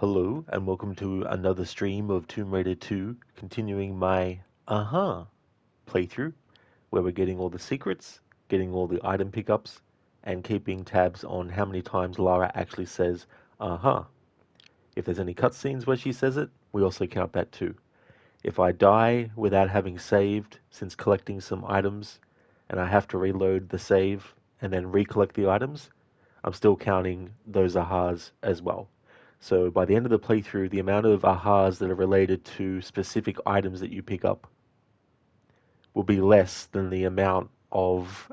Hello, and welcome to another stream of Tomb Raider 2, continuing my playthrough, where we're getting all the secrets, getting all the item pickups, and keeping tabs on how many times Lara actually says If there's any cutscenes where she says it, we also count that too. If I die without having saved, since collecting some items, and I have to reload the save and then recollect the items, I'm still counting those ahas as well. So by the end of the playthrough, the amount of ahas that are related to specific items that you pick up will be less than the amount of,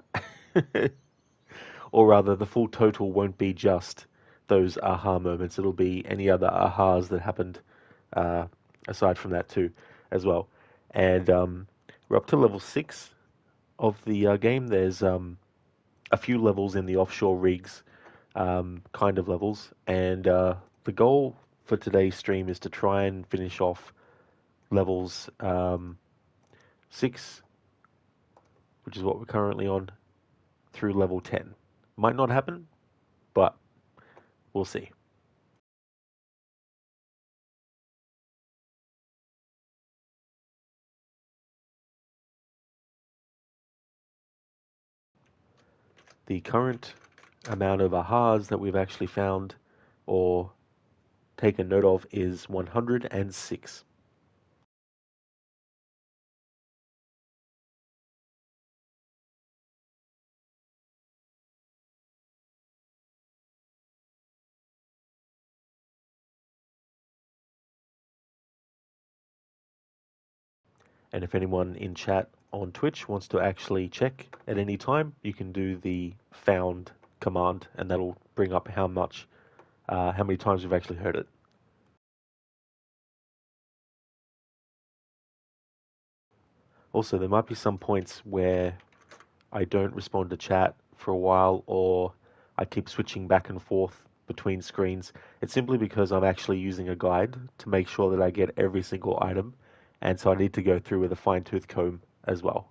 or rather, the full total won't be just those aha moments. It'll be any other ahas that happened uh, aside from that too, as well. And we're up to level 6 of the game. There's a few levels in the offshore rigs, kind of levels, and the goal for today's stream is to try and finish off levels 6, which is what we're currently on, through level 10. Might not happen, but we'll see. The current amount of ahas that we've actually found or taken note of is 106. And if anyone in chat on Twitch wants to actually check at any time, you can do the found command, and that'll bring up how many times we've actually heard it. Also, there might be some points where I don't respond to chat for a while, or I keep switching back and forth between screens. It's simply because I'm actually using a guide to make sure that I get every single item, and so I need to go through with a fine-tooth comb as well.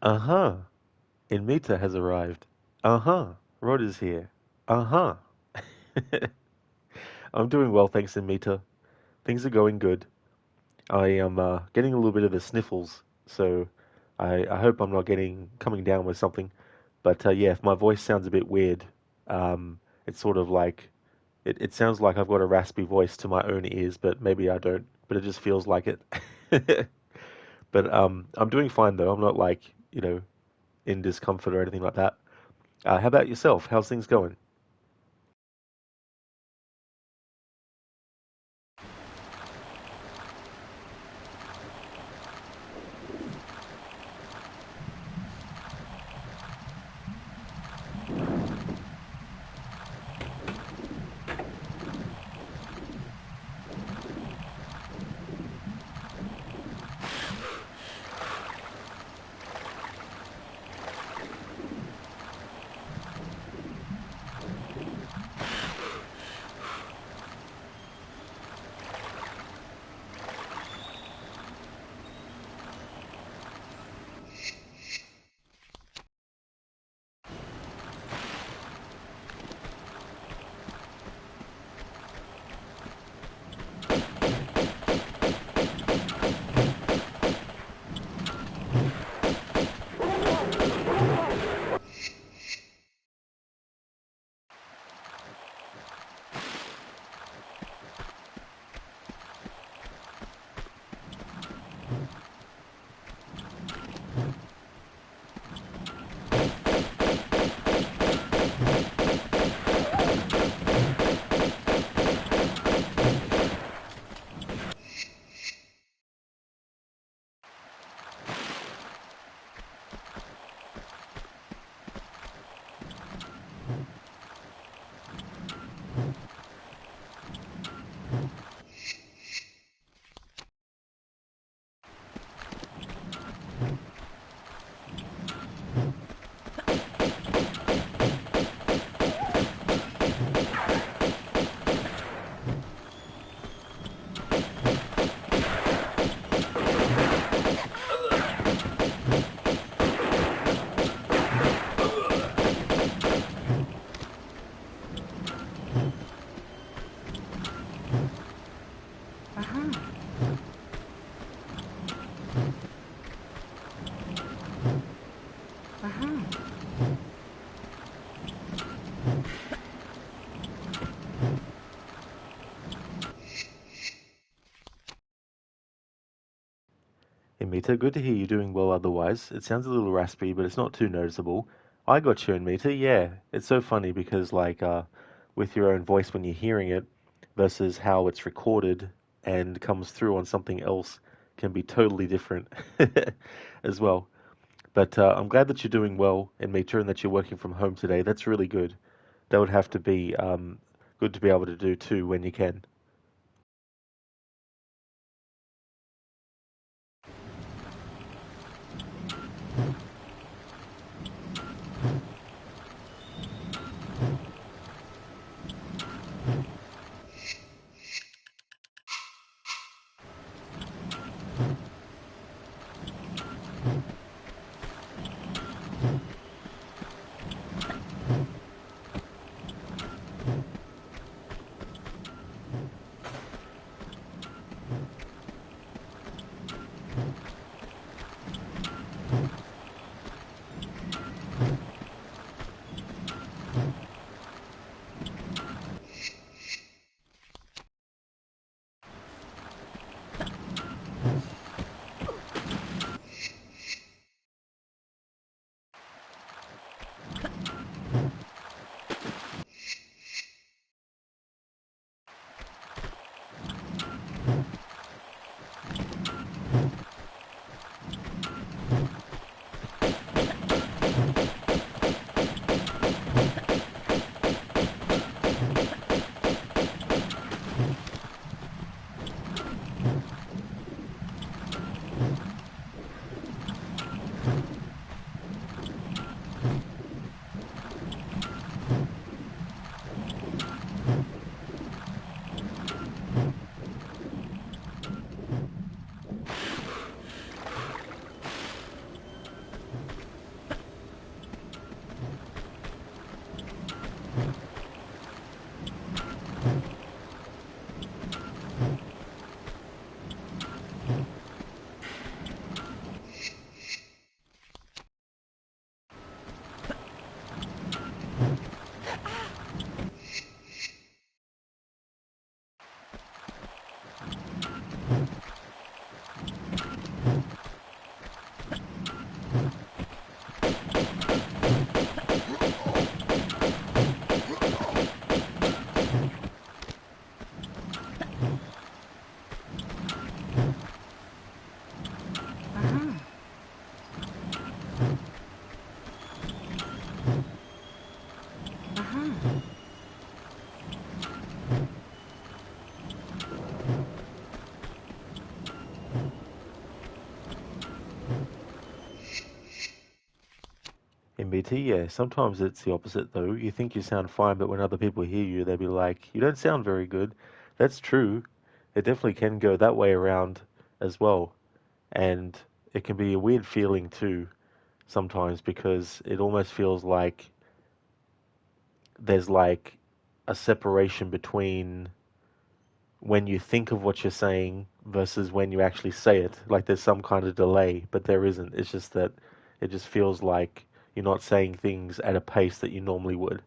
Uh-huh. Inmita has arrived. Uh-huh. Rod is here. Uh-huh. I'm doing well, thanks, Inmita. Things are going good. I am getting a little bit of the sniffles, so I hope I'm not getting coming down with something. But yeah, if my voice sounds a bit weird, it's sort of like it sounds like I've got a raspy voice to my own ears, but maybe I don't. But it just feels like it. But I'm doing fine though. I'm not like, in discomfort or anything like that. How about yourself? How's things going? Mita. Good to hear you doing well otherwise. It sounds a little raspy, but it's not too noticeable. I got you in Mita, yeah. It's so funny because, like, with your own voice when you're hearing it versus how it's recorded and comes through on something else can be totally different as well. But I'm glad that you're doing well in Mita and that you're working from home today. That's really good. That would have to be good to be able to do too when you can. MBT, yeah. Sometimes it's the opposite though. You think you sound fine, but when other people hear you, they'll be like, "You don't sound very good." That's true. It definitely can go that way around as well. And it can be a weird feeling too sometimes because it almost feels like there's like a separation between when you think of what you're saying versus when you actually say it. Like there's some kind of delay, but there isn't. It's just that it just feels like you're not saying things at a pace that you normally would.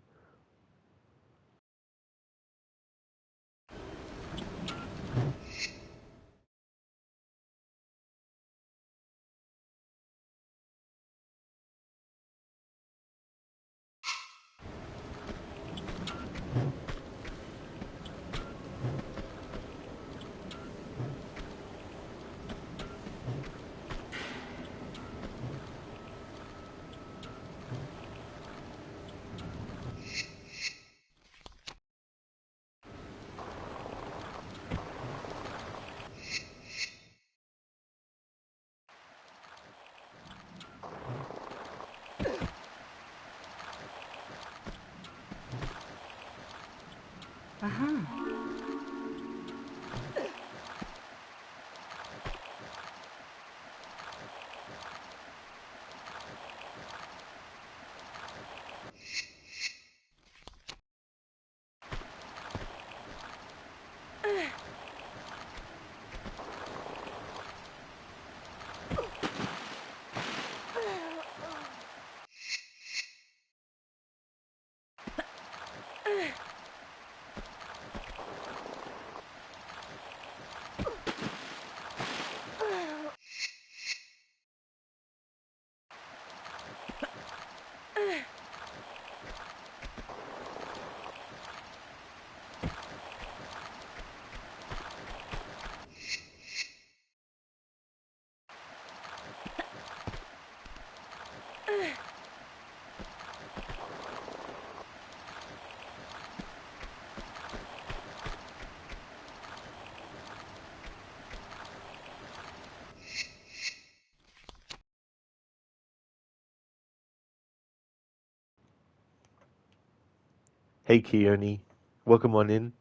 Hey, Keone. Welcome on in.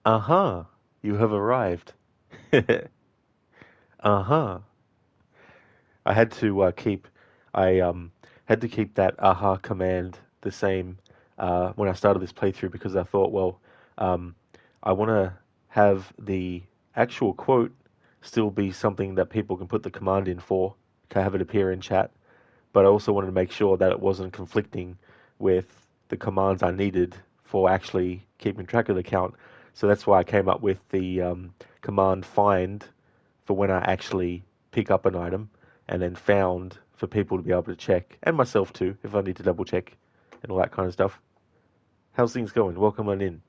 Uh-huh. You have arrived. Uh-huh. I had to I had to keep that aha command the same when I started this playthrough because I thought, well, um, I want to have the actual quote still be something that people can put the command in for to have it appear in chat, but I also wanted to make sure that it wasn't conflicting with the commands I needed for actually keeping track of the count. So that's why I came up with the command find for when I actually pick up an item, and then found for people to be able to check, and myself too, if I need to double check and all that kind of stuff. How's things going? Welcome on in.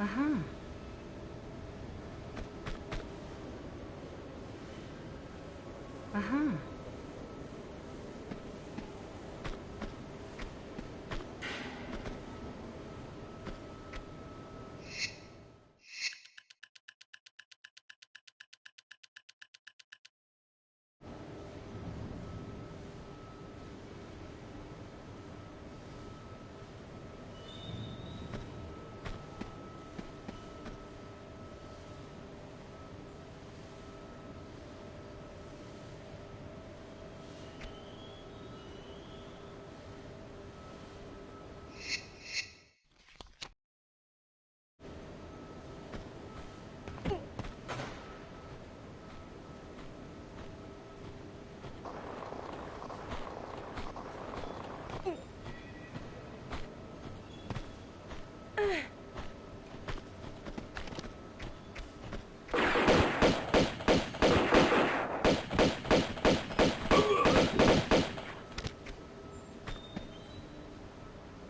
Aha. Aha.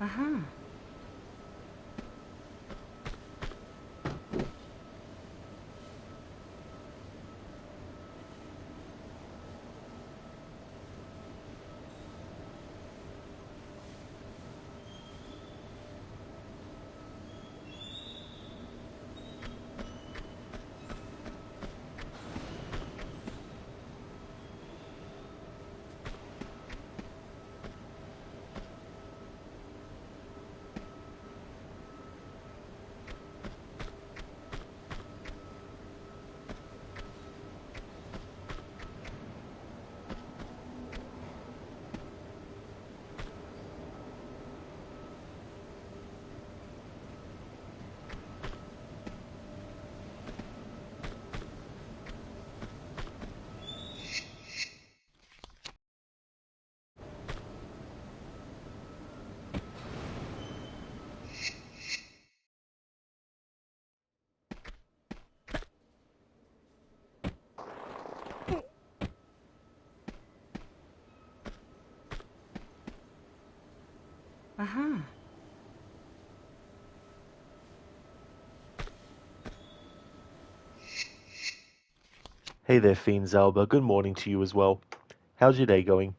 Aha. Uh-huh. Hey there, Fiend Zalba. Good morning to you as well. How's your day going?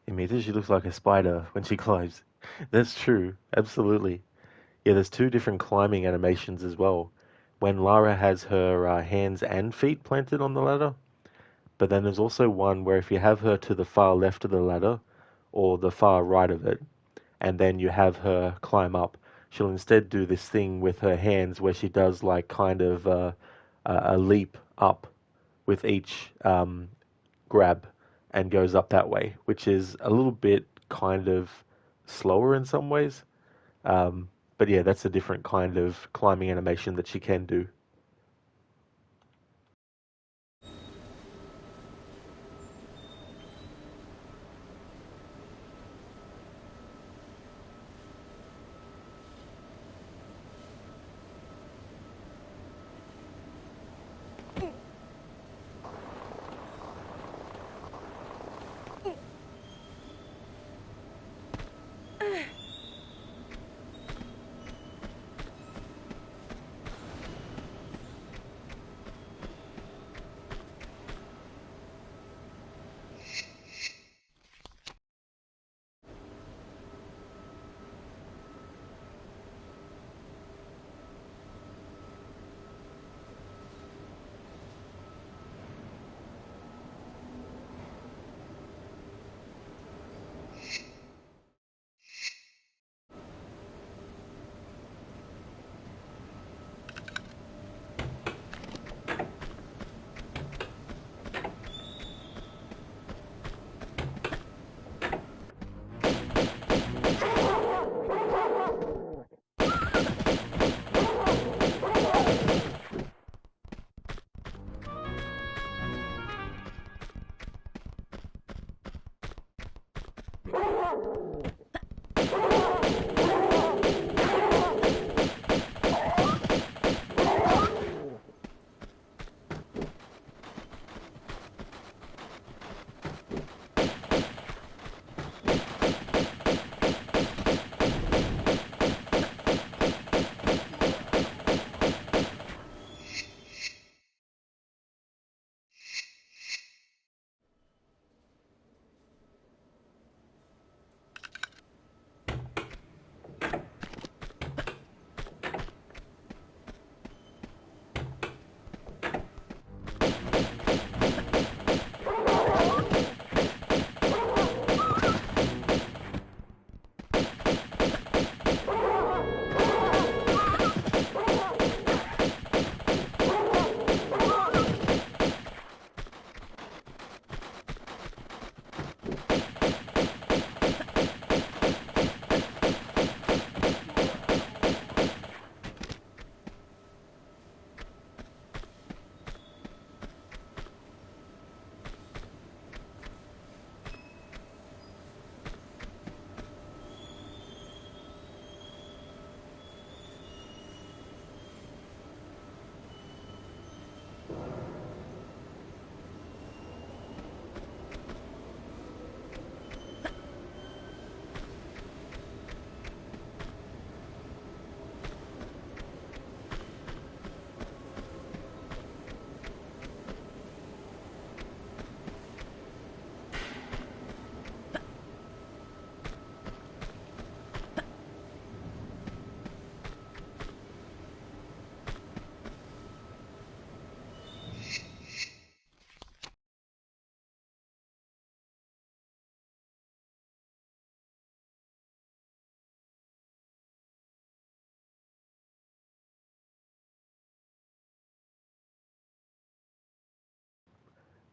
Amita, she looks like a spider when she climbs. That's true, absolutely. Yeah, there's two different climbing animations as well. When Lara has her hands and feet planted on the ladder, but then there's also one where if you have her to the far left of the ladder or the far right of it, and then you have her climb up, she'll instead do this thing with her hands where she does like kind of a leap up with each grab and goes up that way, which is a little bit kind of slower in some ways. But yeah, that's a different kind of climbing animation that she can do.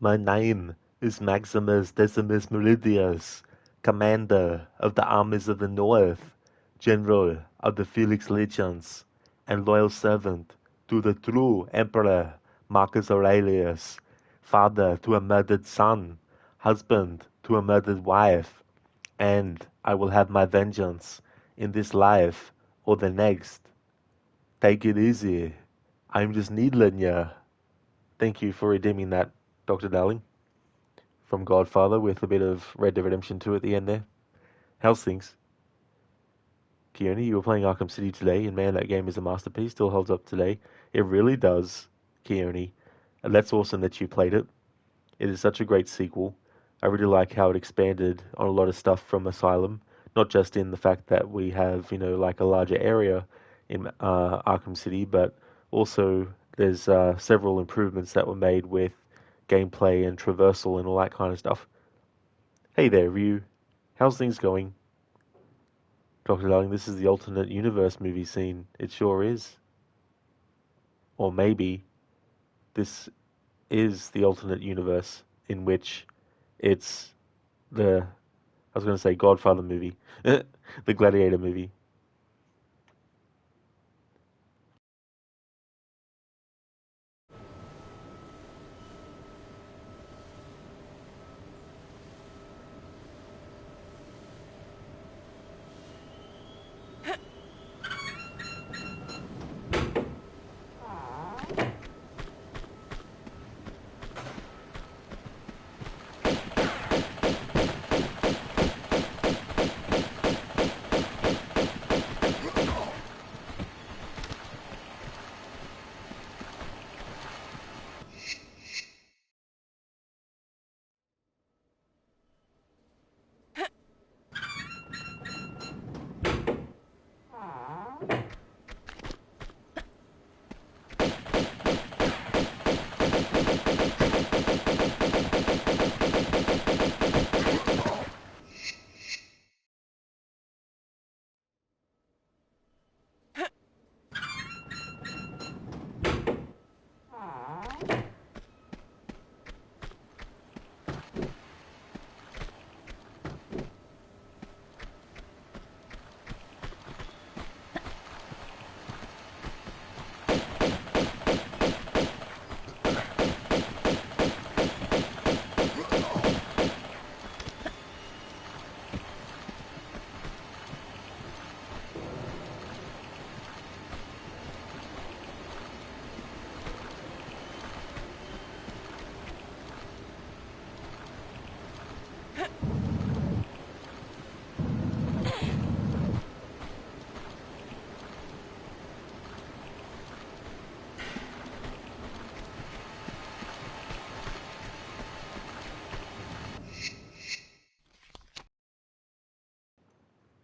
My name is Maximus Decimus Meridius, Commander of the Armies of the North, General of the Felix Legions, and loyal servant to the true Emperor Marcus Aurelius, father to a murdered son, husband to a murdered wife, and I will have my vengeance in this life or the next. Take it easy. I'm just needling ya. Thank you for redeeming that, Dr. Darling, from Godfather with a bit of Red Dead Redemption 2 at the end there. How's things? Keone, you were playing Arkham City today, and man, that game is a masterpiece. Still holds up today. It really does, Keone. And that's awesome that you played it. It is such a great sequel. I really like how it expanded on a lot of stuff from Asylum, not just in the fact that we have, like a larger area in Arkham City, but also there's several improvements that were made with gameplay and traversal and all that kind of stuff. Hey there, Ryu. How's things going? Dr. Darling, this is the alternate universe movie scene. It sure is. Or maybe this is the alternate universe in which it's the, I was going to say Godfather movie, the Gladiator movie.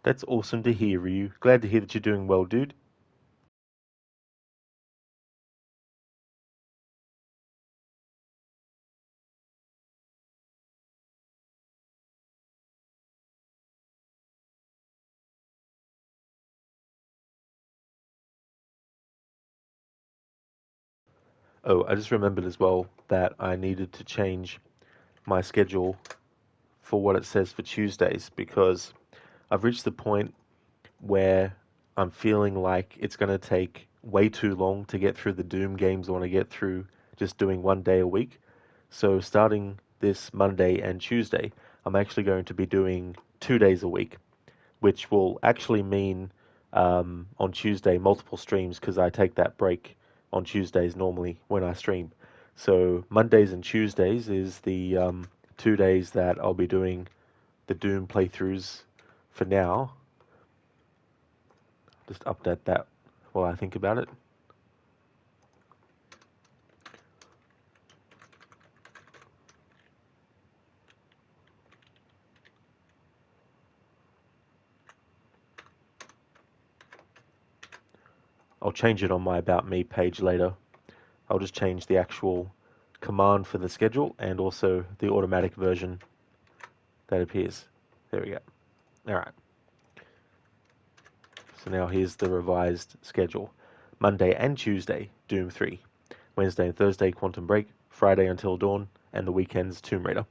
That's awesome to hear, Ryu. Glad to hear that you're doing well, dude. Oh, I just remembered as well that I needed to change my schedule for what it says for Tuesdays because I've reached the point where I'm feeling like it's going to take way too long to get through the Doom games I want to get through just doing one day a week. So starting this Monday and Tuesday, I'm actually going to be doing 2 days a week, which will actually mean on Tuesday multiple streams because I take that break on Tuesdays normally when I stream. So Mondays and Tuesdays is the 2 days that I'll be doing the Doom playthroughs for now. Just update that while I think about it. I'll change it on my About Me page later. I'll just change the actual command for the schedule and also the automatic version that appears. There we go. Alright, so now here's the revised schedule. Monday and Tuesday, Doom 3. Wednesday and Thursday, Quantum Break. Friday until dawn, and the weekend's Tomb Raider.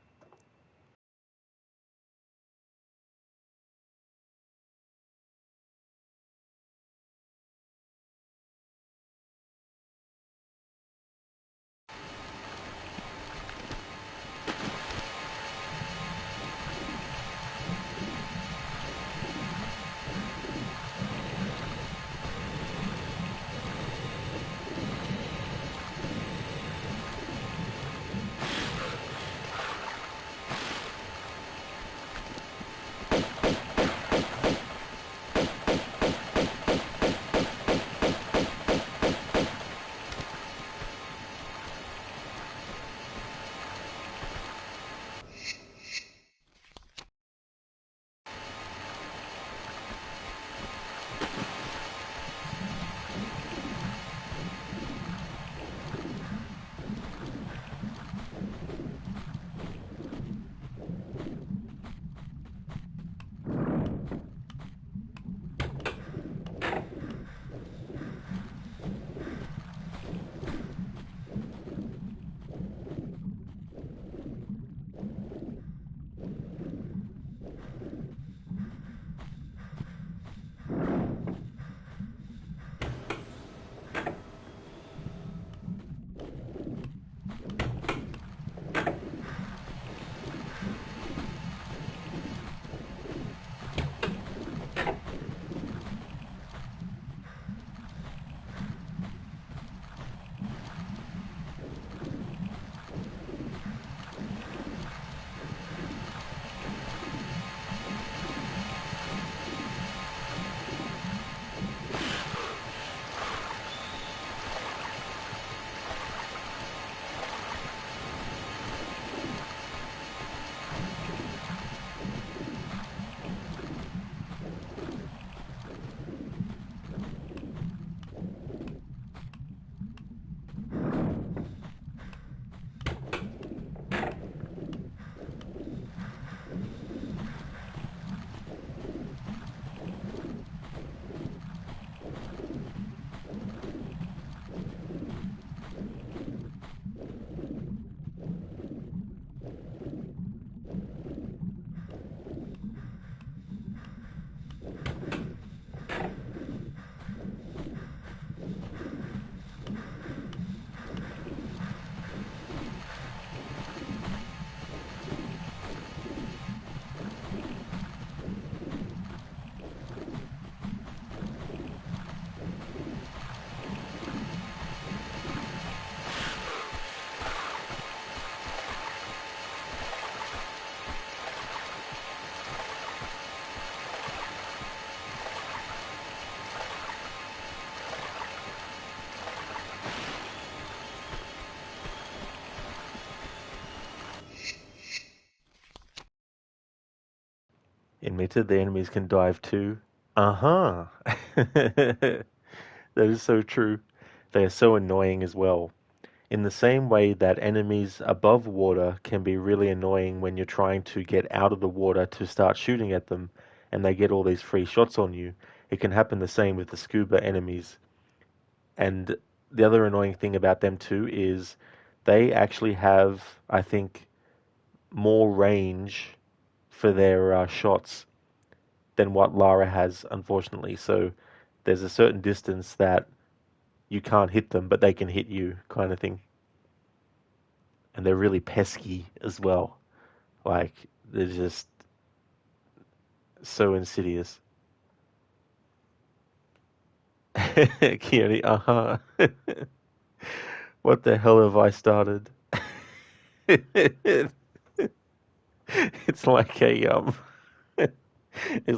Admitted the enemies can dive too. Uh huh. That is so true. They are so annoying as well. In the same way that enemies above water can be really annoying when you're trying to get out of the water to start shooting at them and they get all these free shots on you, it can happen the same with the scuba enemies. And the other annoying thing about them too is they actually have, I think, more range for their shots than what Lara has, unfortunately. So there's a certain distance that you can't hit them, but they can hit you, kind of thing. And they're really pesky as well. Like, they're just so insidious. Keone, uh-huh. What the hell have I started? It's like it's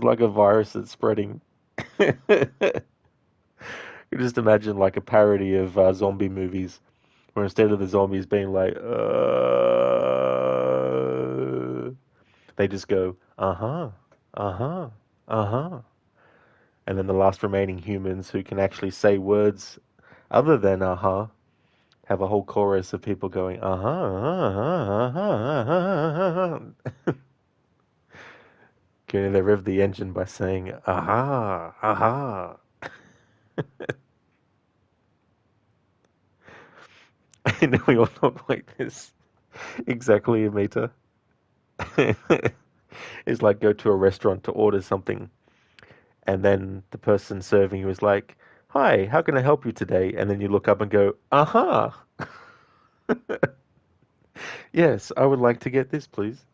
like a virus that's spreading. You just imagine like a parody of zombie movies, where instead of the zombies being like, they just go, uh-huh, uh-huh, uh-huh. And then the last remaining humans who can actually say words other than uh-huh have a whole chorus of people going, uh-huh, uh-huh, uh-huh, uh-huh. Okay, they rev the engine by saying, aha, aha. And then we all talk like this. Exactly, Amita. It's like go to a restaurant to order something, and then the person serving you is like, "Hi, how can I help you today?" And then you look up and go, "Aha! Yes, I would like to get this, please."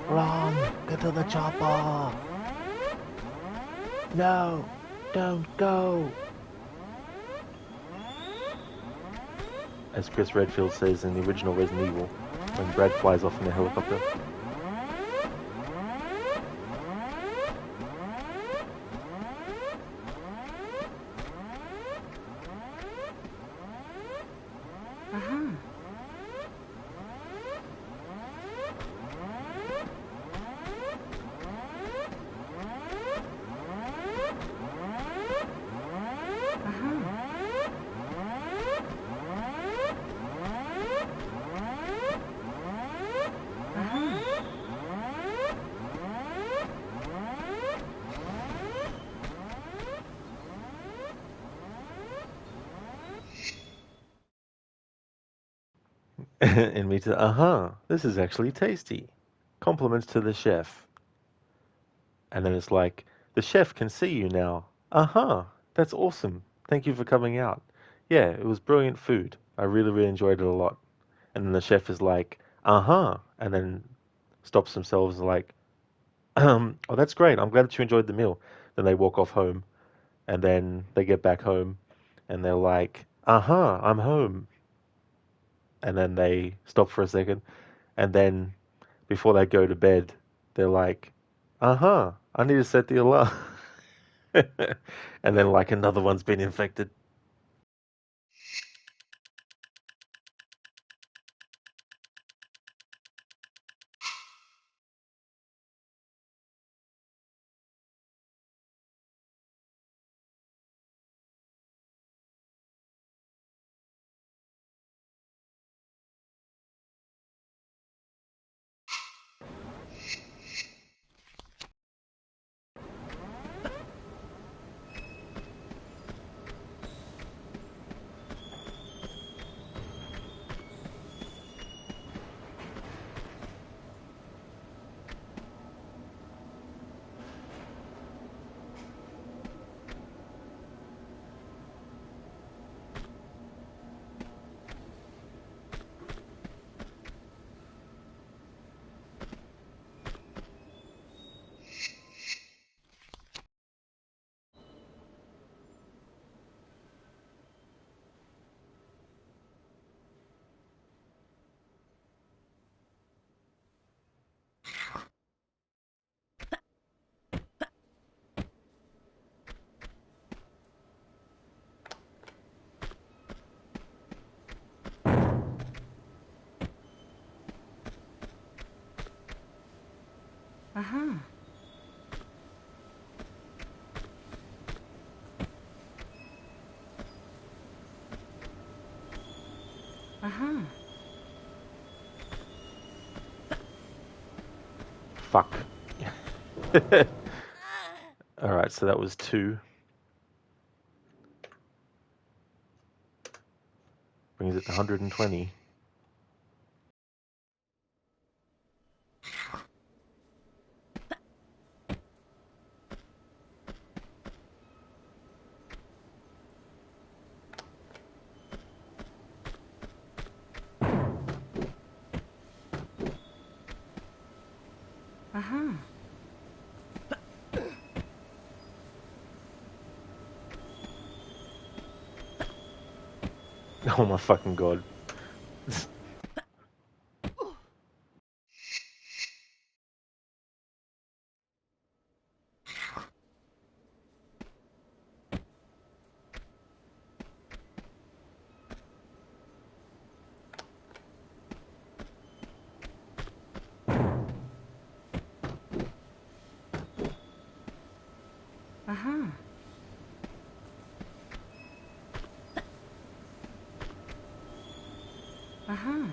Run! Get to the chopper! No! Don't go! As Chris Redfield says in the original Resident Evil, when Brad flies off in a helicopter. Uh-huh. Uh-huh. Uh-huh. And me to, this is actually tasty. Compliments to the chef. And then it's like, the chef can see you now. That's awesome. Thank you for coming out. Yeah, it was brilliant food. I really, really enjoyed it a lot. And then the chef is like, and then stops themselves and like, oh, that's great. I'm glad that you enjoyed the meal. Then they walk off home, and then they get back home, and they're like, I'm home. And then they stop for a second, and then before they go to bed, they're like, I need to set the alarm. And then like another one's been infected. Uh-huh. Uh-huh. Alright, so that was 2. Brings it to 120. Uh-huh. Oh my fucking god. Uh-huh. Uh-huh.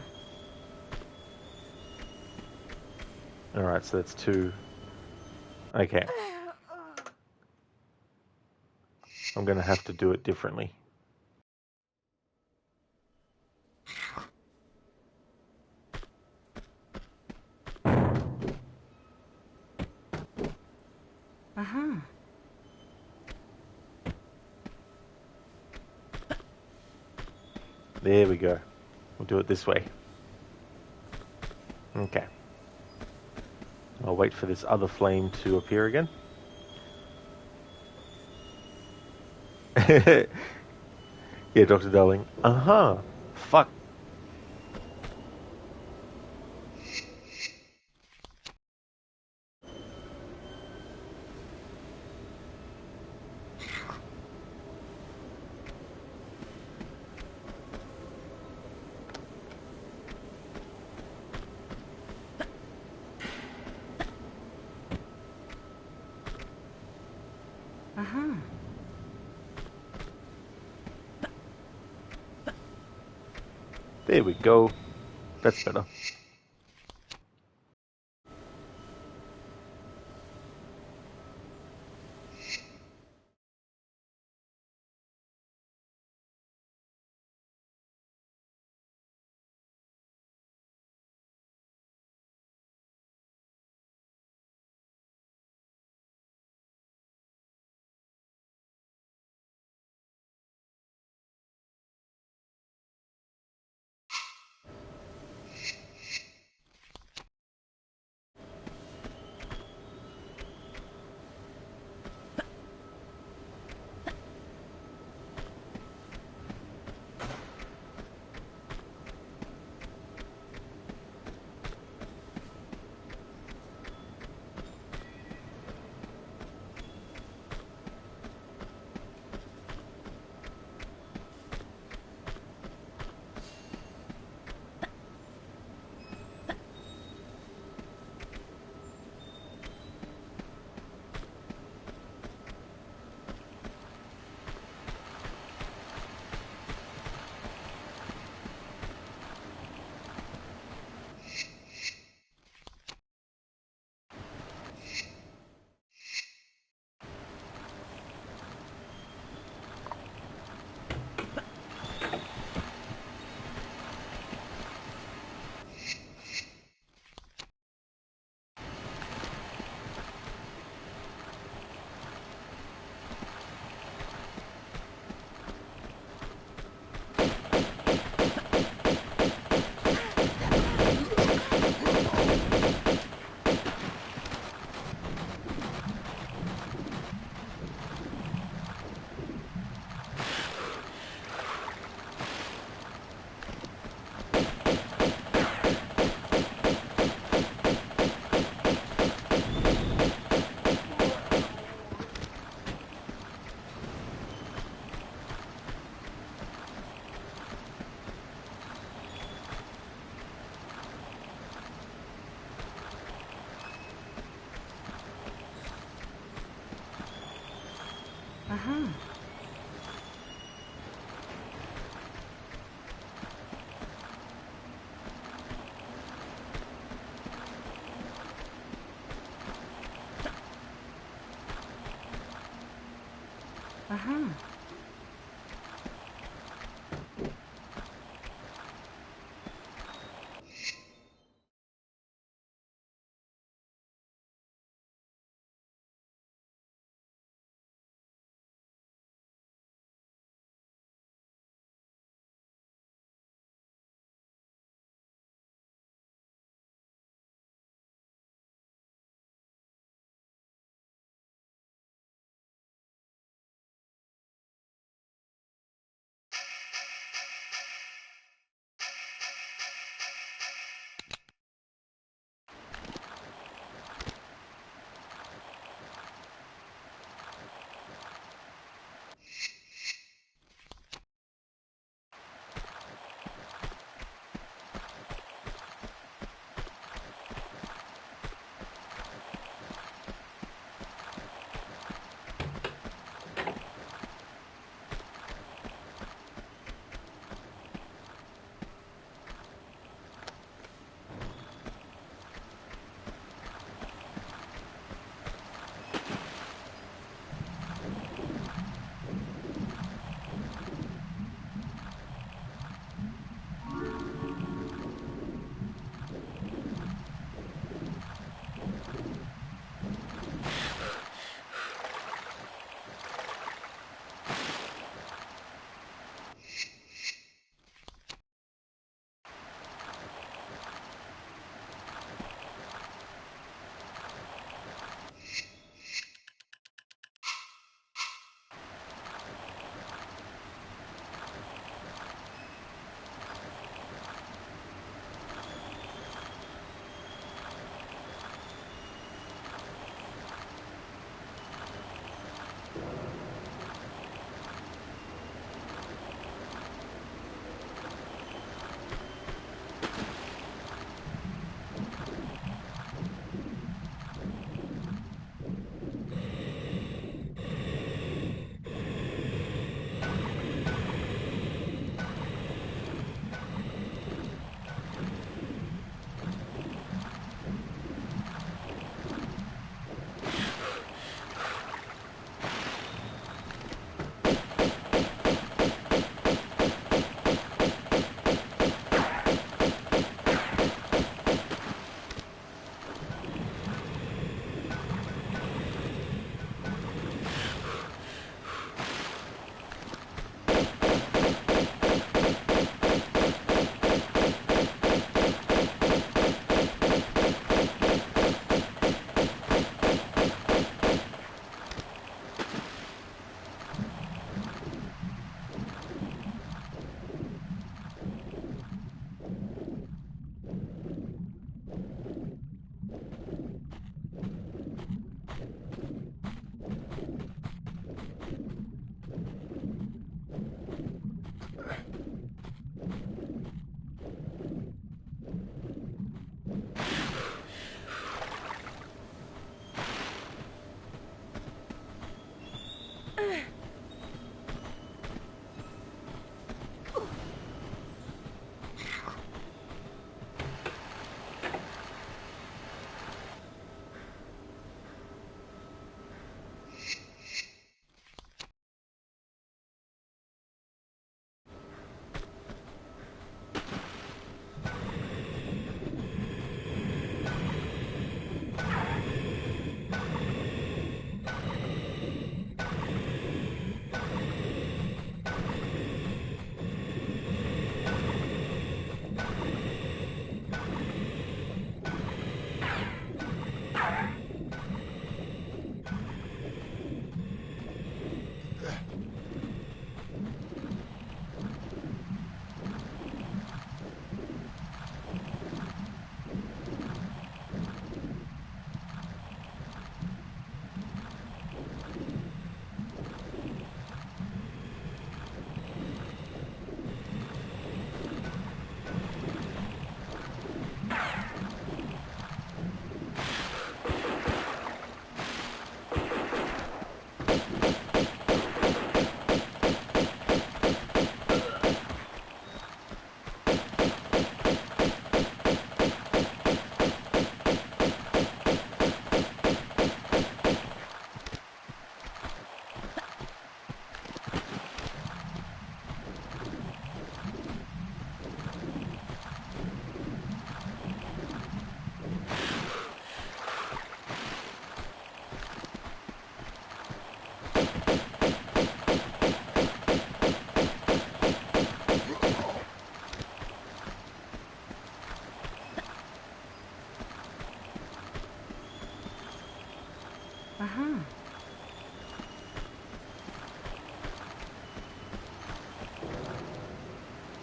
Alright, so that's 2. Okay. I'm gonna have to do it differently. Uh-huh. There we go. We'll do it this way. Okay. I'll wait for this other flame to appear again. Yeah, Dr. Darling. Uh-huh. Fuck. Uh-huh. There we go. That's better. Uh-huh. Aha.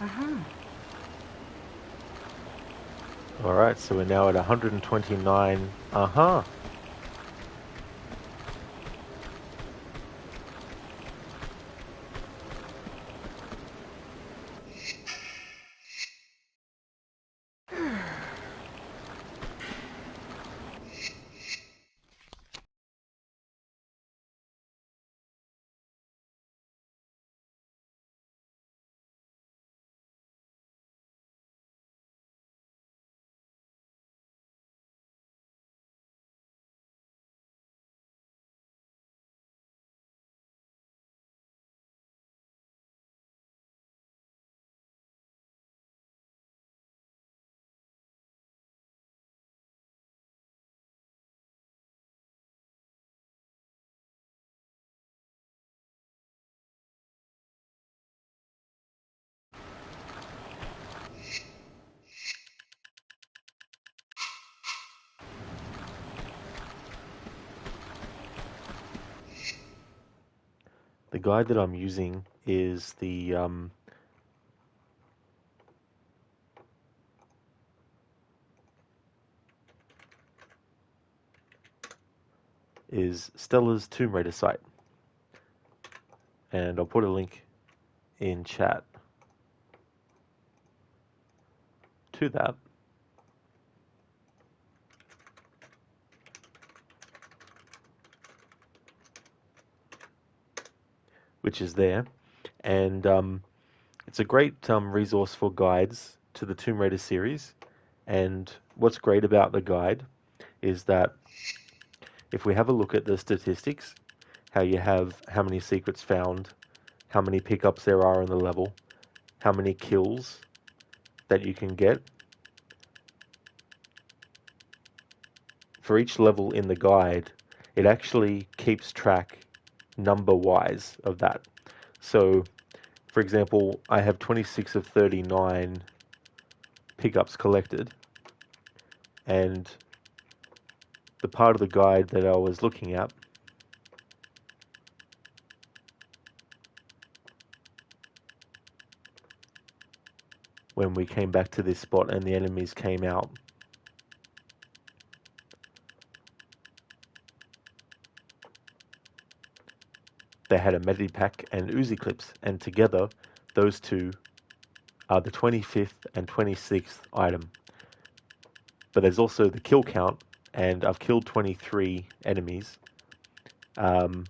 Aha. Alright, so we're now at 129. Uh-huh. The guide that I'm using is Stella's Tomb Raider site, and I'll put a link in chat to that, which is there, and it's a great resource for guides to the Tomb Raider series. And what's great about the guide is that if we have a look at the statistics, how you have how many secrets found, how many pickups there are in the level, how many kills that you can get for each level in the guide, it actually keeps track number wise of that. So, for example, I have 26 of 39 pickups collected, and the part of the guide that I was looking at, when we came back to this spot and the enemies came out, they had a medipack and Uzi clips, and together those two are the 25th and 26th item. But there's also the kill count, and I've killed 23 enemies. The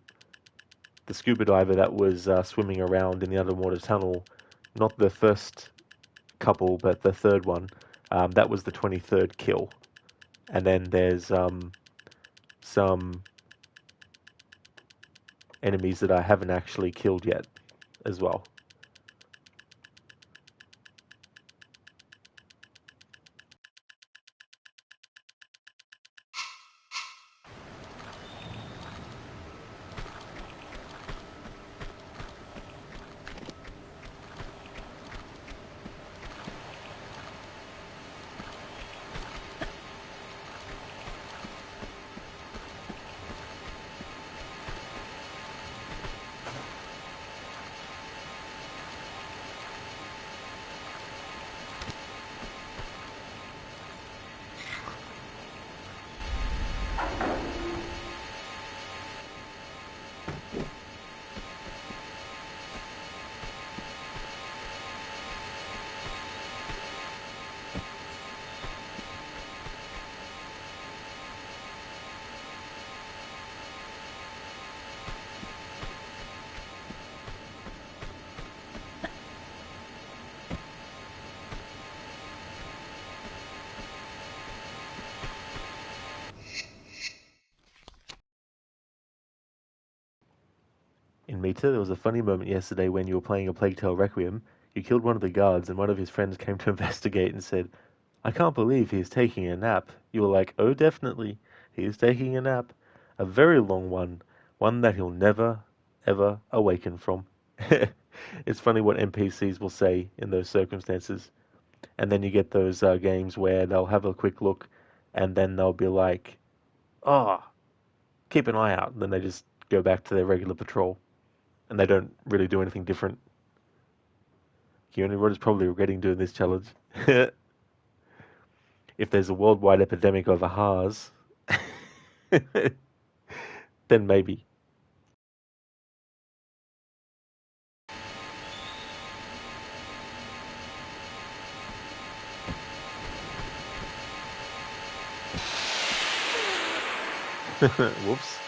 scuba diver that was swimming around in the underwater tunnel, not the first couple, but the third one, that was the 23rd kill. And then there's some enemies that I haven't actually killed yet as well. In Meta, there was a funny moment yesterday when you were playing a Plague Tale Requiem. You killed one of the guards, and one of his friends came to investigate and said, "I can't believe he is taking a nap." You were like, "Oh, definitely. He is taking a nap. A very long one that he'll never, ever awaken from." It's funny what NPCs will say in those circumstances. And then you get those games where they'll have a quick look, and then they'll be like, "Oh, keep an eye out." And then they just go back to their regular patrol, and they don't really do anything different. Keanu Rod is probably regretting doing this challenge. If there's a worldwide epidemic of ahas, then maybe. Whoops.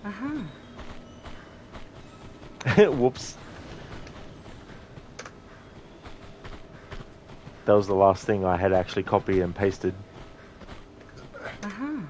Aha. Whoops. That was the last thing I had actually copied and pasted. Aha.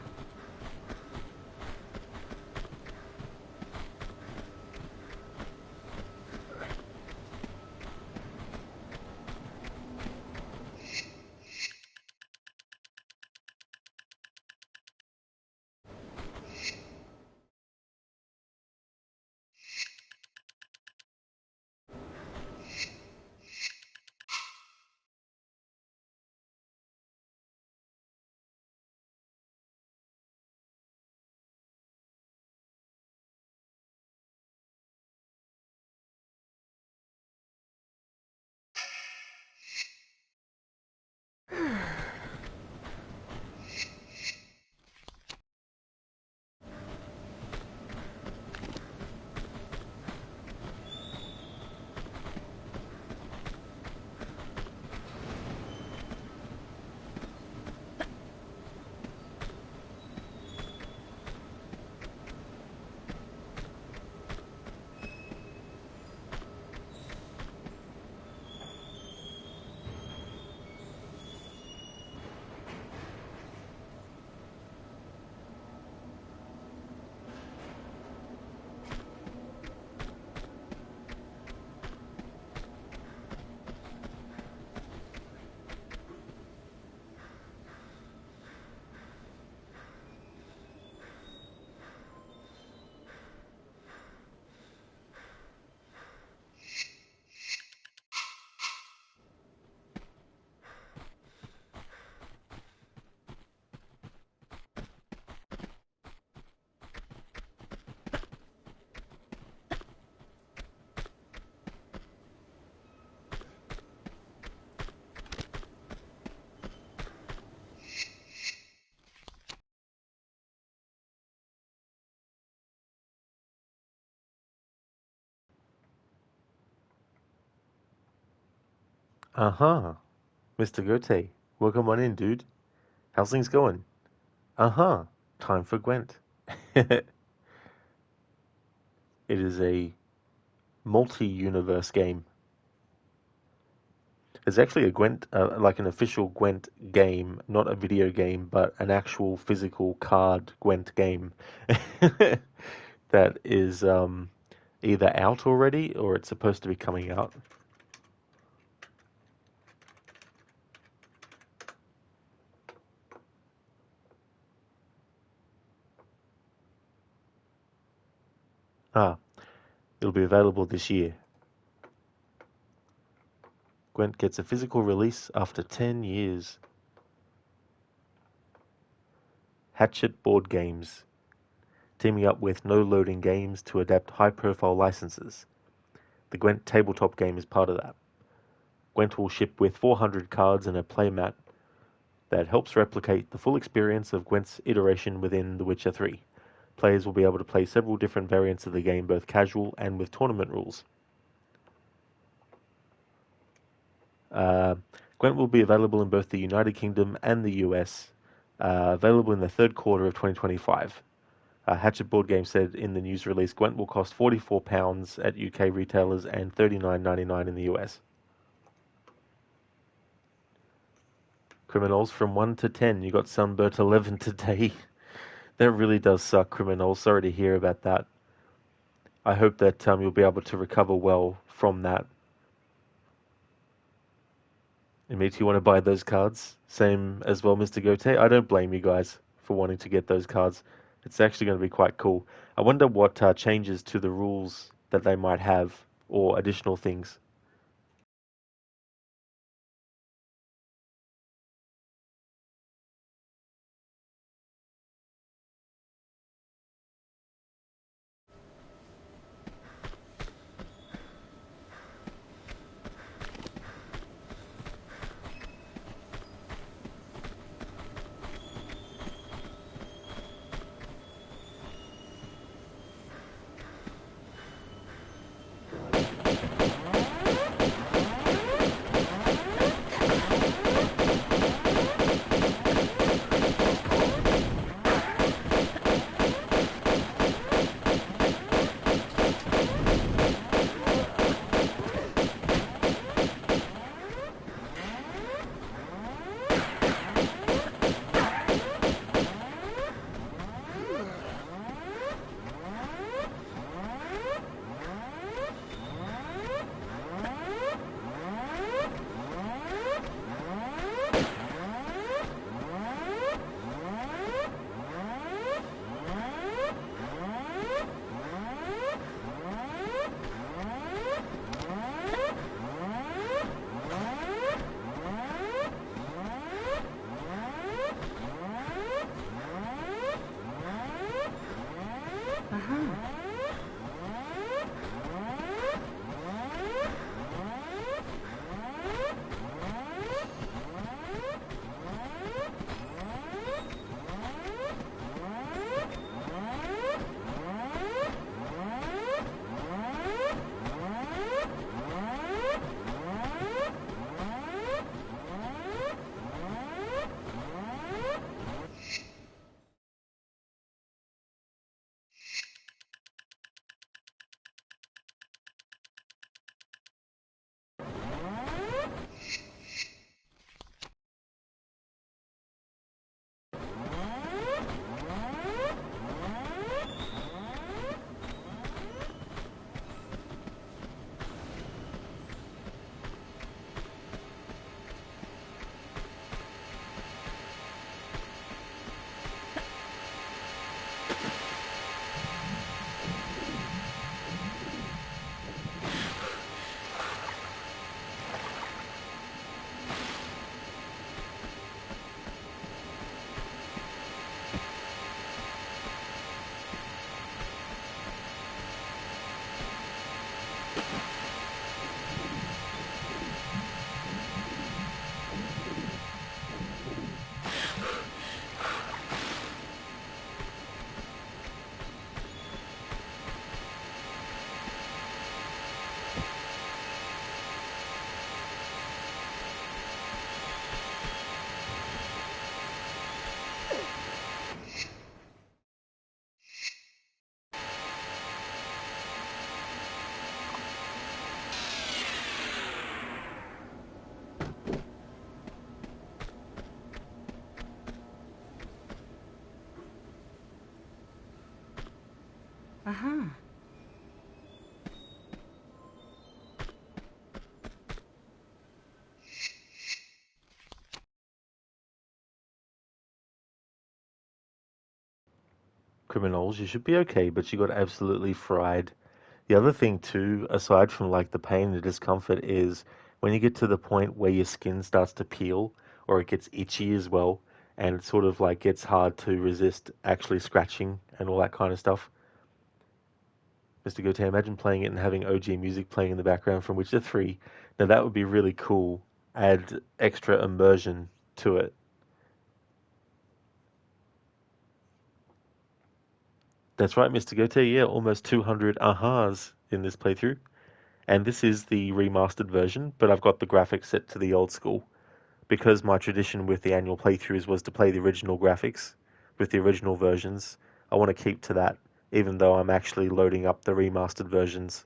Uh-huh. Mr. Gote, welcome on in, dude. How's things going? Uh-huh. Time for Gwent. It is a multi-universe game. There's actually a Gwent, like an official Gwent game, not a video game, but an actual physical card Gwent game that is either out already or it's supposed to be coming out. Ah, it'll be available this year. Gwent gets a physical release after 10 years. Hatchet Board Games, teaming up with No Loading Games to adapt high-profile licenses. The Gwent tabletop game is part of that. Gwent will ship with 400 cards and a playmat that helps replicate the full experience of Gwent's iteration within The Witcher 3. Players will be able to play several different variants of the game, both casual and with tournament rules. Gwent will be available in both the United Kingdom and the US, available in the third quarter of 2025. Hatchet Board Game said in the news release, Gwent will cost £44 at UK retailers and $39.99 in the US. Criminals from 1 to 10. You got Sunburt 11 today. That really does suck, Criminals. Sorry to hear about that. I hope that you'll be able to recover well from that. It makes you want to buy those cards. Same as well, Mr. Gote. I don't blame you guys for wanting to get those cards. It's actually going to be quite cool. I wonder what changes to the rules that they might have or additional things. Uh-huh. Criminals, you should be okay, but you got absolutely fried. The other thing too, aside from like the pain and the discomfort, is when you get to the point where your skin starts to peel or it gets itchy as well, and it sort of like gets hard to resist actually scratching and all that kind of stuff. Mr. Gote, imagine playing it and having OG music playing in the background from Witcher 3. Now that would be really cool. Add extra immersion to it. That's right, Mr. Gote. Yeah, almost 200 ahas in this playthrough. And this is the remastered version, but I've got the graphics set to the old school. Because my tradition with the annual playthroughs was to play the original graphics with the original versions, I want to keep to that, even though I'm actually loading up the remastered versions.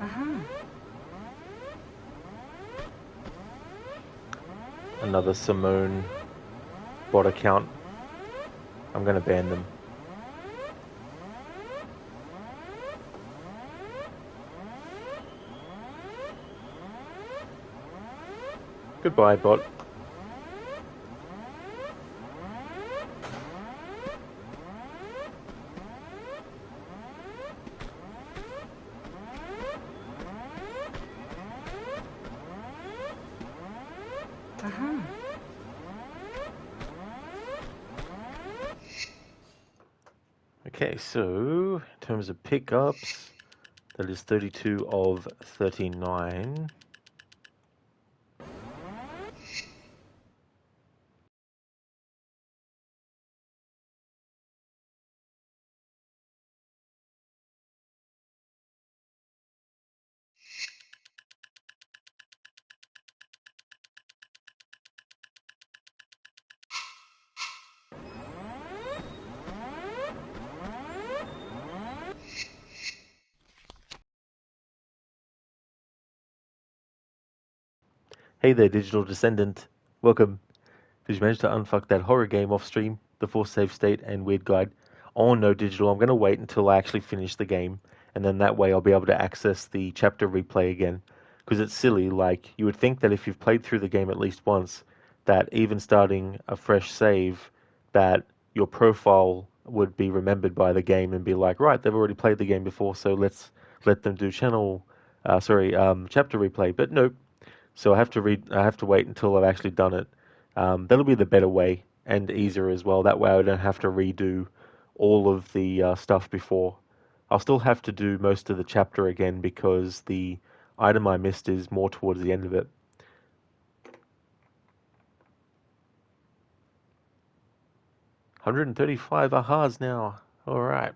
Aha. Another Simone bot account. I'm gonna ban them. Goodbye, bot. Aha. Okay, so in terms of pickups, that is 32 of 39. Hey there, Digital Descendant. Welcome. Did you manage to unfuck that horror game off stream? The Force Save State and Weird Guide? Oh no, Digital, I'm going to wait until I actually finish the game, and then that way I'll be able to access the chapter replay again. Because it's silly, like, you would think that if you've played through the game at least once, that even starting a fresh save, that your profile would be remembered by the game and be like, right, they've already played the game before, so let's let them do chapter replay. But nope. So I have to wait until I've actually done it. That'll be the better way and easier as well. That way I don't have to redo all of the stuff before. I'll still have to do most of the chapter again because the item I missed is more towards the end of it. 135 ahas now. All right.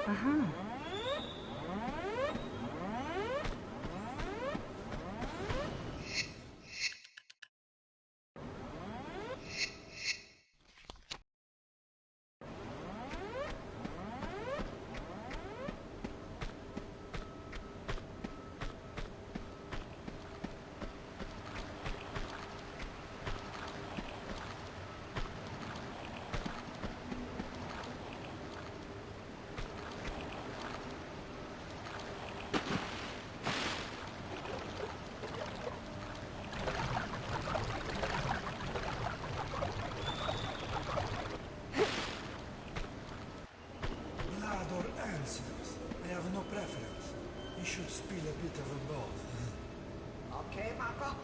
Aha. Blood or answers? I have no preference. You should spill a bit of them both. Okay, Marco.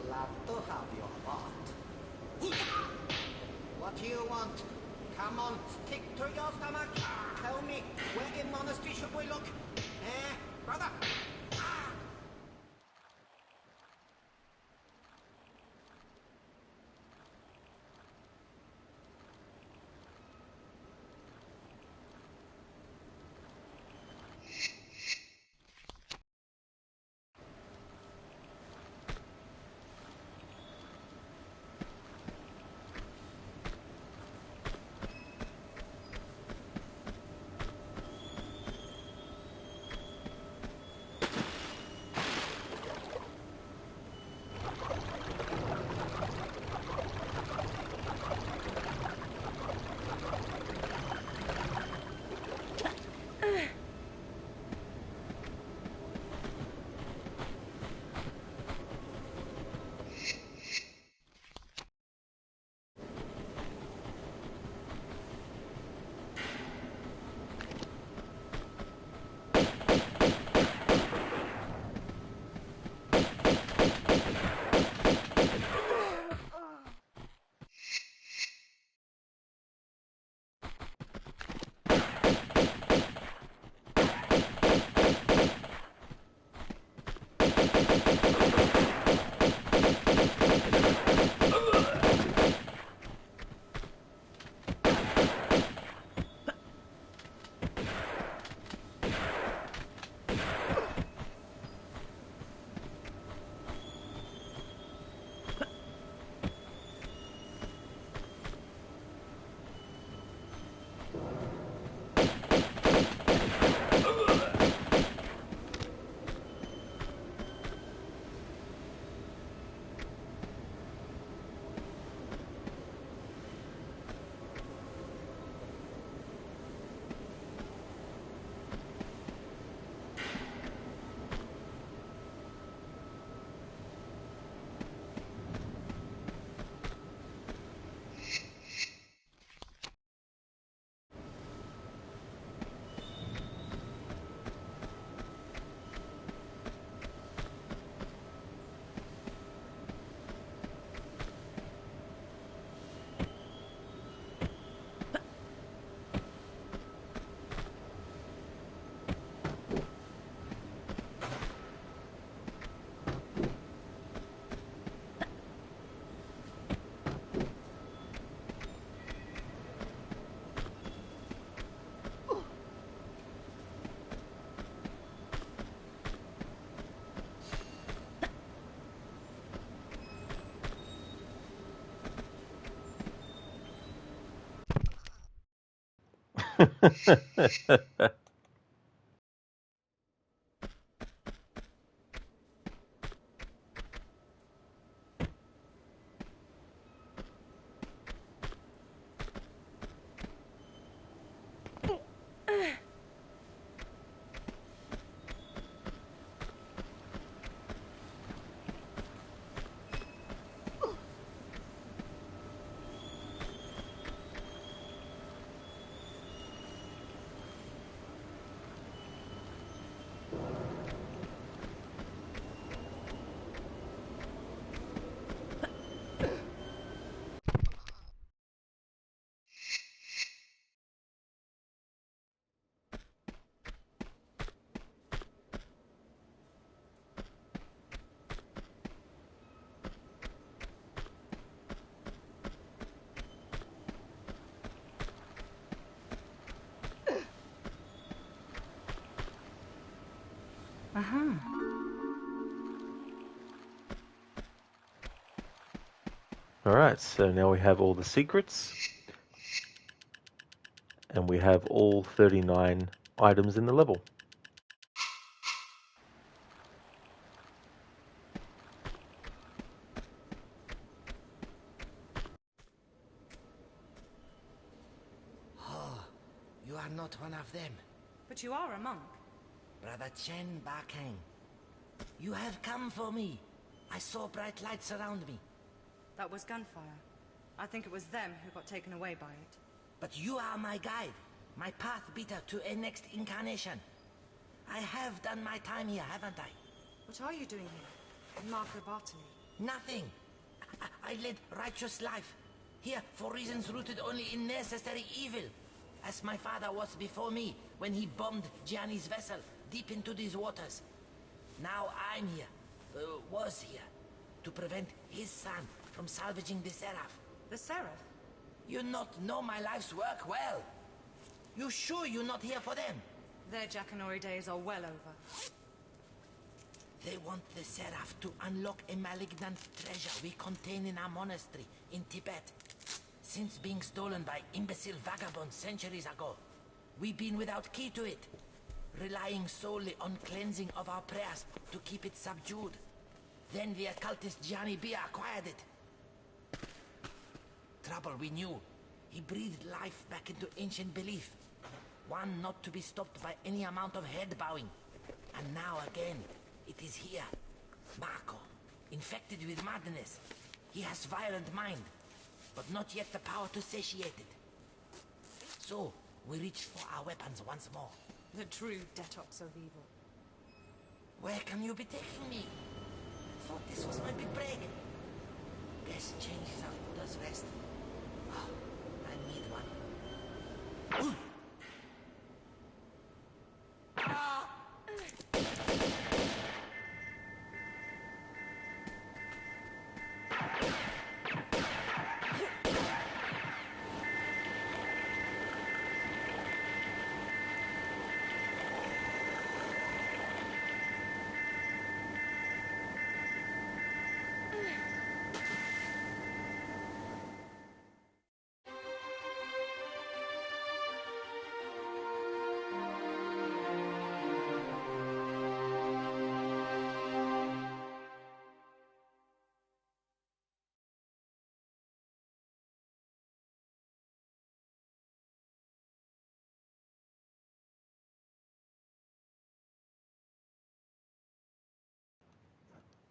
Glad to have your heart. What do you want? Come on, stick to your stomach. Tell me, where in monastery should we look? Eh, brother? Uh-huh. Alright, so now we have all the secrets, and we have all 39 items in the level. Oh, you are not one of them. But you are a monk. Brother Chen Bakang. You have come for me. I saw bright lights around me. That was gunfire. I think it was them who got taken away by it. But you are my guide, my path beater to a next incarnation. I have done my time here, haven't I? What are you doing here, in Marco Bartoli? Nothing. I led righteous life. Here for reasons rooted only in necessary evil. As my father was before me when he bombed Gianni's vessel deep into these waters. Now I'm here, was here, to prevent his son from salvaging the Seraph. The Seraph? You not know my life's work well. You sure you're not here for them? Their Jackanory days are well over. They want the Seraph to unlock a malignant treasure we contain in our monastery in Tibet. Since being stolen by imbecile vagabonds centuries ago, we've been without key to it, relying solely on cleansing of our prayers to keep it subdued. Then the occultist Gianni B acquired it. Trouble we knew. He breathed life back into ancient belief. One not to be stopped by any amount of head bowing. And now again, it is here. Marco, infected with madness. He has violent mind, but not yet the power to satiate it. So, we reached for our weapons once more. The true detox of evil. Where can you be taking me? Thought this was my big break. Guess changes of does rest. Oh, I need one.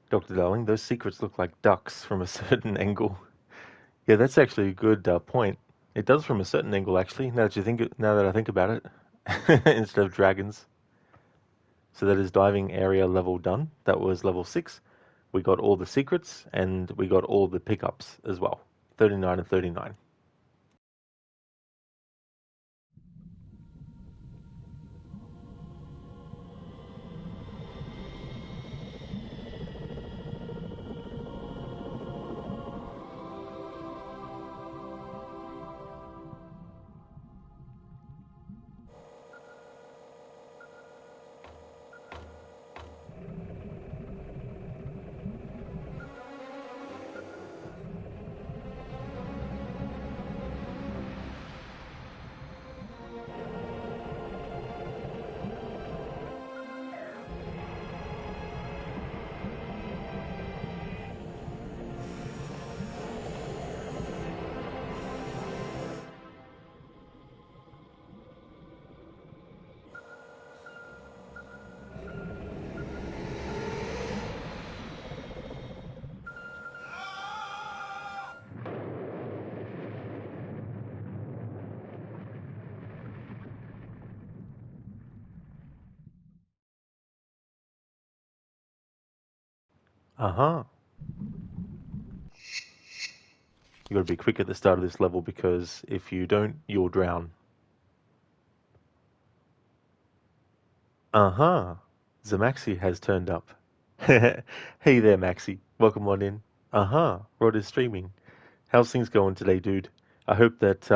Dr. Darling, those secrets look like ducks from a certain angle. Yeah, that's actually a good point. It does from a certain angle, actually. Now that I think about it, instead of dragons. So that is diving area level done. That was level 6. We got all the secrets and we got all the pickups as well. 39 and 39. Uh-huh. You gotta be quick at the start of this level because if you don't, you'll drown. Uh-huh. Zamaxi has turned up. Hey there, Maxi. Welcome on in. Uh-huh. Rod is streaming. How's things going today, dude? I hope that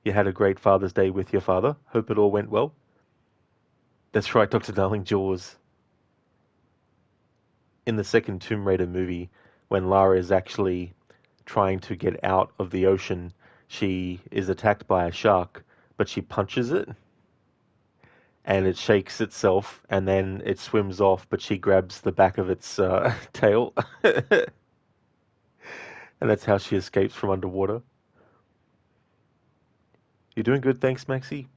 you had a great Father's Day with your father. Hope it all went well. That's right, Dr. Darling Jaws. In the second Tomb Raider movie, when Lara is actually trying to get out of the ocean, she is attacked by a shark, but she punches it and it shakes itself and then it swims off, but she grabs the back of its tail. And that's how she escapes from underwater. You're doing good, thanks, Maxi.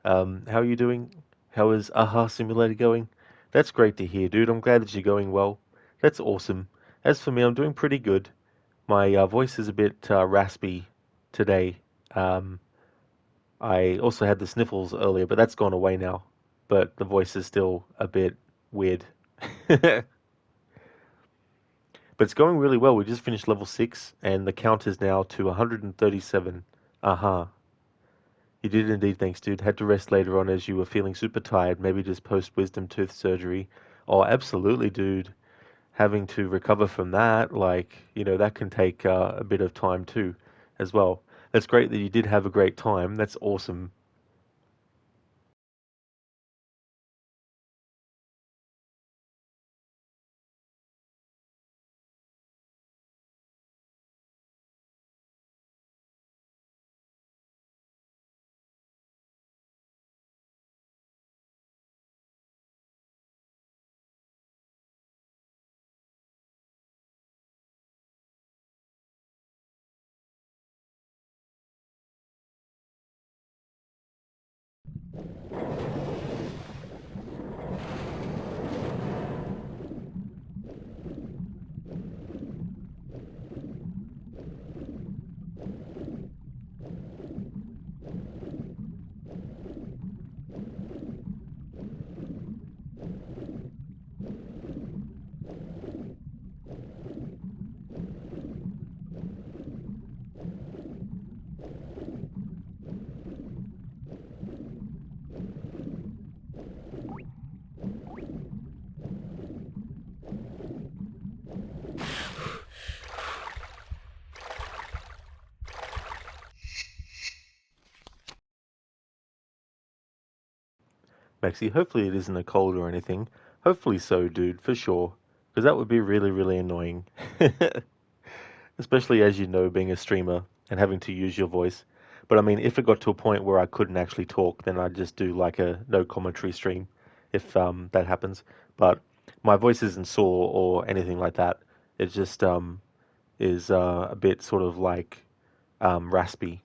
How are you doing? How is Aha Simulator going? That's great to hear, dude. I'm glad that you're going well. That's awesome. As for me, I'm doing pretty good. My voice is a bit raspy today. Um, I also had the sniffles earlier, but that's gone away now. But the voice is still a bit weird. But it's going really well. We just finished level 6, and the count is now to 137. Aha. You did indeed, thanks, dude. Had to rest later on as you were feeling super tired, maybe just post-wisdom tooth surgery. Oh, absolutely, dude. Having to recover from that, like, that can take a bit of time too, as well. That's great that you did have a great time. That's awesome. Maxie, hopefully it isn't a cold or anything. Hopefully so, dude, for sure. Because that would be really, really annoying. Especially as you know, being a streamer and having to use your voice. But I mean, if it got to a point where I couldn't actually talk, then I'd just do like a no commentary stream if that happens. But my voice isn't sore or anything like that. It just is a bit sort of like raspy.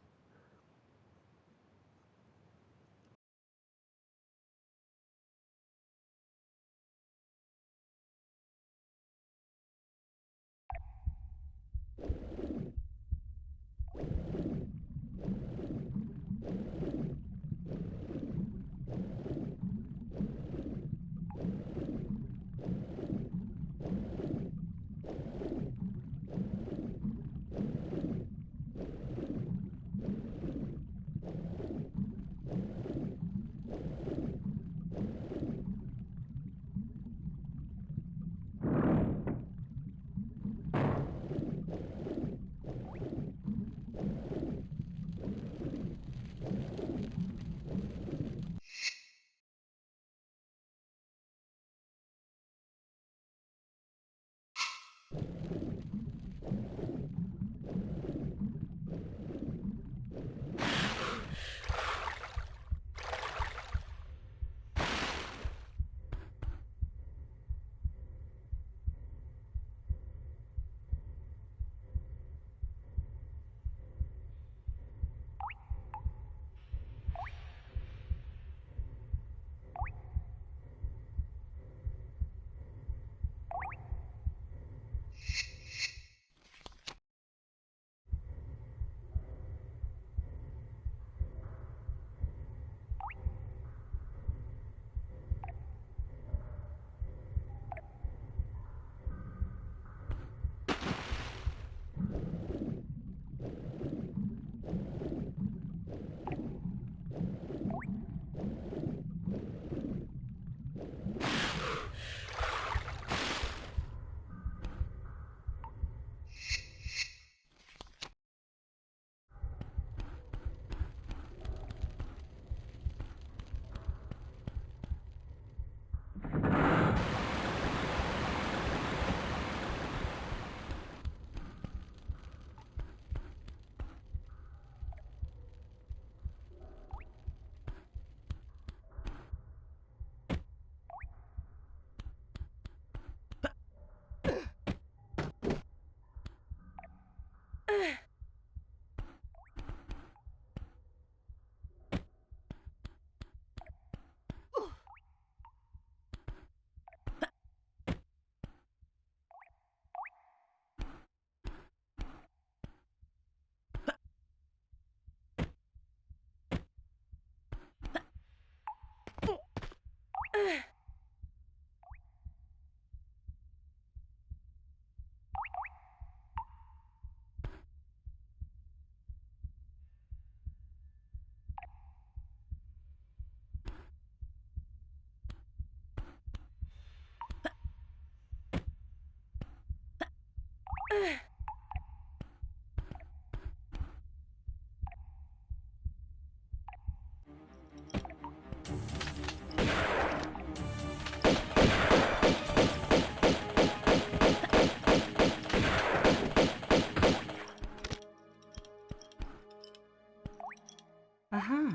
Uh-huh.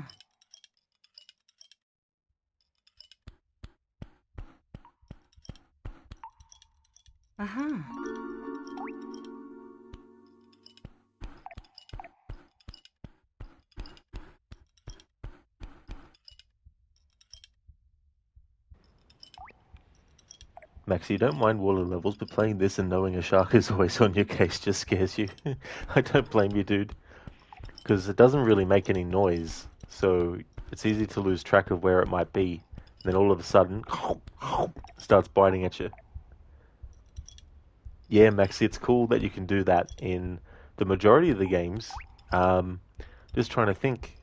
Uh-huh. Max, you don't mind water levels, but playing this and knowing a shark is always on your case just scares you. I don't blame you, dude. Because it doesn't really make any noise, so it's easy to lose track of where it might be. And then all of a sudden, starts biting at you. Yeah, Maxi, it's cool that you can do that in the majority of the games. Um, just trying to think.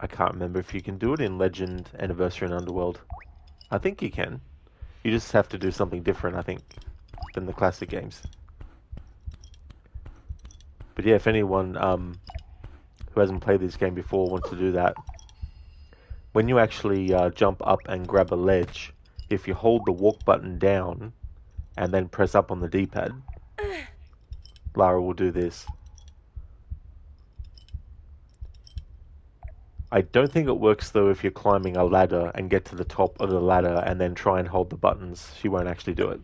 I can't remember if you can do it in Legend, Anniversary, and Underworld. I think you can. You just have to do something different, I think, than the classic games. But yeah, if anyone who hasn't played this game before wants to do that, when you actually jump up and grab a ledge, if you hold the walk button down and then press up on the D-pad, Lara will do this. I don't think it works though if you're climbing a ladder and get to the top of the ladder and then try and hold the buttons. She won't actually do it.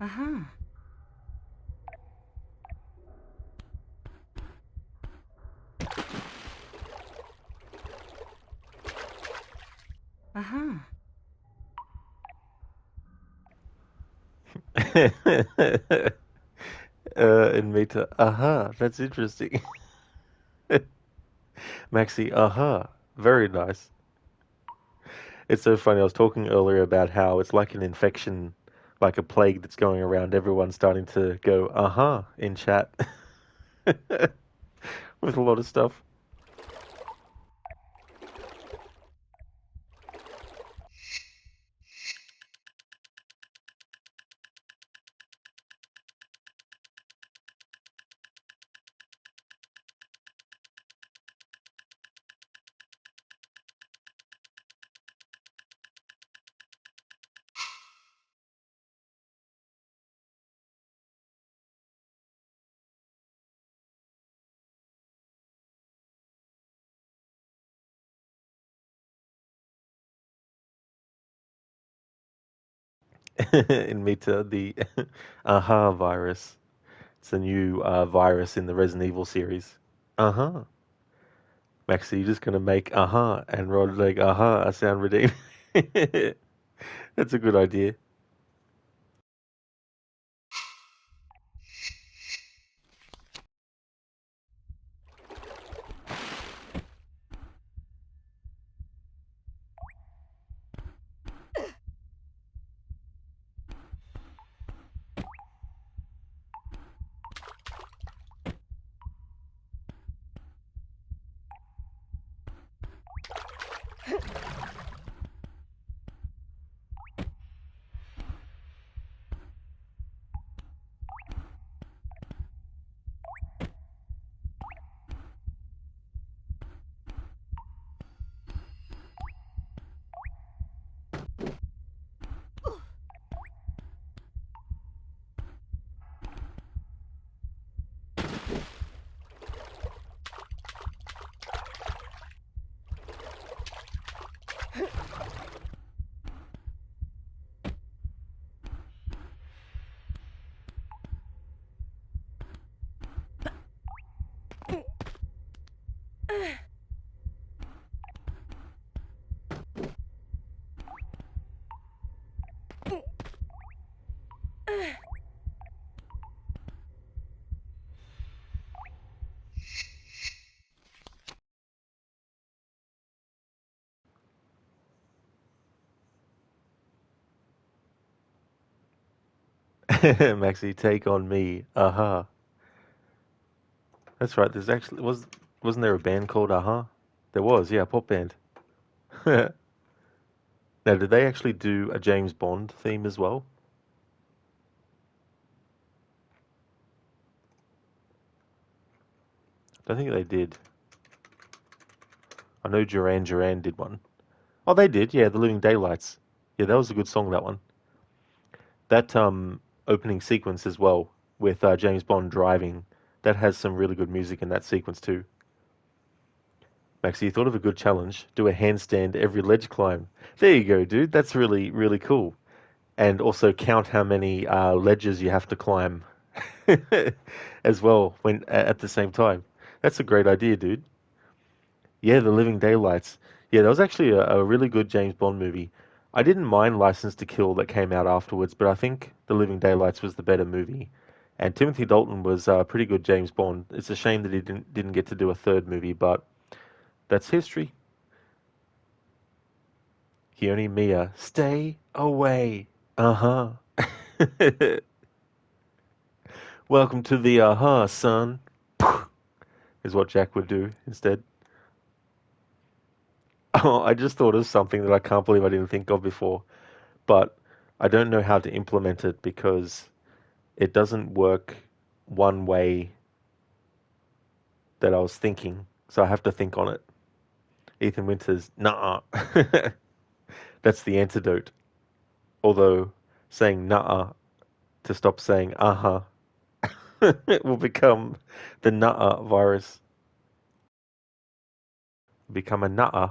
Uh-huh. Uh-huh. And Meta, that's interesting. Maxi, very nice. It's so funny. I was talking earlier about how it's like an infection, like a plague that's going around. Everyone's starting to go, in chat with a lot of stuff. In Meta, the virus. It's a new virus in the Resident Evil series. Maxi, you're just gonna make and Rod like a sound redeem. That's a good idea. Maxi, take on me. Aha. That's right. There's actually wasn't there a band called Aha? There was, yeah, a pop band. Now, did they actually do a James Bond theme as well? I don't think they did. I know Duran Duran did one. Oh, they did, yeah, The Living Daylights. Yeah, that was a good song, that one. That opening sequence as well, with James Bond driving, that has some really good music in that sequence too. Maxie, you thought of a good challenge. Do a handstand every ledge climb. There you go, dude. That's really, really cool. And also count how many ledges you have to climb as well when at the same time. That's a great idea, dude. Yeah, The Living Daylights. Yeah, that was actually a really good James Bond movie. I didn't mind License to Kill that came out afterwards, but I think The Living Daylights was the better movie. And Timothy Dalton was a pretty good James Bond. It's a shame that he didn't get to do a third movie, but that's history. Keone Mia, stay away. Uh-huh. Welcome to the uh-huh, son. Is what Jack would do instead. Oh, I just thought of something that I can't believe I didn't think of before, but I don't know how to implement it because it doesn't work one way that I was thinking, so I have to think on it. Ethan Winters, nah. That's the antidote. Although saying nah to stop saying uh-huh it will become the nah virus. Become a nah.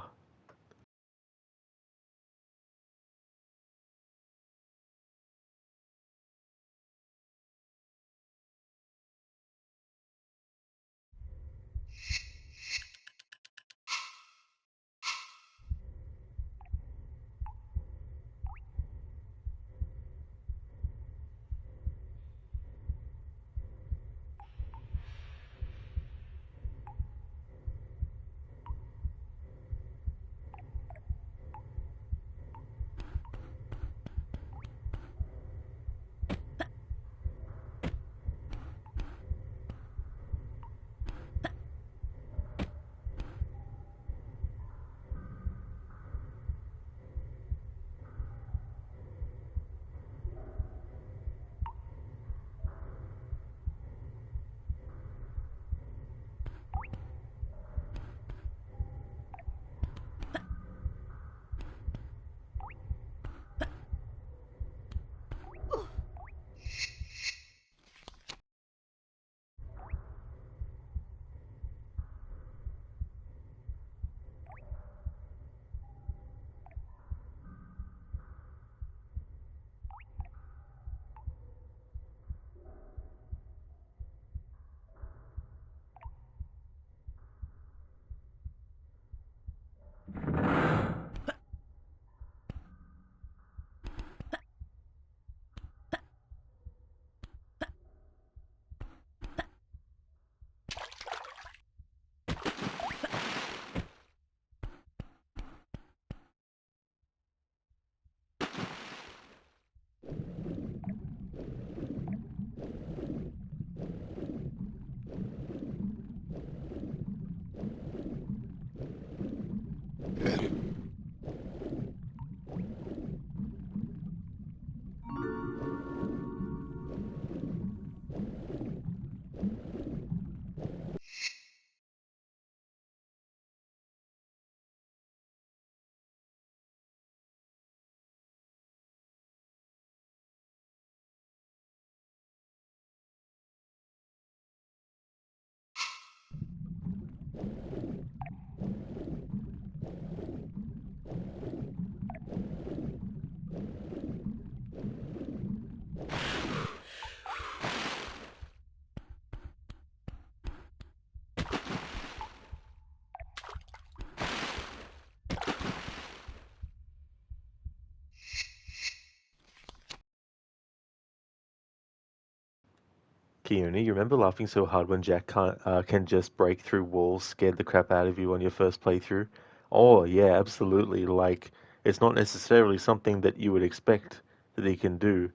Keone, you remember laughing so hard when Jack can just break through walls, scared the crap out of you on your first playthrough? Oh, yeah, absolutely. Like, it's not necessarily something that you would expect that he can do.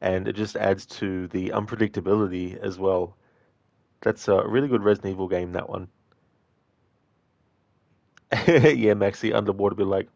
and it just adds to the unpredictability as well. That's a really good Resident Evil game, that one. Yeah, Maxi underwater be like,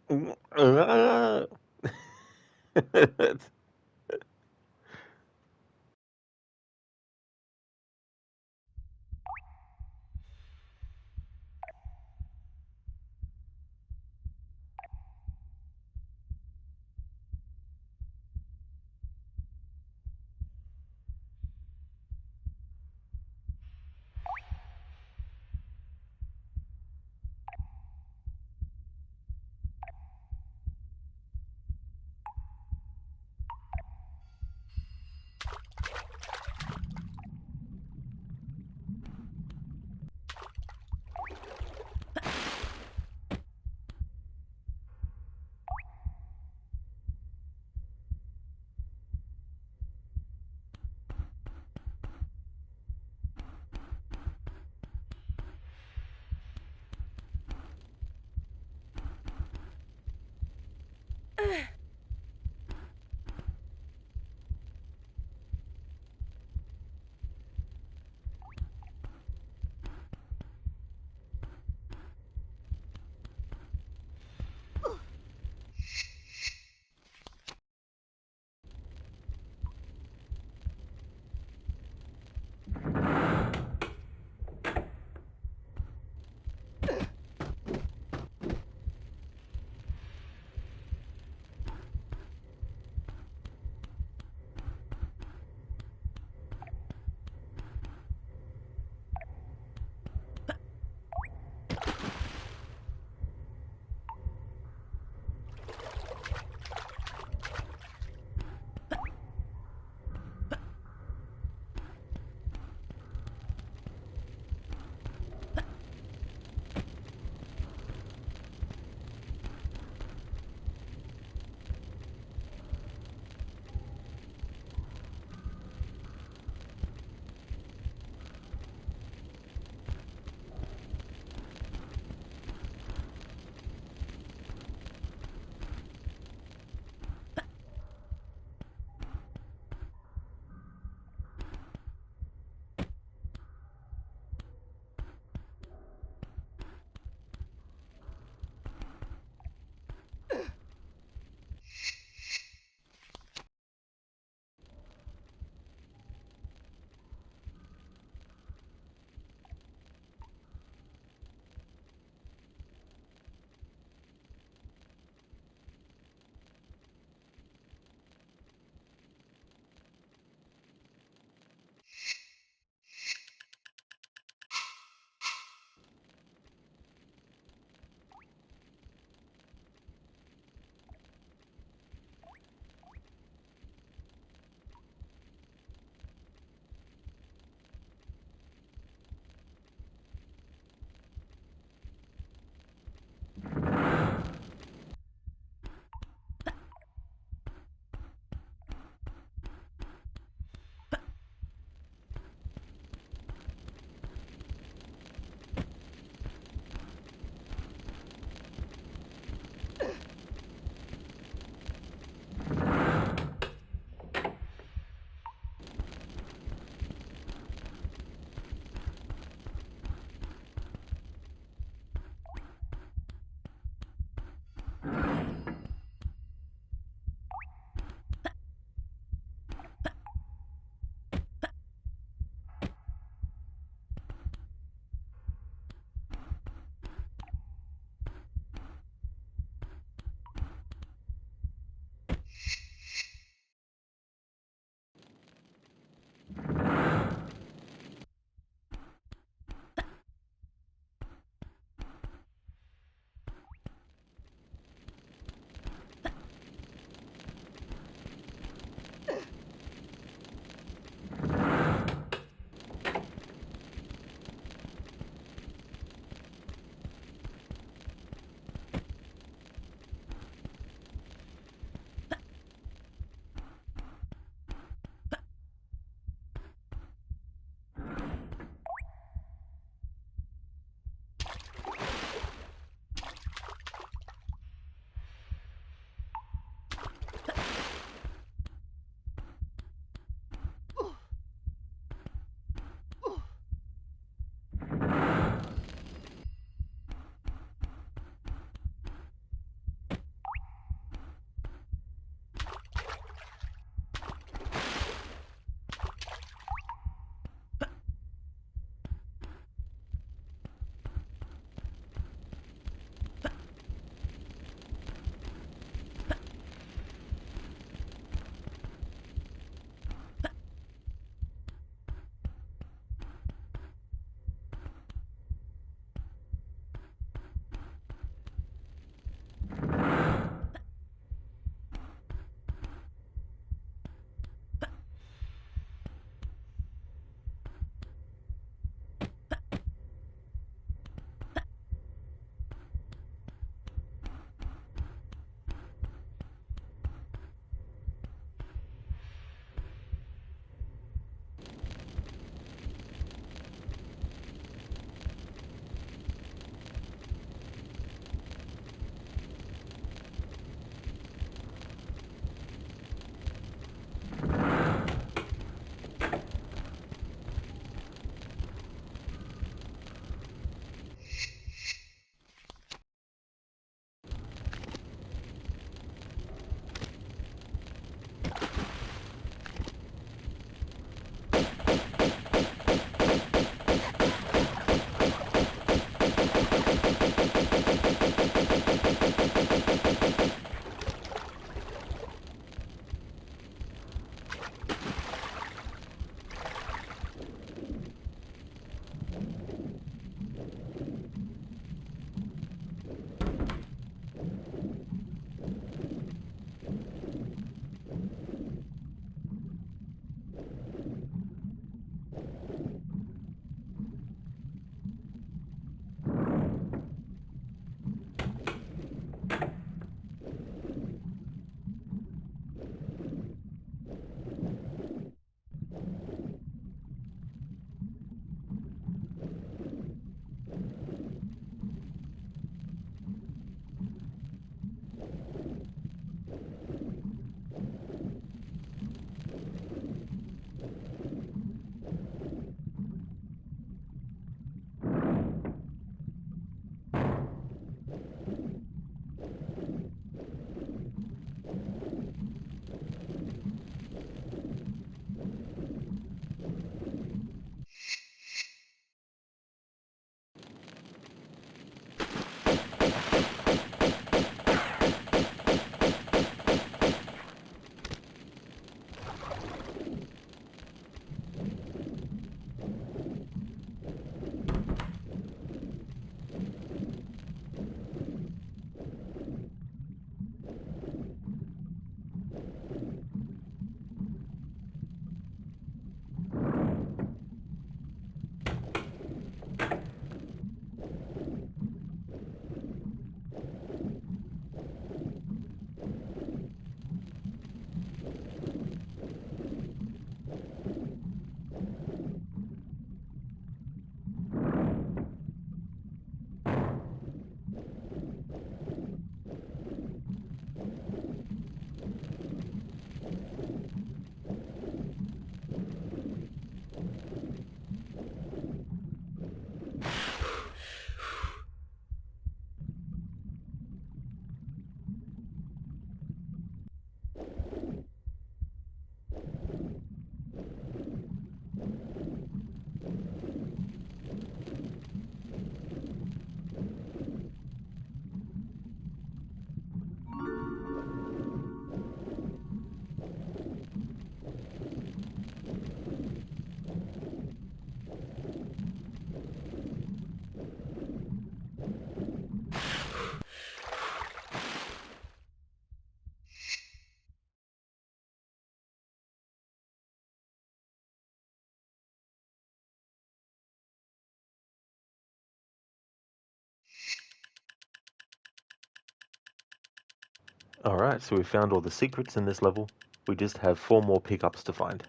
Alright, so we found all the secrets in this level. We just have 4 more pickups to find.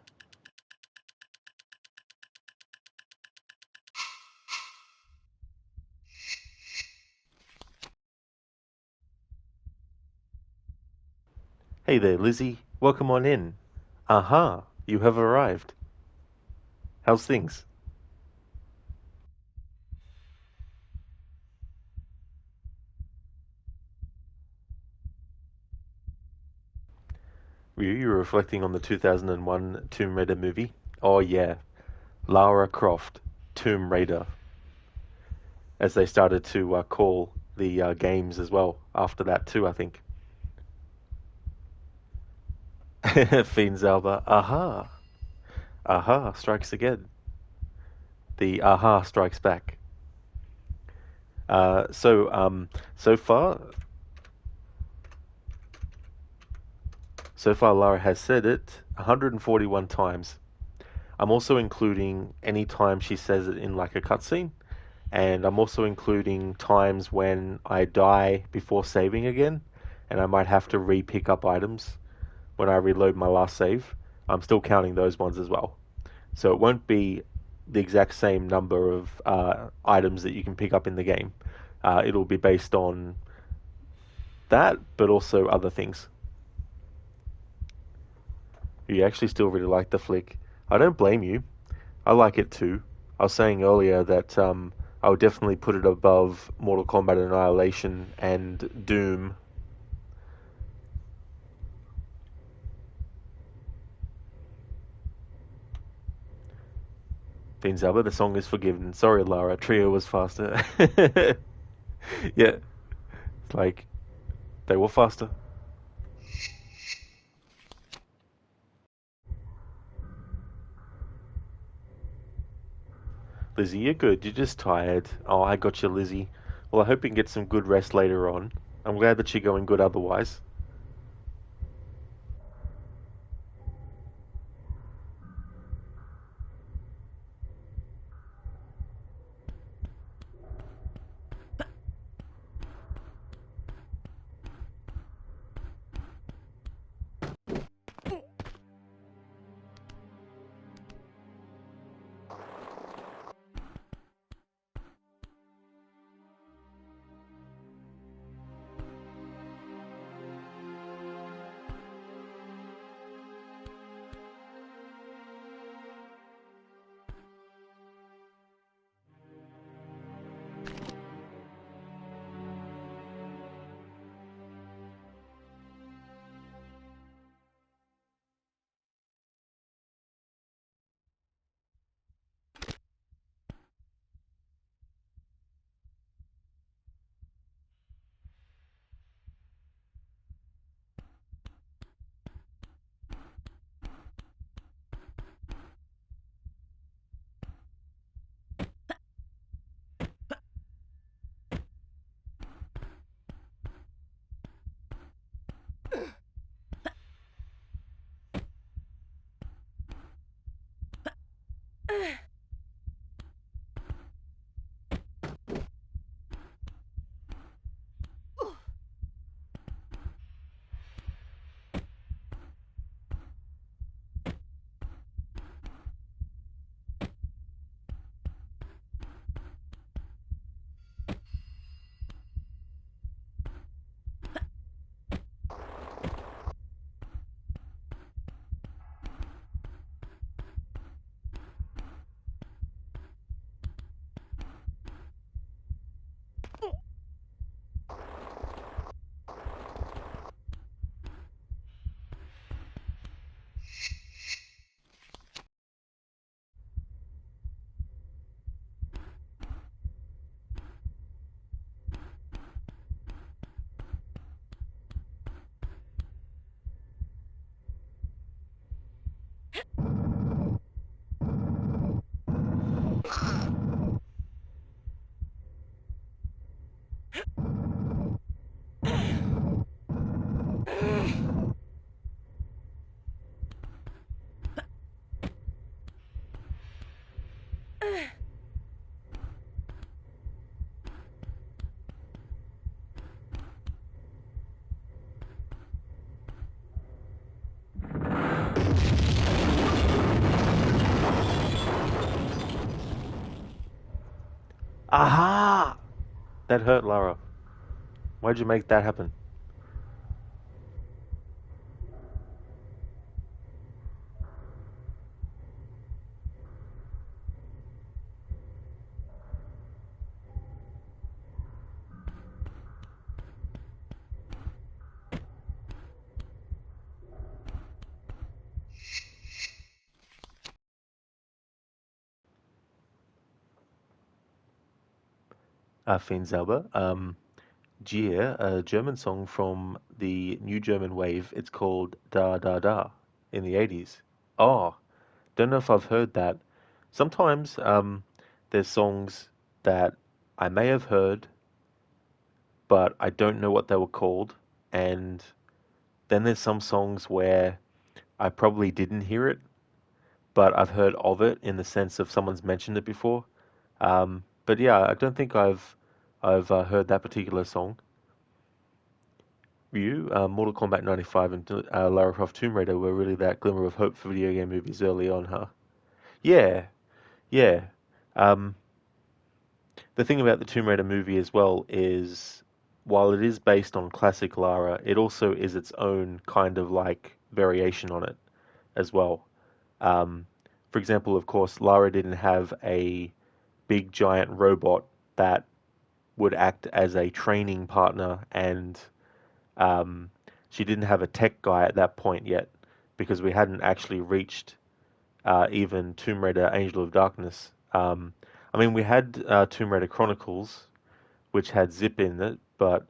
Hey there, Lizzie. Welcome on in. Aha, you have arrived. How's things? You're reflecting on the 2001 Tomb Raider movie? Oh yeah, Lara Croft, Tomb Raider, as they started to call the games as well after that too, I think. Fiends Alba, aha, aha, strikes again. The aha strikes back. So far, Lara has said it 141 times. I'm also including any time she says it in like a cutscene, and I'm also including times when I die before saving again, and I might have to re-pick up items when I reload my last save. I'm still counting those ones as well. So it won't be the exact same number of items that you can pick up in the game. It'll be based on that, but also other things. You actually still really like the flick. I don't blame you. I like it too. I was saying earlier that I would definitely put it above Mortal Kombat Annihilation and Doom. Fiends Albert, the song is forgiven. Sorry, Lara, Trio was faster. Yeah, it's like they were faster. Lizzie, you're good. You're just tired. Oh, I got you, Lizzie. Well, I hope you can get some good rest later on. I'm glad that you're going good otherwise. Aha! That hurt, Lara. Why'd you make that happen? Finn Zauber. Gier, a German song from the New German Wave. It's called Da Da Da in the 80s. Oh, don't know if I've heard that. Sometimes there's songs that I may have heard, but I don't know what they were called. And then there's some songs where I probably didn't hear it, but I've heard of it in the sense of someone's mentioned it before. But yeah, I don't think I've heard that particular song. You, Mortal Kombat 95 and Lara Croft Tomb Raider were really that glimmer of hope for video game movies early on, huh? Yeah, yeah. Um, the thing about the Tomb Raider movie as well is, while it is based on classic Lara, it also is its own kind of like variation on it as well. Um, for example, of course, Lara didn't have a big giant robot that would act as a training partner, and um, she didn't have a tech guy at that point yet because we hadn't actually reached even Tomb Raider Angel of Darkness. I mean, we had Tomb Raider Chronicles, which had Zip in it, but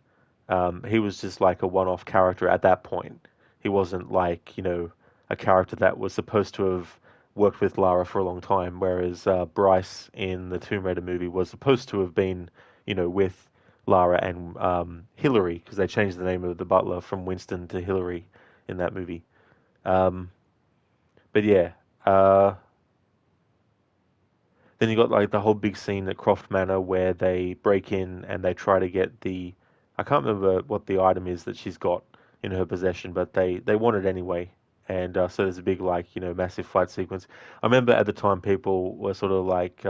he was just like a one-off character at that point. He wasn't like, a character that was supposed to have worked with Lara for a long time, whereas Bryce in the Tomb Raider movie was supposed to have been, with Lara and Hillary, because they changed the name of the butler from Winston to Hillary in that movie. Um, but yeah, uh, then you got like the whole big scene at Croft Manor where they break in and they try to get the, I can't remember what the item is that she's got in her possession, but they want it anyway. And so there's a big like massive fight sequence. I remember at the time people were sort of like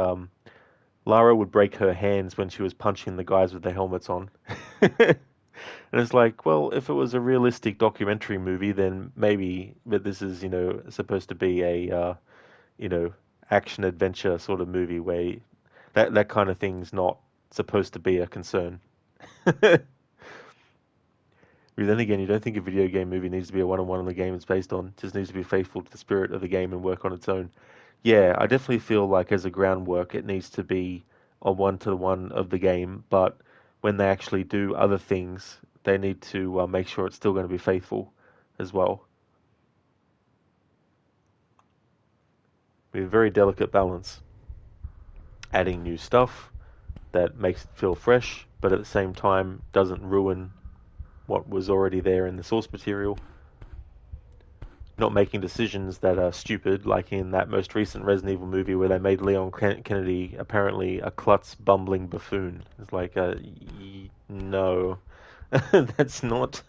Lara would break her hands when she was punching the guys with the helmets on. And it's like, well, if it was a realistic documentary movie, then maybe, but this is, supposed to be a you know, action adventure sort of movie where that kind of thing's not supposed to be a concern. But then again, you don't think a video game movie needs to be a one-on-one on the game it's based on. It just needs to be faithful to the spirit of the game and work on its own. Yeah, I definitely feel like as a groundwork, it needs to be a one-to-one of the game, but when they actually do other things, they need to make sure it's still going to be faithful as well. With a very delicate balance. Adding new stuff, that makes it feel fresh, but at the same time doesn't ruin what was already there in the source material. Not making decisions that are stupid, like in that most recent Resident Evil movie where they made Leon Kennedy apparently a klutz bumbling buffoon. It's like, no, that's not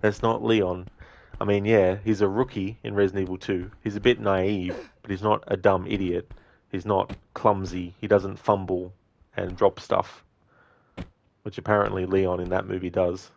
that's not Leon. I mean, yeah, he's a rookie in Resident Evil 2. He's a bit naive, but he's not a dumb idiot. He's not clumsy. He doesn't fumble and drop stuff, which apparently Leon in that movie does.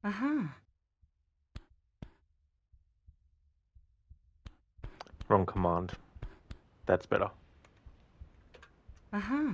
Uh-huh. Wrong command. That's better. Uh-huh.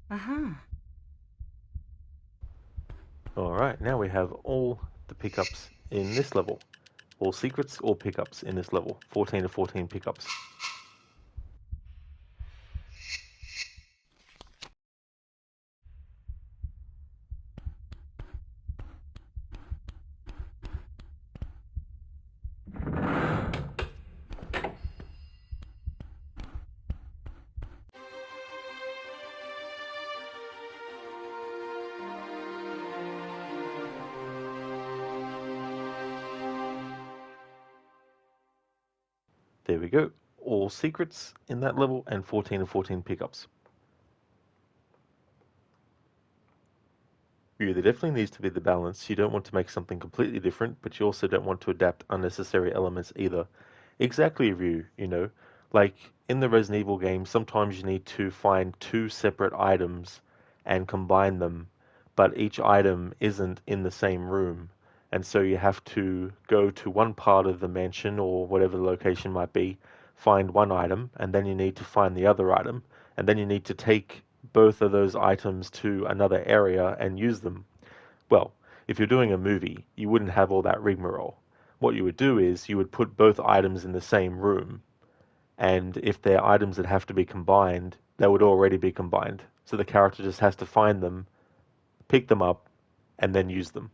Uh-huh. Alright, now we have all the pickups in this level. All secrets, all pickups in this level. 14 to 14 pickups. There we go. All secrets in that level and 14 to 14 pickups. Yeah, there definitely needs to be the balance. You don't want to make something completely different, but you also don't want to adapt unnecessary elements either. Exactly, Ryu, you know. Like in the Resident Evil games, sometimes you need to find two separate items and combine them, but each item isn't in the same room. And so you have to go to one part of the mansion or whatever the location might be, find one item, and then you need to find the other item, and then you need to take both of those items to another area and use them. Well, if you're doing a movie, you wouldn't have all that rigmarole. What you would do is you would put both items in the same room, and if they're items that have to be combined, they would already be combined. So the character just has to find them, pick them up, and then use them.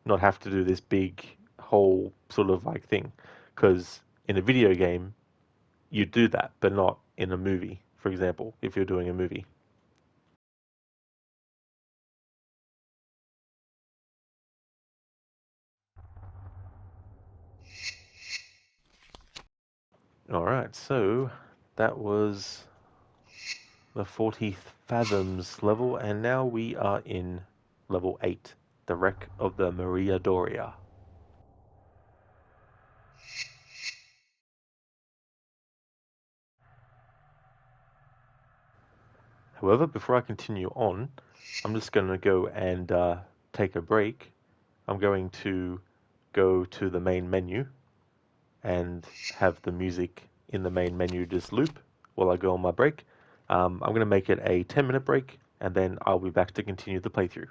Not have to do this big whole sort of like thing. Because in a video game, you do that, but not in a movie, for example, if you're doing a movie. Alright, so that was the 40 Fathoms level, and now we are in level 8, the wreck of the Maria Doria. However, before I continue on, I'm just going to go and take a break. I'm going to go to the main menu and have the music in the main menu just loop while I go on my break. I'm going to make it a 10-minute break, and then I'll be back to continue the playthrough.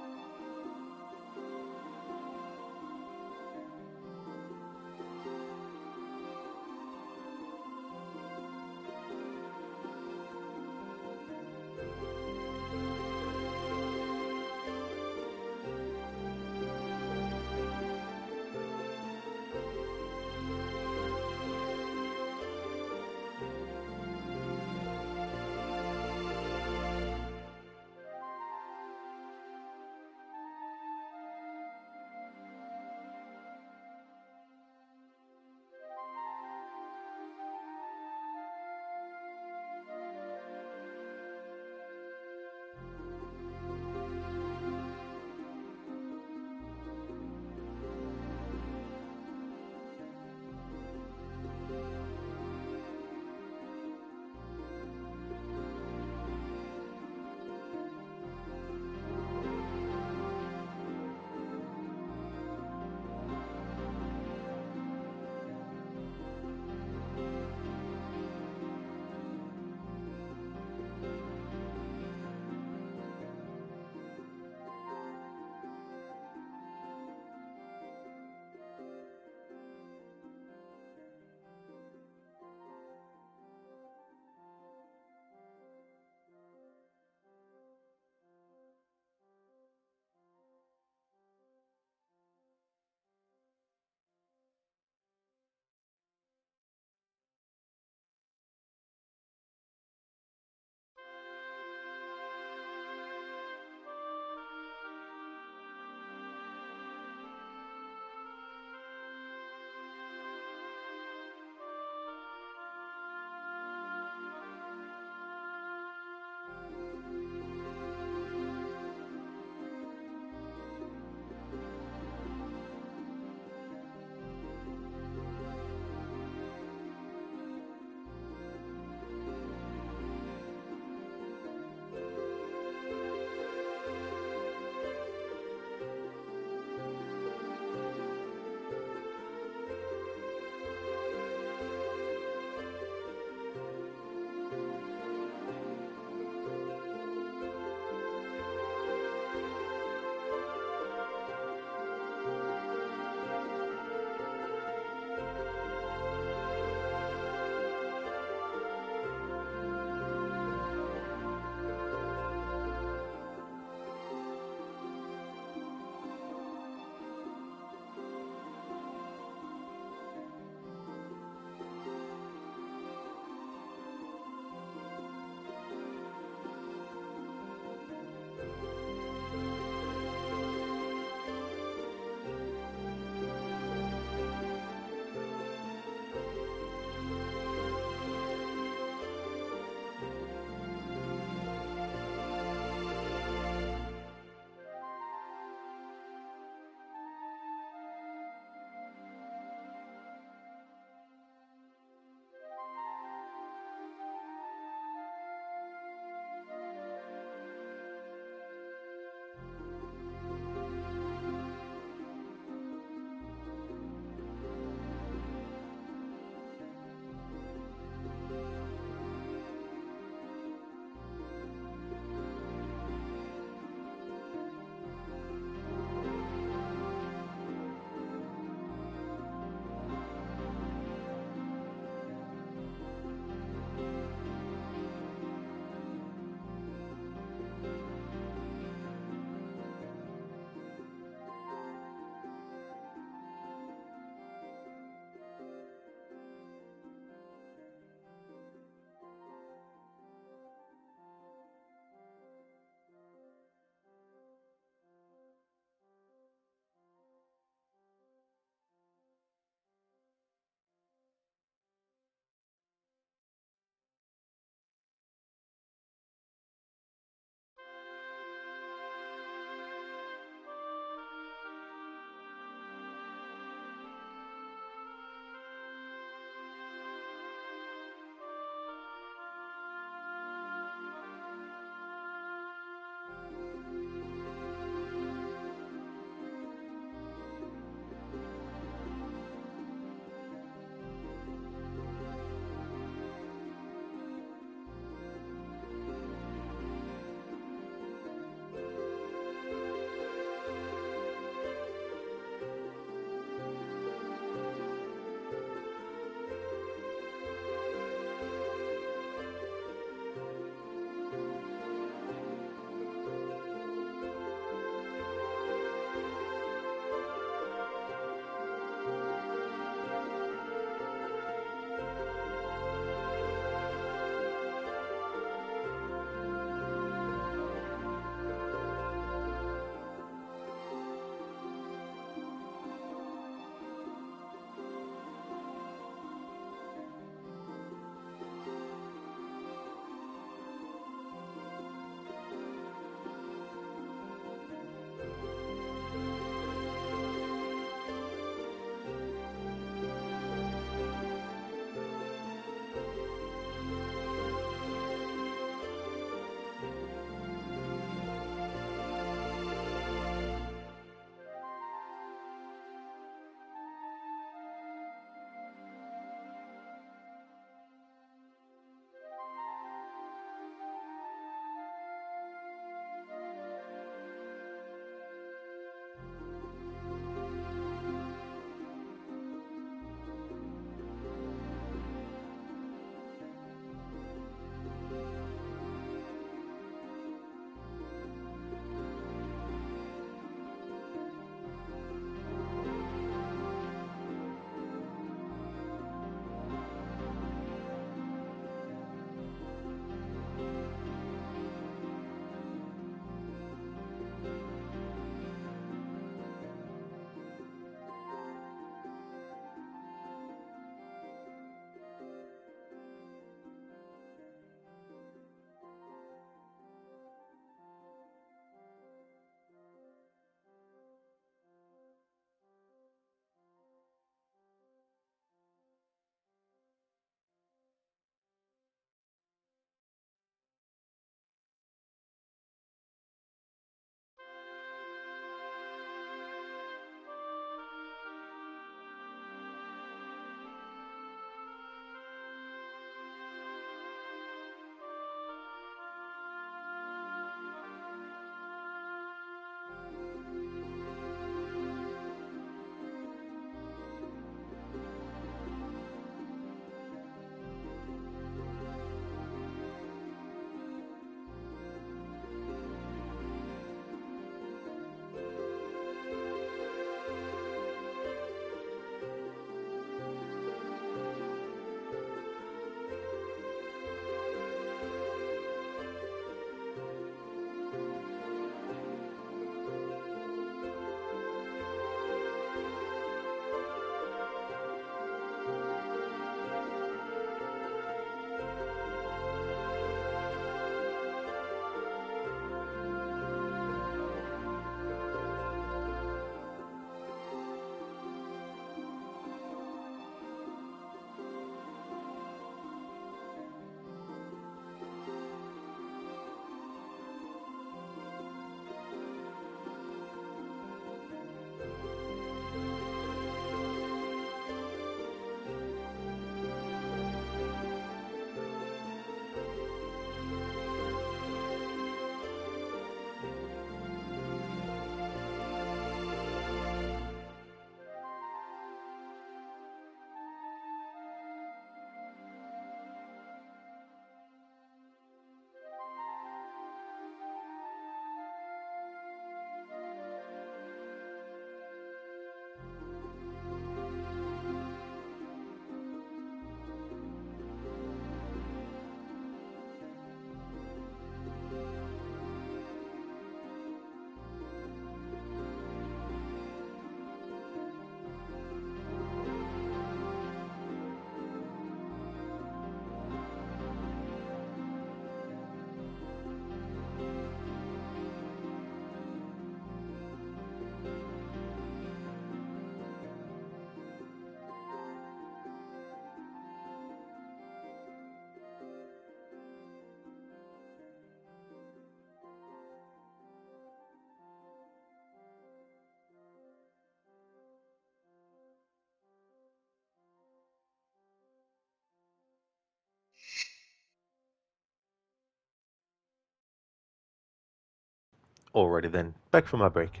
Alrighty then, back from my break.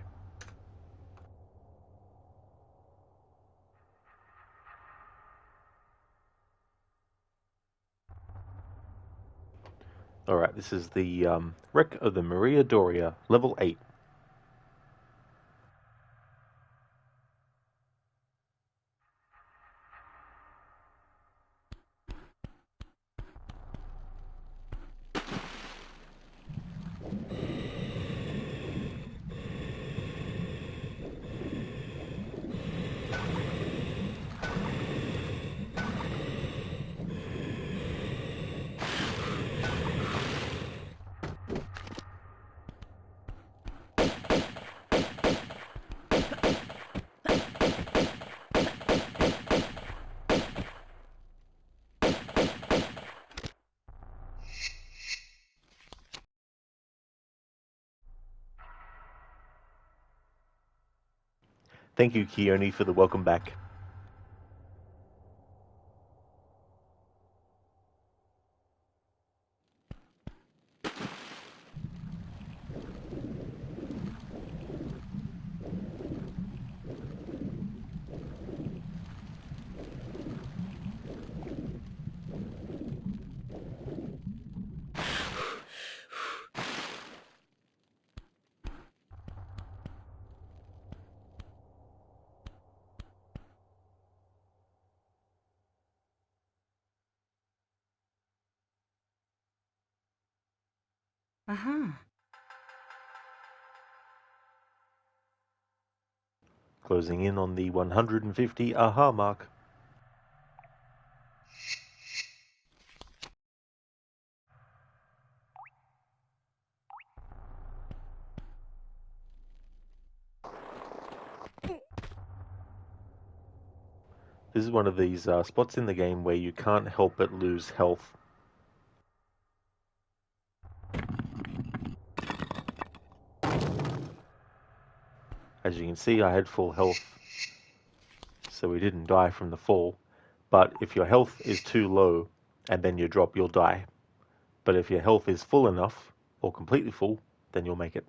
Alright, this is the wreck of the Maria Doria, level 8. Thank you, Keone, for the welcome back. Uh-huh. Closing in on the 150 aha mark. This is one of these spots in the game where you can't help but lose health. As you can see, I had full health, so we didn't die from the fall. But if your health is too low and then you drop, you'll die. But if your health is full enough, or completely full, then you'll make it.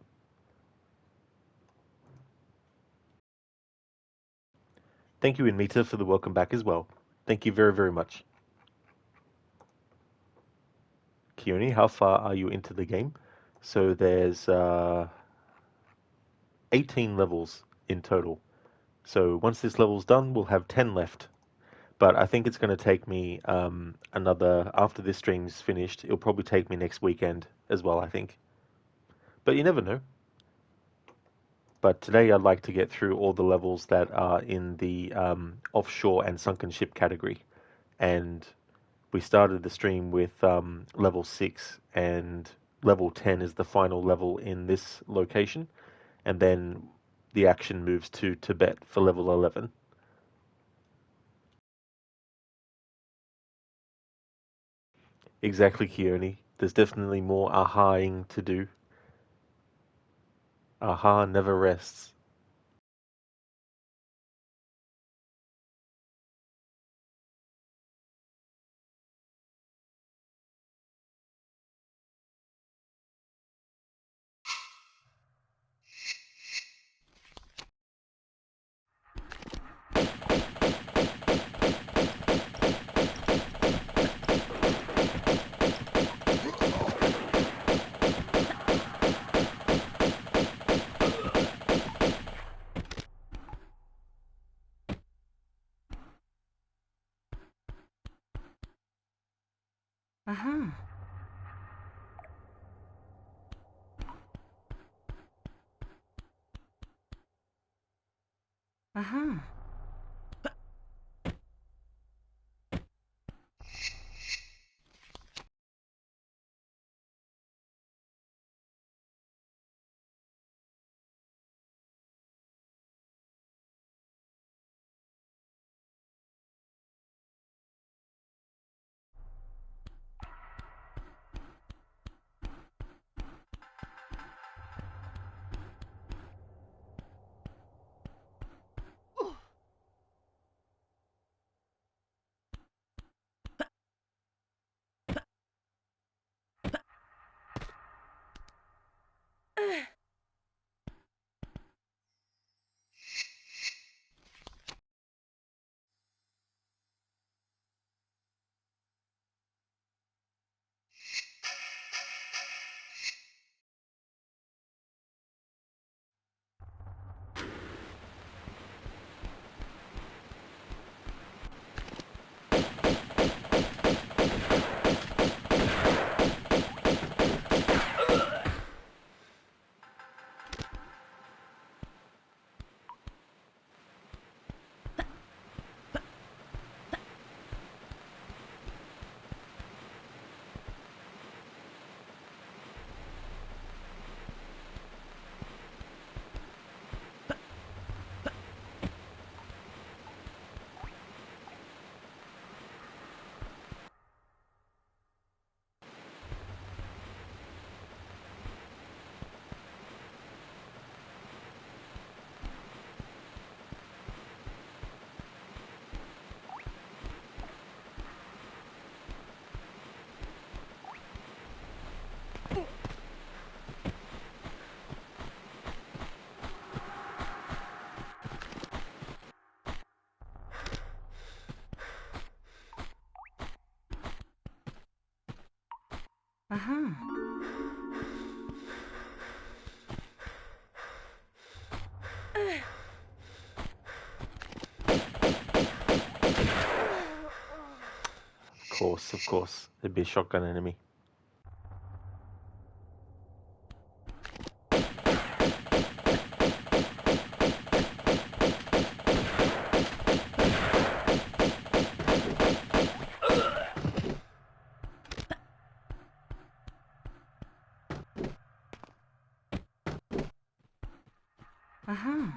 Thank you, Inmita, for the welcome back as well. Thank you very, very much. Keone, how far are you into the game? So there's 18 levels in total. So once this level's done, we'll have 10 left. But I think it's going to take me another, after this stream's finished, it'll probably take me next weekend as well, I think. But you never know. But today I'd like to get through all the levels that are in the offshore and sunken ship category. And we started the stream with level 6, and level 10 is the final level in this location. And then the action moves to Tibet for level 11. Exactly, Keone. There's definitely more aha-ing to do. Aha never rests. Uh-huh. Uh-huh. Uh-huh. Of course. There'd be a shotgun enemy. Uh-huh.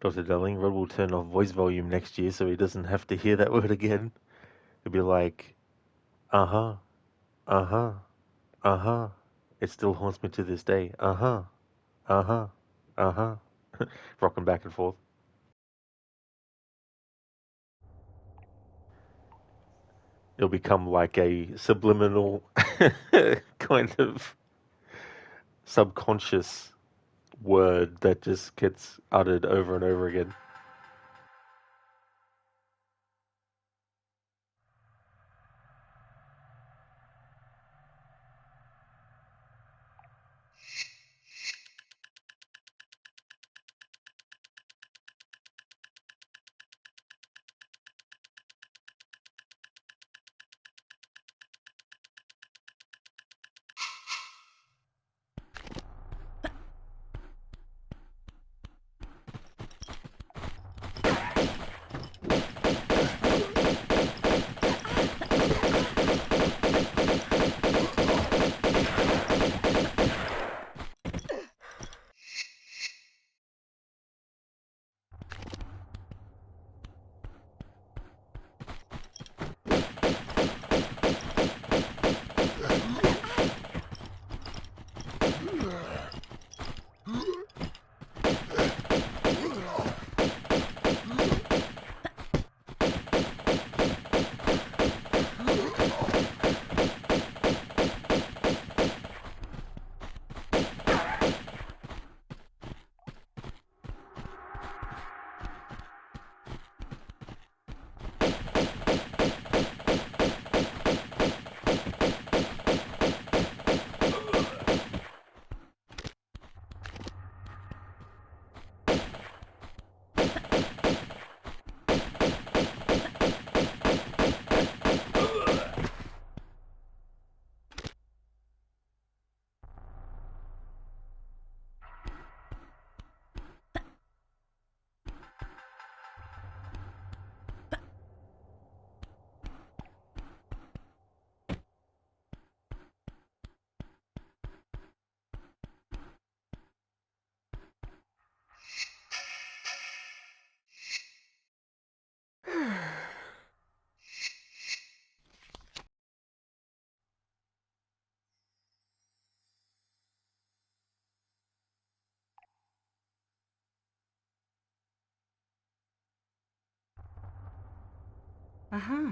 Dr. Darling, Rod will turn off voice volume next year so he doesn't have to hear that word again. He'll be like, uh-huh, uh-huh, uh-huh. It still haunts me to this day. Uh-huh, uh-huh, uh-huh. Rocking back and forth. It'll become like a subliminal kind of subconscious word that just gets uttered over and over again. Uh-huh.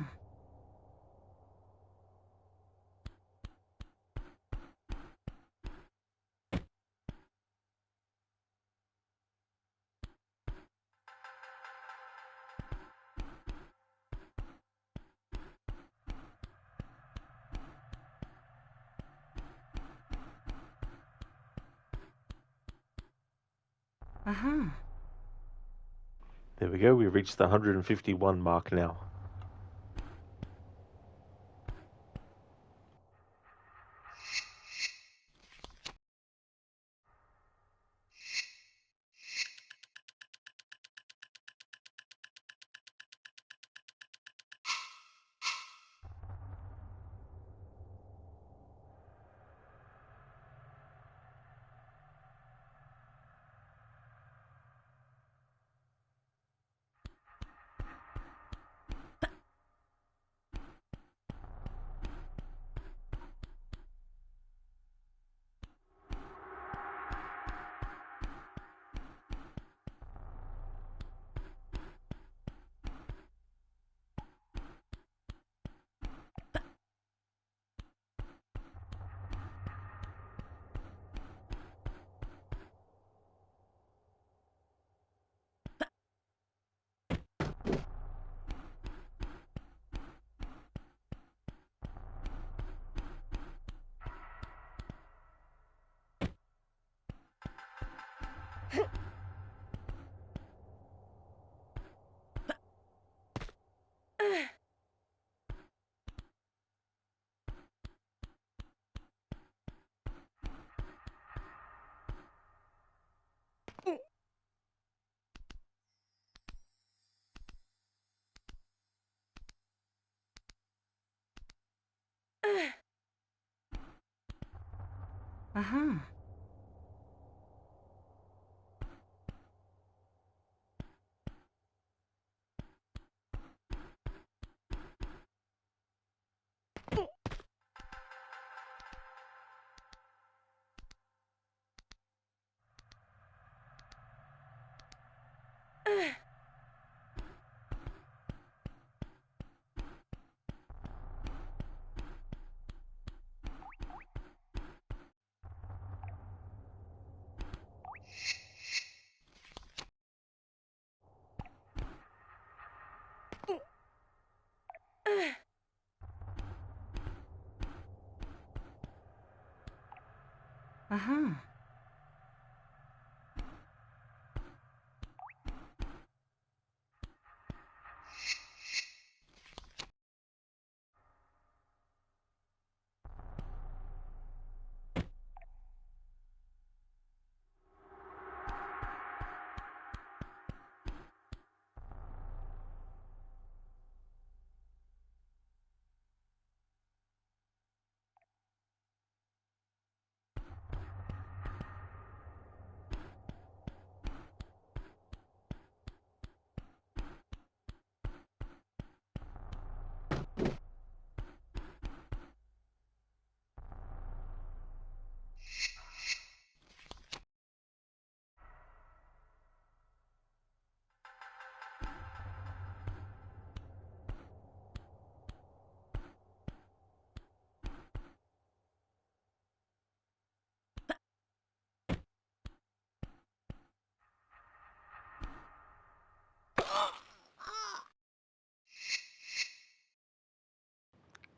Uh-huh. There we go. We reached the 151 mark now. Uh-huh. Uh-huh.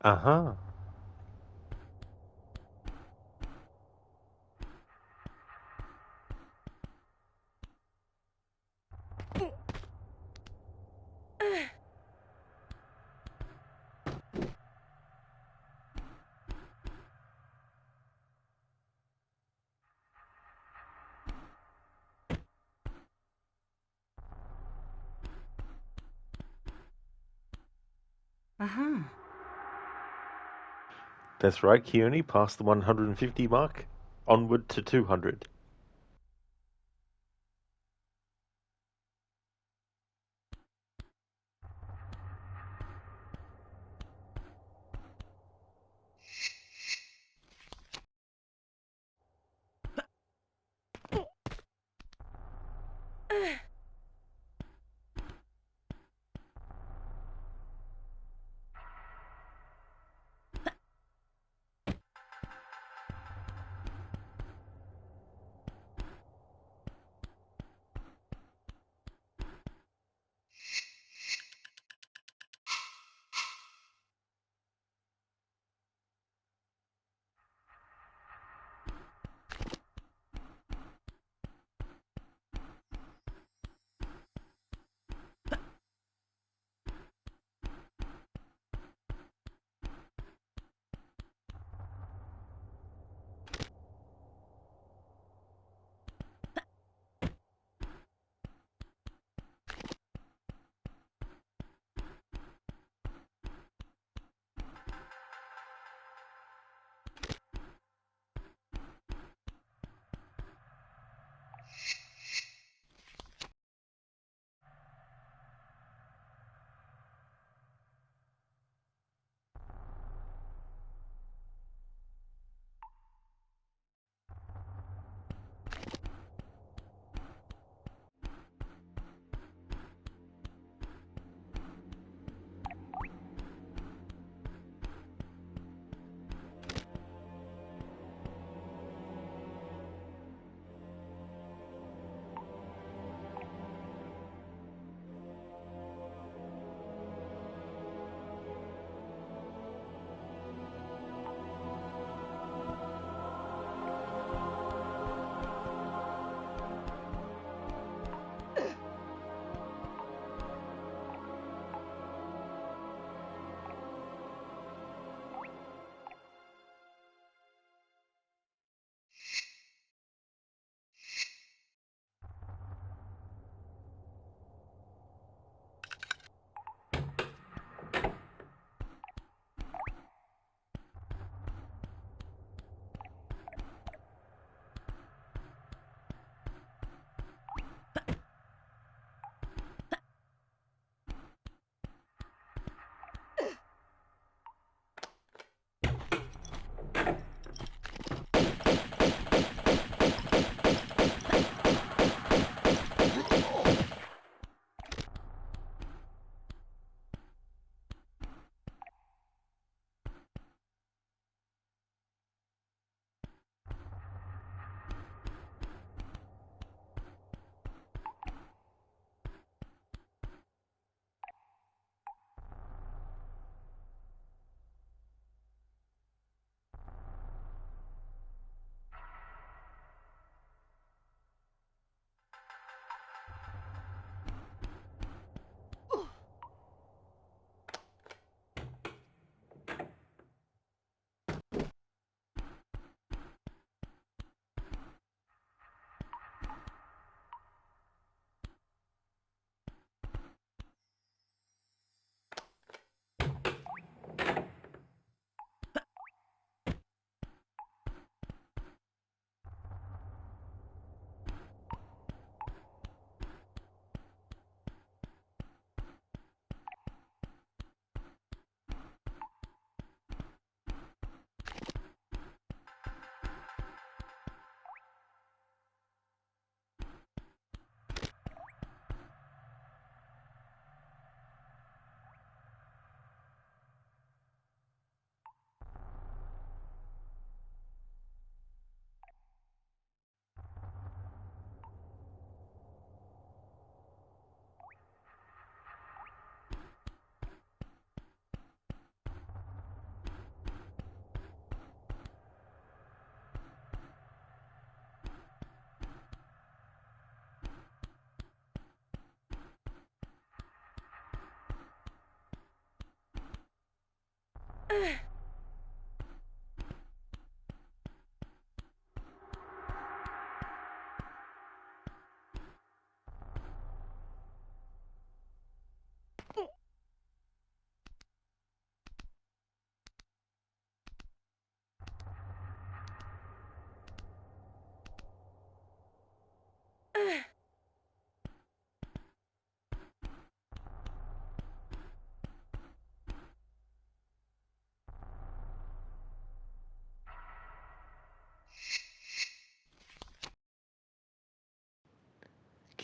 Uh-huh. Uh-huh. That's right, Keone, past the 150 mark. Onward to 200.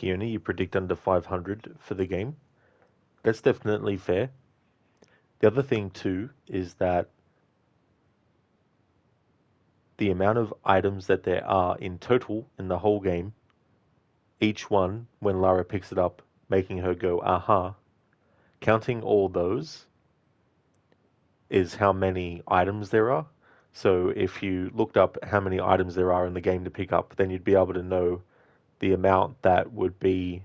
Keone, you predict under 500 for the game. That's definitely fair. The other thing too is that the amount of items that there are in total in the whole game, each one, when Lara picks it up, making her go, aha, counting all those is how many items there are. So if you looked up how many items there are in the game to pick up, then you'd be able to know the amount that would be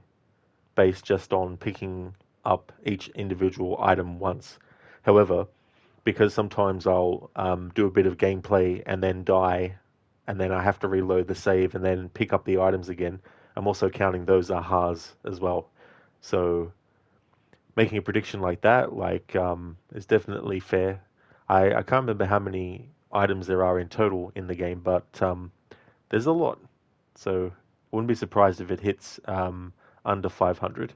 based just on picking up each individual item once. However, because sometimes I'll do a bit of gameplay and then die, and then I have to reload the save and then pick up the items again, I'm also counting those ahas as well. So making a prediction like that, is definitely fair. I can't remember how many items there are in total in the game, but there's a lot. So I wouldn't be surprised if it hits under 500.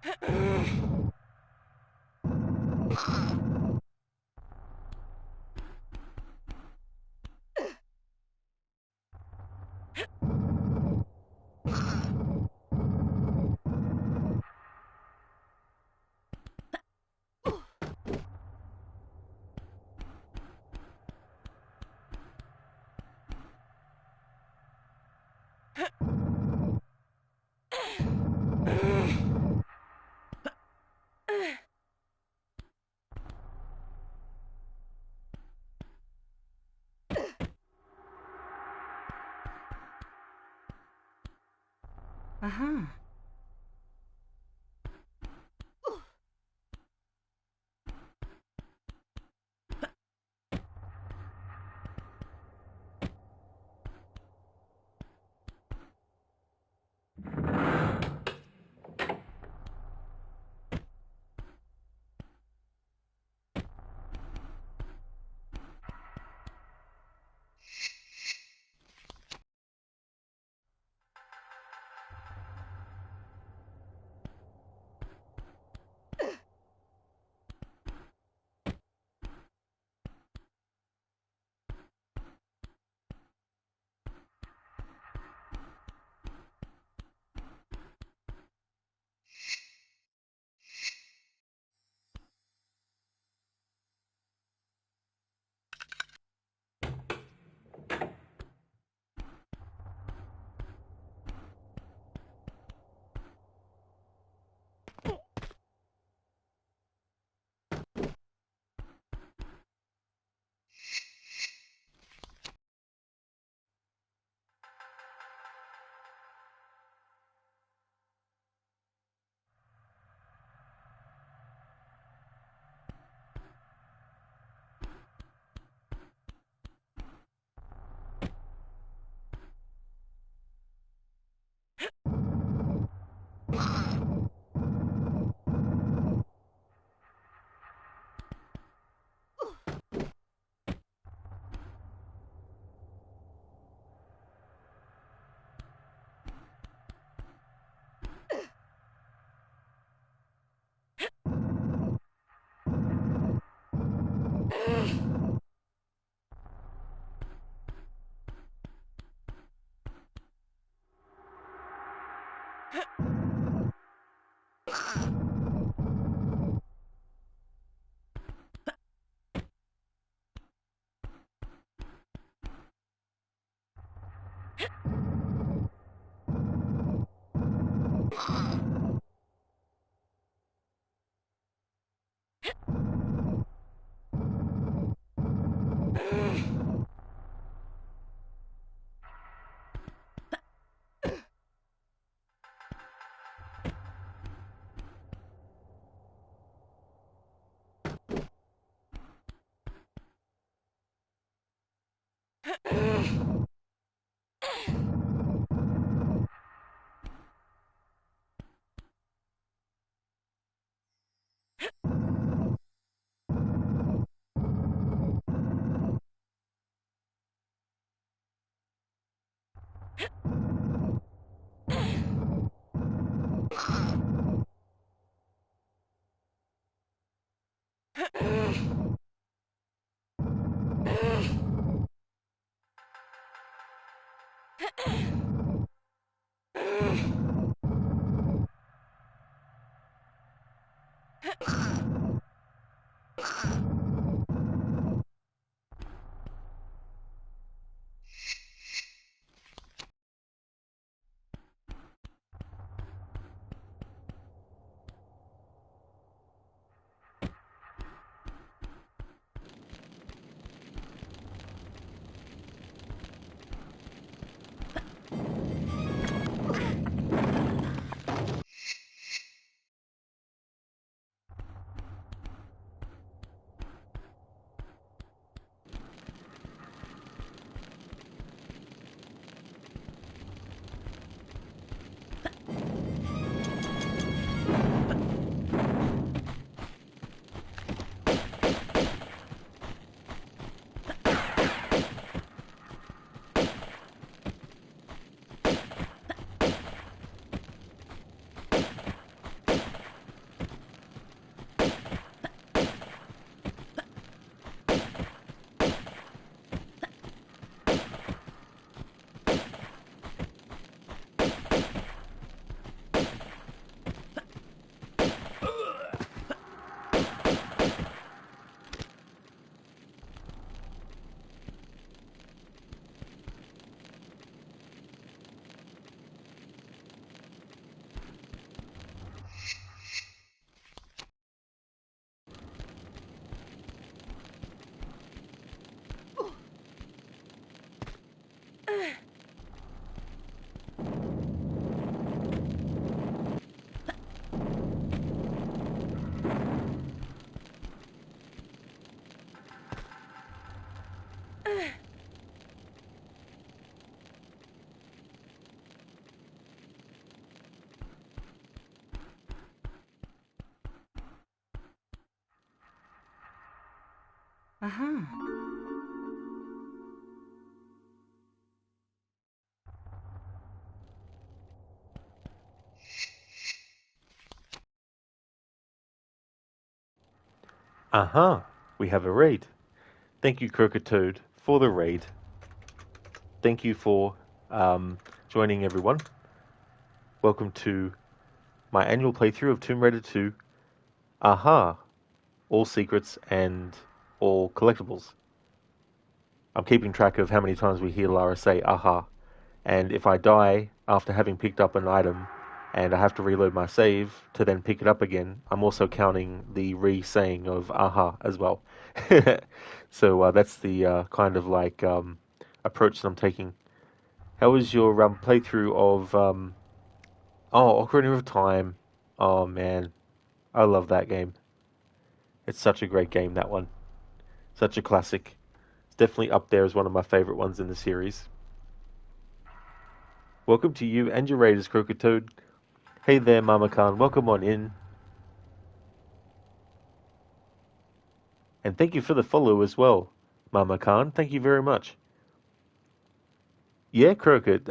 Uh-huh. Uh-huh. Aha! We have a raid. Thank you, Crooked Toad, for the raid. Thank you for joining, everyone. Welcome to my annual playthrough of Tomb Raider 2. Aha! All secrets and all collectibles. I'm keeping track of how many times we hear Lara say aha. And if I die after having picked up an item and I have to reload my save to then pick it up again, I'm also counting the re-saying of aha as well. So that's the kind of like approach that I'm taking. How was your playthrough of Ocarina of Time? Oh man, I love that game. It's such a great game, that one. Such a classic. It's definitely up there as one of my favorite ones in the series. Welcome to you and your Raiders, Crooked Toad. Hey there, Mama Khan. Welcome on in. And thank you for the follow as well, Mama Khan. Thank you very much. Yeah, Crooked,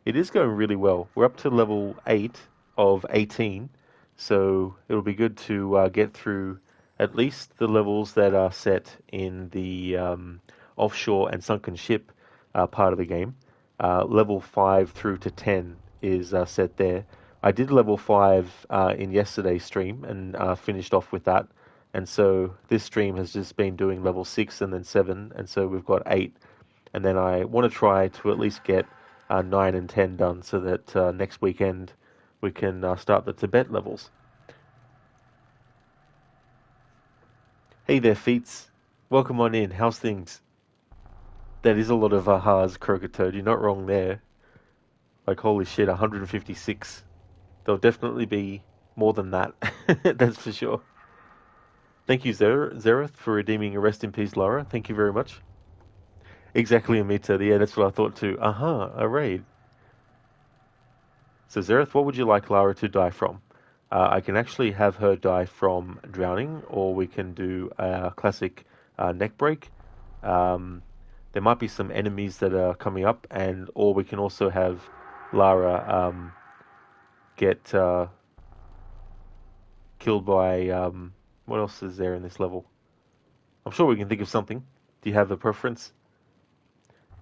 it is going really well. We're up to level 8 of 18, so it'll be good to get through at least the levels that are set in the offshore and sunken ship part of the game. Level 5 through to 10 is set there. I did level 5 in yesterday's stream and finished off with that. And so this stream has just been doing level 6 and then 7, and so we've got 8. And then I want to try to at least get 9 and 10 done so that next weekend we can start the Tibet levels. Hey there, Feats. Welcome on in. How's things? That is a lot of ahas, Crooked Toad. You're not wrong there. Like, holy shit, 156. There'll definitely be more than that. That's for sure. Thank you, Zereth, for redeeming a rest in peace, Lara. Thank you very much. Exactly, Amita. Yeah, that's what I thought too. Aha, a raid. So, Zereth, what would you like Lara to die from? I can actually have her die from drowning, or we can do a classic neck break. There might be some enemies that are coming up, and or we can also have Lara get killed by what else is there in this level? I'm sure we can think of something. Do you have a preference?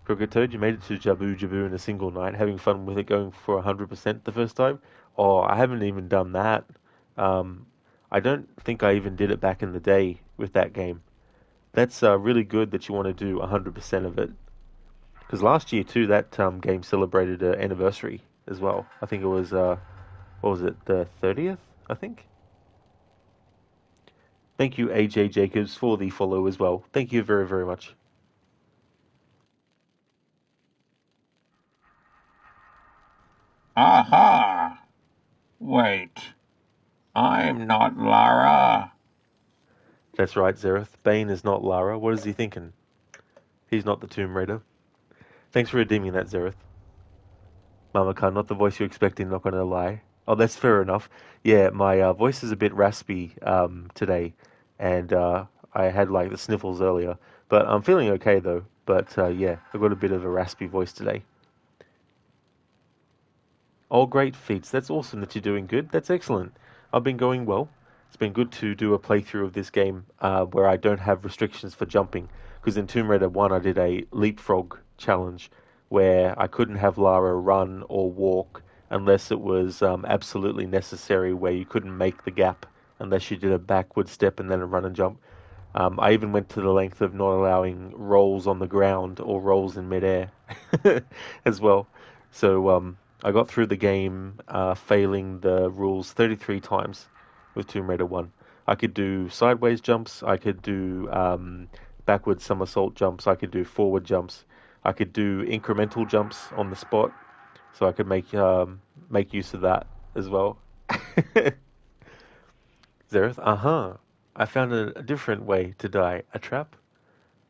Crooked Toad, you made it to Jabu Jabu in a single night, having fun with it, going for 100% the first time. Oh, I haven't even done that. Um, I don't think I even did it back in the day with that game. That's really good that you want to do 100% of it. Because last year too, that game celebrated an anniversary as well. I think it was, what was it, the 30th, I think? Thank you, AJ Jacobs, for the follow as well. Thank you very, very much. Aha! Wait, I'm not Lara. That's right, Zereth. Bane is not Lara. What is he thinking? He's not the Tomb Raider. Thanks for redeeming that, Zereth. Mama Khan, not the voice you're expecting, not gonna lie. Oh, that's fair enough. Yeah, my voice is a bit raspy today, and I had like the sniffles earlier, but I'm feeling okay though. But yeah, I've got a bit of a raspy voice today. Oh, great feats. That's awesome that you're doing good. That's excellent. I've been going well. It's been good to do a playthrough of this game where I don't have restrictions for jumping. Because in Tomb Raider 1, I did a leapfrog challenge where I couldn't have Lara run or walk unless it was absolutely necessary, where you couldn't make the gap unless you did a backward step and then a run and jump. I even went to the length of not allowing rolls on the ground or rolls in midair as well. So I got through the game failing the rules 33 times with Tomb Raider 1. I could do sideways jumps, I could do backward somersault jumps, I could do forward jumps, I could do incremental jumps on the spot, so I could make use of that as well. Zereth, I found a different way to die. A trap?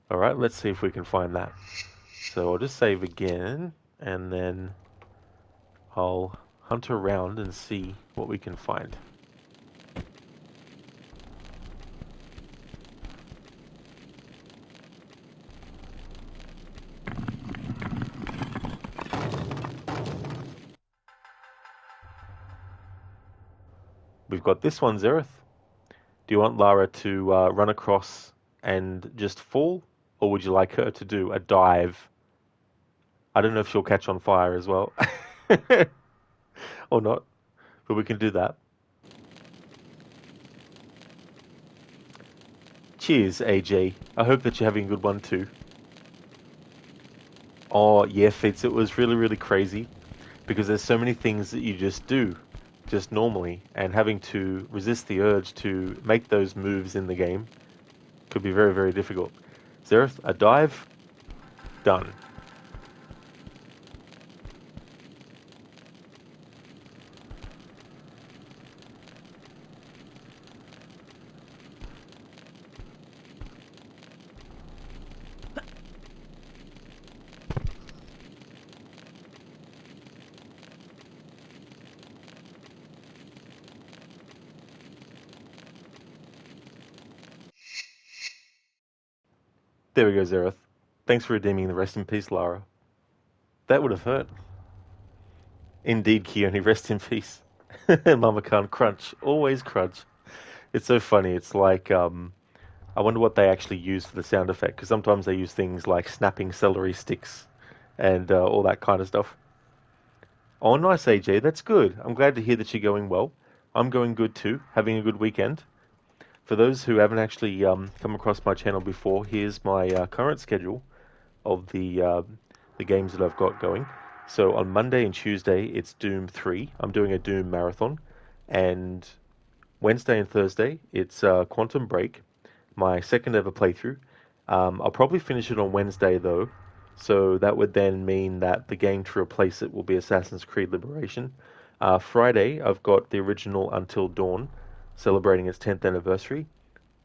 Alright, let's see if we can find that. So I'll just save again, and then I'll hunt around and see what we can find. We've got this one, Zereth. Do you want Lara to run across and just fall, or would you like her to do a dive? I don't know if she'll catch on fire as well, or not, but we can do that. Cheers, AJ. I hope that you're having a good one too. Oh, yeah, Fitz, it was really, really crazy because there's so many things that you just do, just normally, and having to resist the urge to make those moves in the game could be very, very difficult. Zereth, a dive, done. There we go, Zereth. Thanks for redeeming the rest in peace, Lara. That would have hurt. Indeed, Keone, rest in peace. Mama can't crunch. Always crunch. It's so funny. It's like, I wonder what they actually use for the sound effect, because sometimes they use things like snapping celery sticks and all that kind of stuff. Oh, nice, AJ. That's good. I'm glad to hear that you're going well. I'm going good too, having a good weekend. For those who haven't actually come across my channel before, here's my current schedule of the games that I've got going. So on Monday and Tuesday, it's Doom 3. I'm doing a Doom marathon. And Wednesday and Thursday, it's Quantum Break, my second ever playthrough. I'll probably finish it on Wednesday though, so that would then mean that the game to replace it will be Assassin's Creed Liberation. Friday, I've got the original Until Dawn, celebrating its 10th anniversary,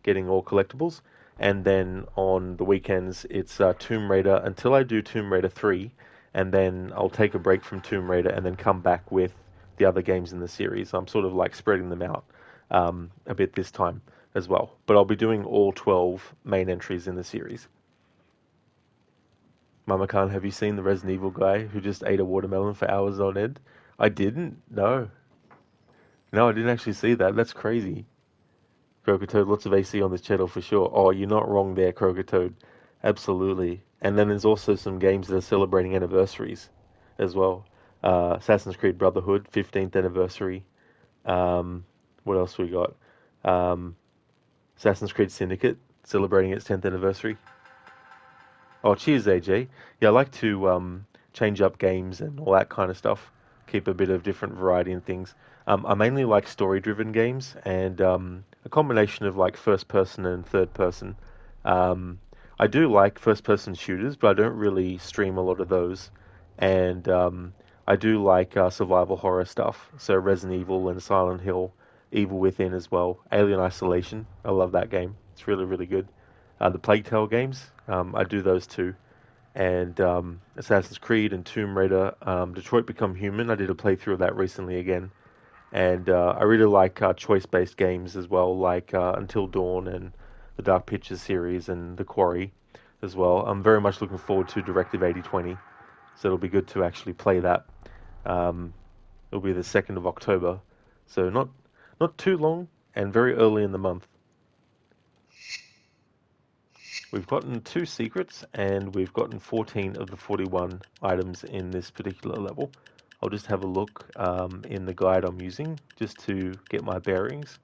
getting all collectibles. And then on the weekends, it's Tomb Raider until I do Tomb Raider 3, and then I'll take a break from Tomb Raider and then come back with the other games in the series. I'm sort of like spreading them out a bit this time as well. But I'll be doing all 12 main entries in the series. Mama Khan, have you seen the Resident Evil guy who just ate a watermelon for hours on end? I didn't. No. No, I didn't actually see that. That's crazy. Crocotoad, lots of AC on this channel for sure. Oh, you're not wrong there, Crocotoad. Absolutely. And then there's also some games that are celebrating anniversaries as well. Assassin's Creed Brotherhood, 15th anniversary. What else we got? Um, Assassin's Creed Syndicate, celebrating its 10th anniversary. Oh, cheers, AJ. Yeah, I like to change up games and all that kind of stuff. Keep a bit of different variety and things. I mainly like story-driven games and a combination of like first-person and third-person. Um, I do like first-person shooters, but I don't really stream a lot of those. And I do like survival horror stuff. So Resident Evil and Silent Hill, Evil Within as well. Alien Isolation. I love that game. It's really, really good. The Plague Tale games, I do those too. And Assassin's Creed and Tomb Raider, Detroit Become Human. I did a playthrough of that recently again. And I really like choice-based games as well, like Until Dawn and the Dark Pictures series and The Quarry as well. I'm very much looking forward to Directive 8020, so it'll be good to actually play that. Um, it'll be the 2nd of October, so not too long and very early in the month. We've gotten 2 secrets, and we've gotten 14 of the 41 items in this particular level. I'll just have a look in the guide I'm using, just to get my bearings.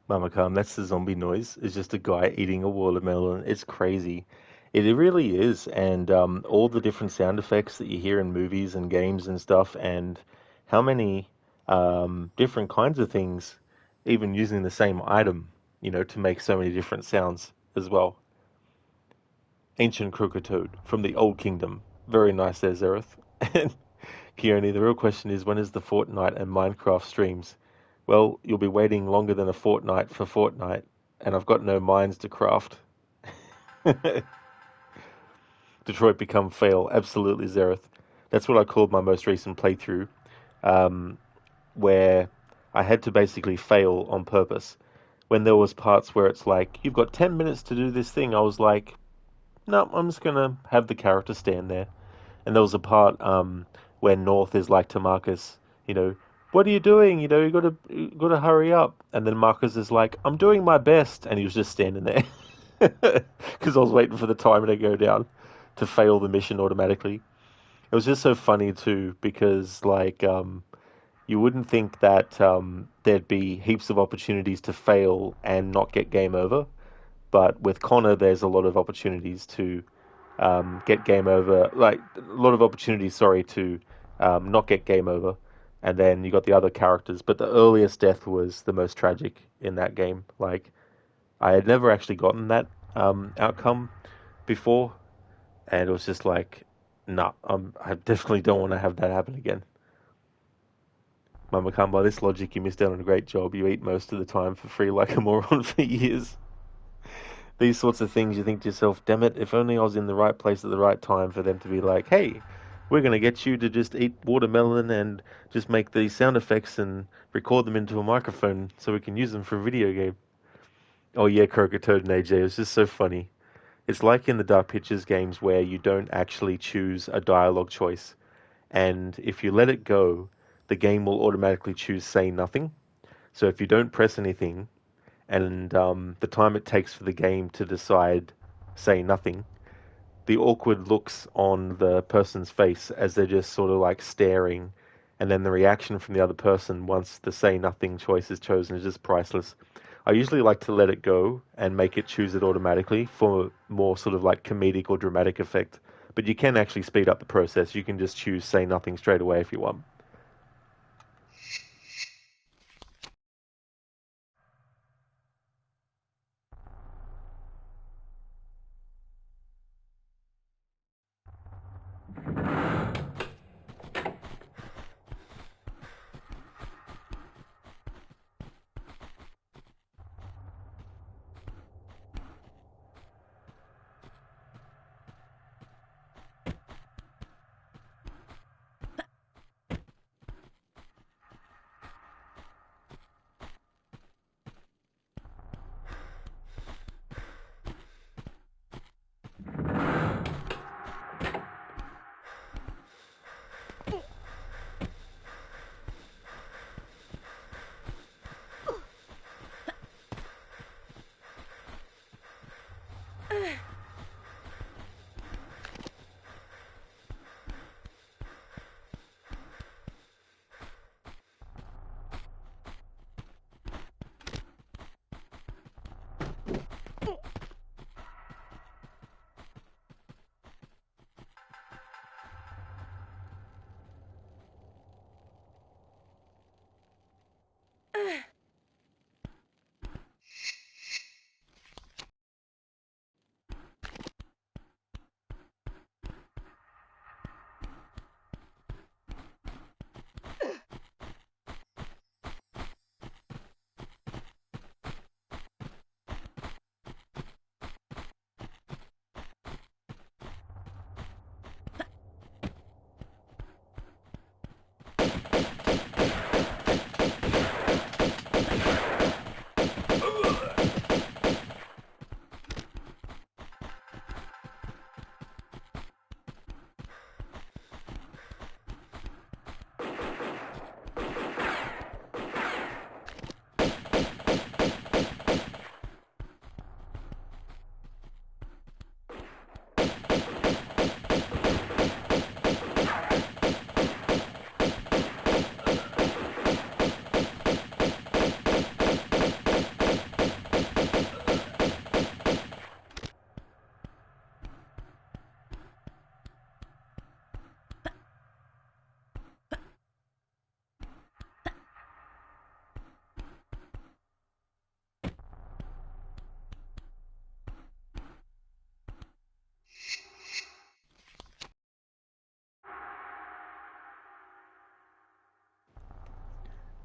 Mamakam, that's the zombie noise. It's just a guy eating a watermelon. It's crazy. It really is. And all the different sound effects that you hear in movies and games and stuff, and how many different kinds of things, even using the same item, to make so many different sounds as well. Ancient Crooked from the Old Kingdom. Very nice there, Zereth. And Keone, the real question is, when is the Fortnite and Minecraft streams? Well, you'll be waiting longer than a fortnight for Fortnite, and I've got no mines to craft. Detroit Become Fail, absolutely, Zereth. That's what I called my most recent playthrough, um, where I had to basically fail on purpose. When there was parts where it's like, you've got 10 minutes to do this thing, I was like, no, I'm just going to have the character stand there. And there was a part where North is like to Marcus, you know, what are you doing? You gotta hurry up. And then Marcus is like, I'm doing my best, and he was just standing there because I was waiting for the timer to go down to fail the mission automatically. It was just so funny too because you wouldn't think that there'd be heaps of opportunities to fail and not get game over, but with Connor, there's a lot of opportunities to get game over, like a lot of opportunities, sorry, to not get game over. And then you got the other characters, but the earliest death was the most tragic in that game. Like, I had never actually gotten that outcome before, and it was just like, nah, I definitely don't want to have that happen again. Mama Khan, by this logic, you missed out on a great job. You eat most of the time for free like a moron for years. These sorts of things, you think to yourself, damn it, if only I was in the right place at the right time for them to be like, hey, we're going to get you to just eat watermelon and just make these sound effects and record them into a microphone so we can use them for a video game. Oh yeah, Toad and AJ, it's just so funny. It's like in the Dark Pictures games where you don't actually choose a dialogue choice. And if you let it go, the game will automatically choose say nothing. So if you don't press anything, and the time it takes for the game to decide say nothing, the awkward looks on the person's face as they're just sort of like staring, and then the reaction from the other person once the say nothing choice is chosen is just priceless. I usually like to let it go and make it choose it automatically for more sort of like comedic or dramatic effect. But you can actually speed up the process. You can just choose say nothing straight away if you want.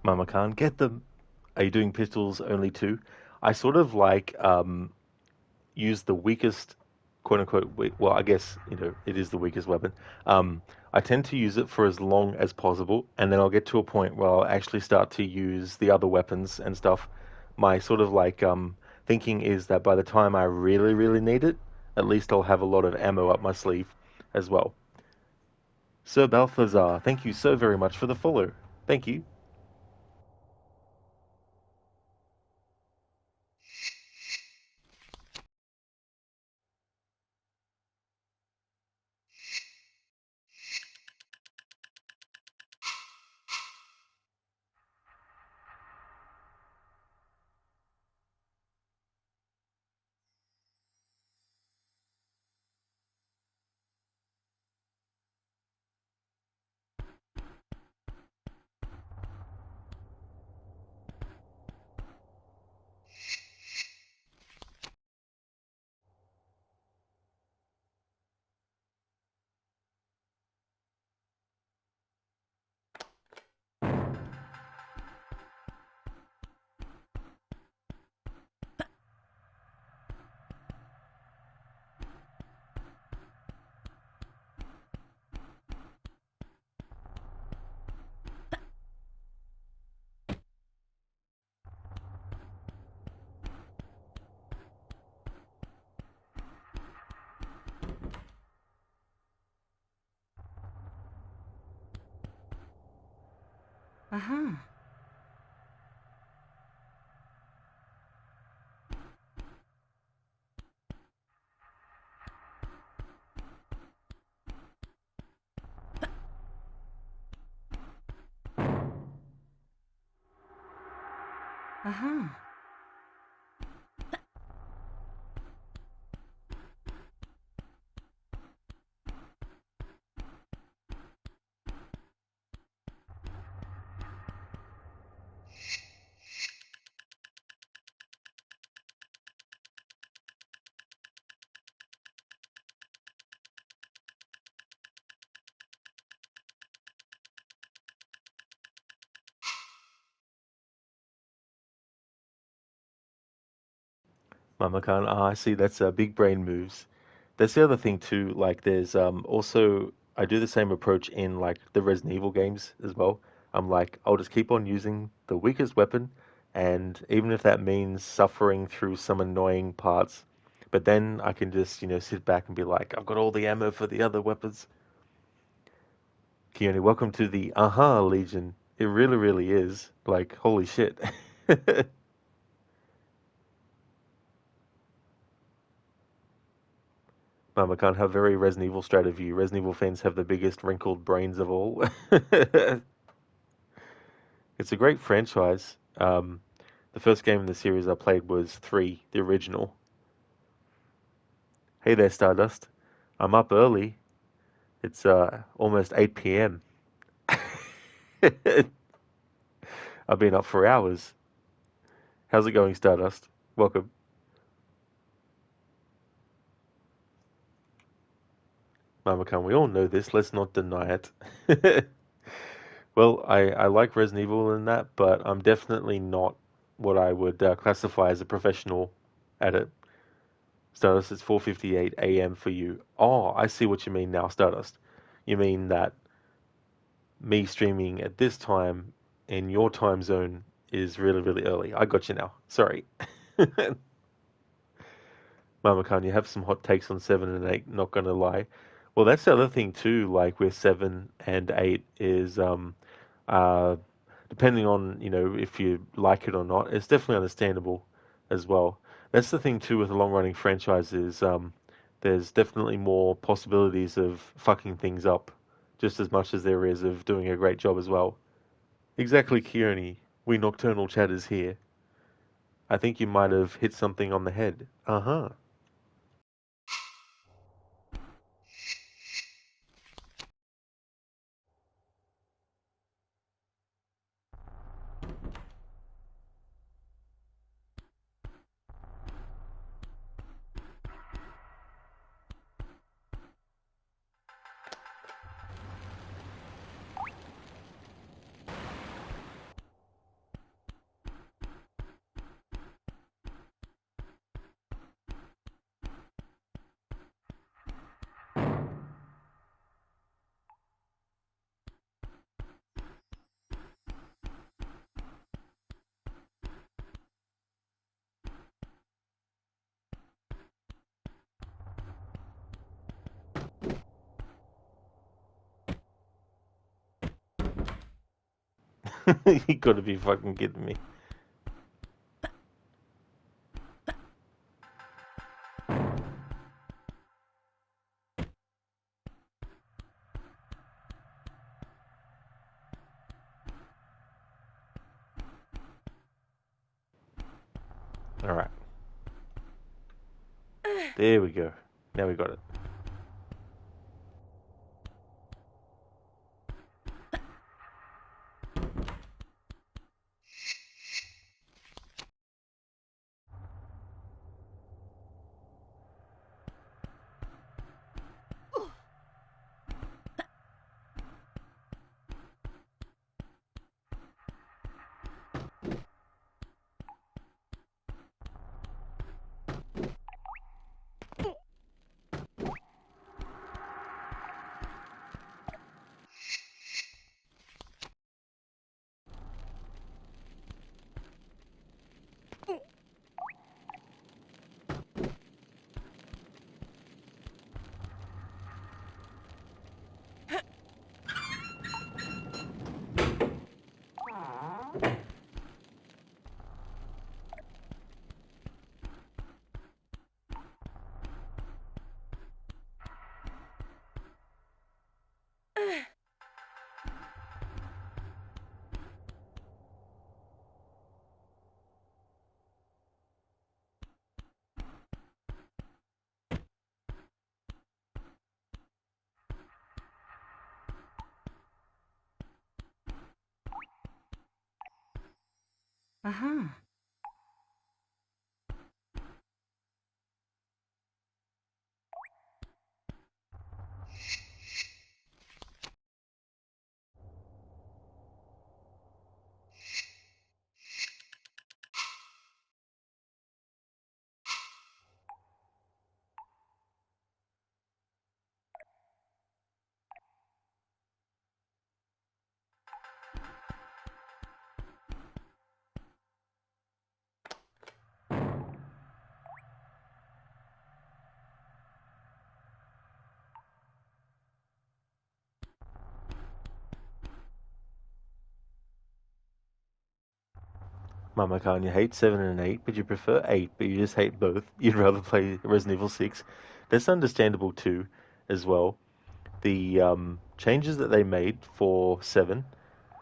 Mama can't get them. Are you doing pistols only too? I sort of like use the weakest, quote unquote, well, I guess, it is the weakest weapon. I tend to use it for as long as possible, and then I'll get to a point where I'll actually start to use the other weapons and stuff. My sort of like thinking is that by the time I really, really need it, at least I'll have a lot of ammo up my sleeve as well. Sir Balthazar, thank you so very much for the follow. Thank you. Uh-huh. Uh-huh. Mama Khan, I see that's big brain moves. That's the other thing too, like there's also I do the same approach in like the Resident Evil games as well. I'm like, I'll just keep on using the weakest weapon, and even if that means suffering through some annoying parts, but then I can just, sit back and be like, I've got all the ammo for the other weapons. Keone, welcome to the Legion. It really, really is. Like, holy shit. Mama can't have very Resident Evil straight of you. Resident Evil fans have the biggest wrinkled brains of all. It's a great franchise. The first game in the series I played was 3, the original. Hey there, Stardust. I'm up early. It's almost 8 p.m. I've been up for hours. How's it going, Stardust? Welcome. Mama Khan, we all know this. Let's not deny it. Well, I like Resident Evil in that, but I'm definitely not what I would classify as a professional at it. Stardust, it's 4:58 a.m. for you. Oh, I see what you mean now, Stardust. You mean that me streaming at this time in your time zone is really, really early. I got you now. Sorry. Mama Khan, you have some hot takes on 7 and 8, not gonna lie. Well, that's the other thing too, like with 7 and 8 is uh depending on, if you like it or not, it's definitely understandable as well. That's the thing too with a long running franchise is there's definitely more possibilities of fucking things up just as much as there is of doing a great job as well. Exactly, Kearney. We nocturnal chatters here. I think you might have hit something on the head. Uh-huh. You gotta be fucking kidding me. Alright. There we go. Now we got it. Uh-huh. Mama Khan, you hate 7 and 8, but you prefer 8, but you just hate both. You'd rather play Resident Evil 6. That's understandable too, as well. The changes that they made for 7,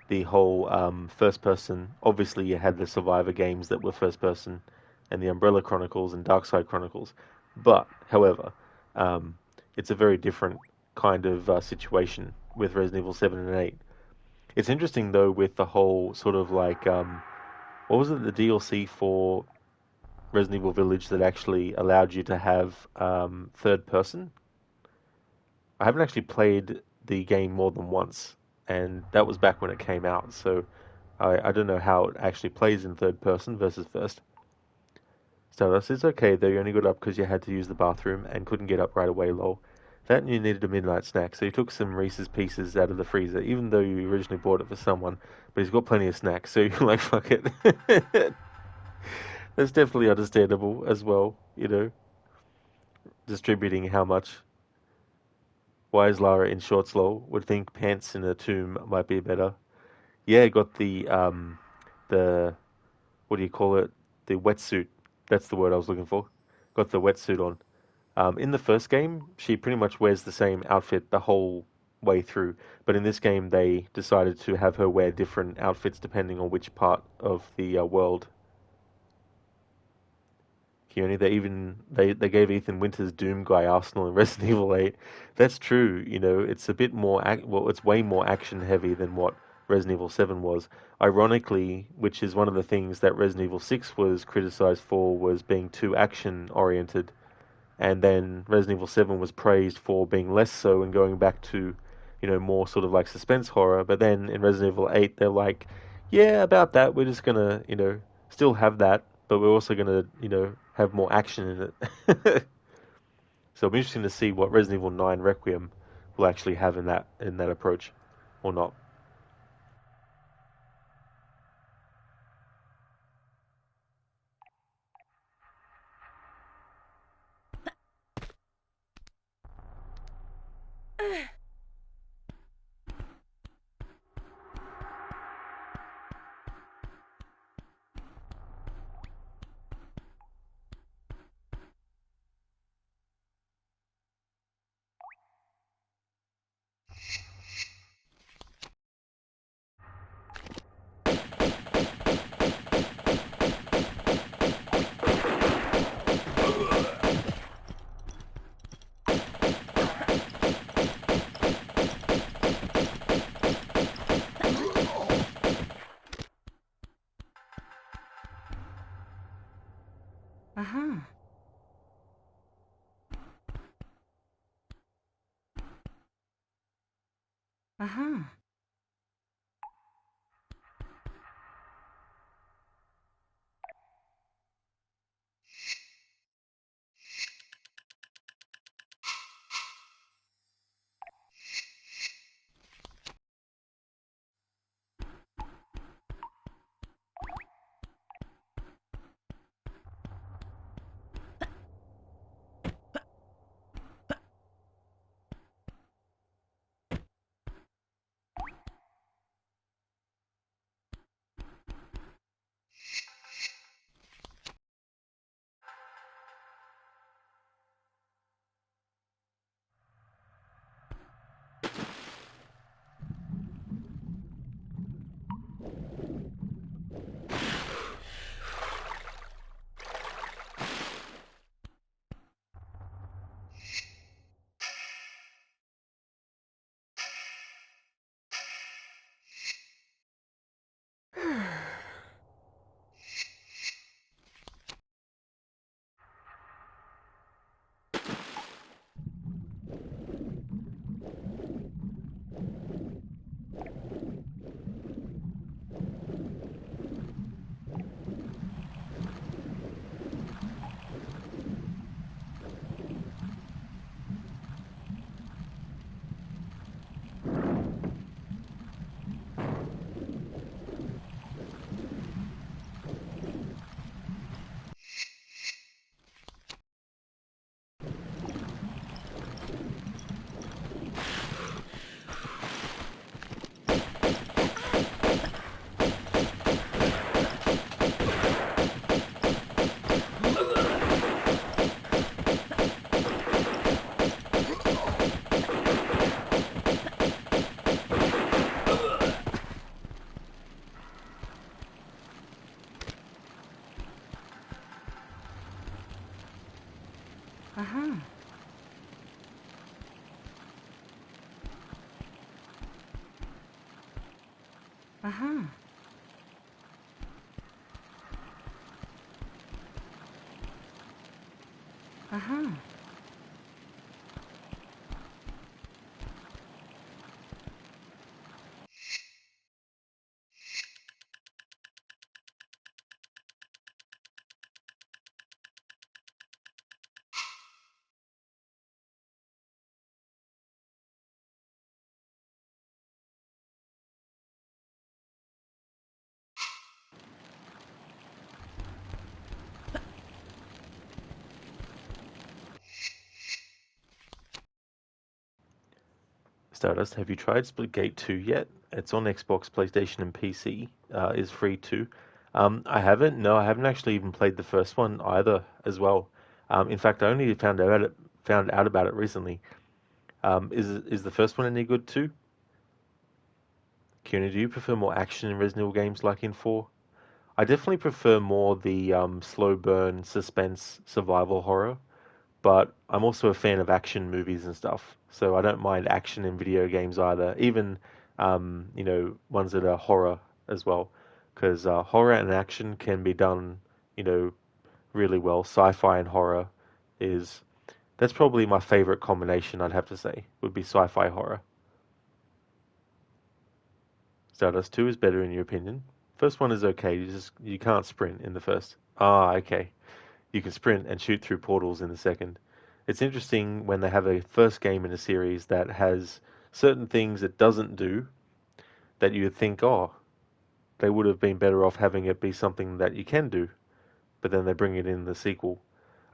the whole first person, obviously you had the Survivor games that were first person, and the Umbrella Chronicles and Darkside Chronicles. But, however, um, it's a very different kind of situation with Resident Evil 7 and 8. It's interesting though with the whole sort of like what was it, the DLC for Resident Evil Village that actually allowed you to have third person? I haven't actually played the game more than once, and that was back when it came out, so I don't know how it actually plays in third person versus first. Stardust, it's okay though, you only got up because you had to use the bathroom and couldn't get up right away, lol. That and you needed a midnight snack, so you took some Reese's Pieces out of the freezer, even though you originally bought it for someone, but he's got plenty of snacks, so you're like, fuck it. That's definitely understandable as well, you know, distributing how much. Why is Lara in shorts lol? Would think pants in a tomb might be better. Yeah, got the what do you call it? The wetsuit. That's the word I was looking for. Got the wetsuit on. In the first game, she pretty much wears the same outfit the whole way through. But in this game, they decided to have her wear different outfits depending on which part of the world. Keone, they gave Ethan Winters Doom Guy Arsenal in Resident Evil 8. That's true. You know, it's a bit more well, it's way more action heavy than what Resident Evil 7 was. Ironically, which is one of the things that Resident Evil 6 was criticized for, was being too action oriented, and then Resident Evil 7 was praised for being less so and going back to, you know, more sort of like suspense horror. But then in Resident Evil 8, they're like, yeah, about that, we're just gonna, you know, still have that, but we're also gonna, you know, have more action in it. So it'll be interesting to see what Resident Evil 9 Requiem will actually have in that approach, or not. Uh-huh. Uh-huh. Uh-huh. Uh-huh. Stardust, have you tried Splitgate 2 yet? It's on Xbox, PlayStation, and PC. Is free too. I haven't. No, I haven't actually even played the first one either. As well. In fact, I only found out about it recently. Is the first one any good too? Kieran, do you prefer more action in Resident Evil games like in 4? I definitely prefer more the slow burn, suspense, survival horror. But I'm also a fan of action movies and stuff. So I don't mind action in video games either, even ones that are horror as well, because horror and action can be done, you know, really well. Sci-fi and horror is that's probably my favorite combination. I'd have to say would be sci-fi horror. Stardust 2 is better in your opinion. First one is okay. You can't sprint in the first. Ah, okay. You can sprint and shoot through portals in the second. It's interesting when they have a first game in a series that has certain things it doesn't do that you would think, oh, they would have been better off having it be something that you can do, but then they bring it in the sequel.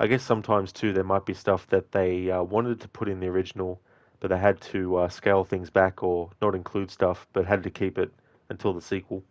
I guess sometimes too there might be stuff that they wanted to put in the original, but they had to scale things back or not include stuff, but had to keep it until the sequel.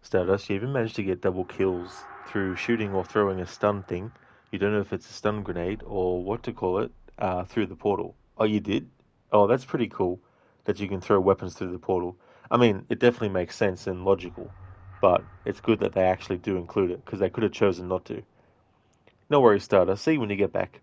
Stardust, you even managed to get double kills through shooting or throwing a stun thing. You don't know if it's a stun grenade or what to call it, through the portal. Oh, you did? Oh, that's pretty cool that you can throw weapons through the portal. I mean, it definitely makes sense and logical, but it's good that they actually do include it because they could have chosen not to. No worries, Stardust. See you when you get back.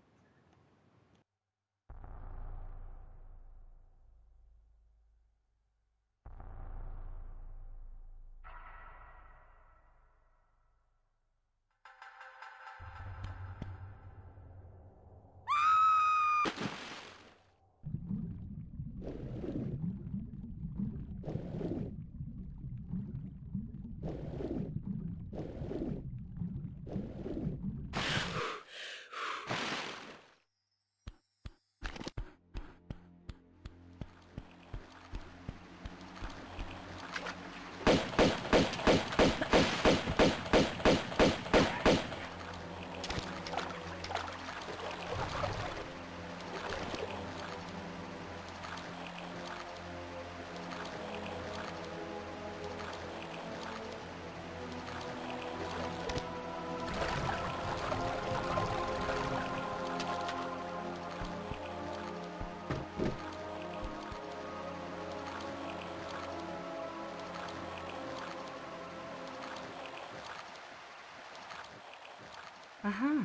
Uh-huh.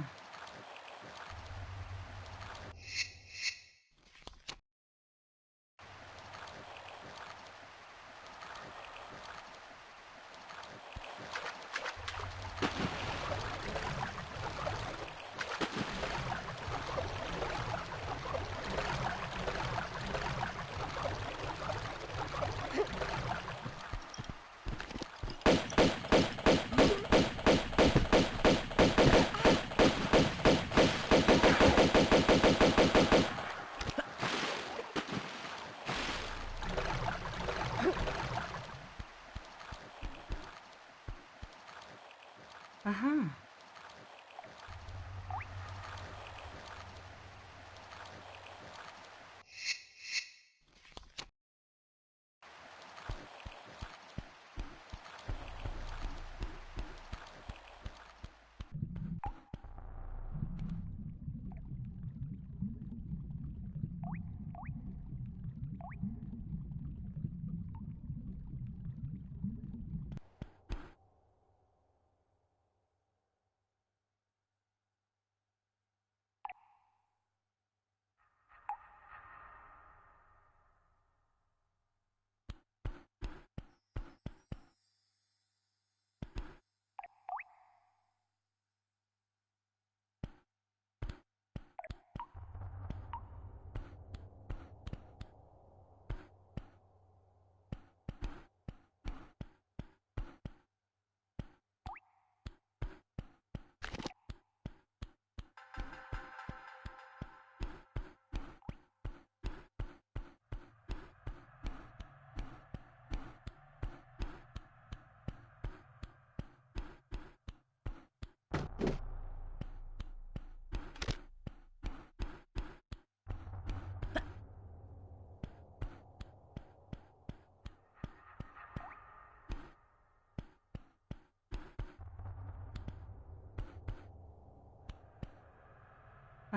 Uh-huh.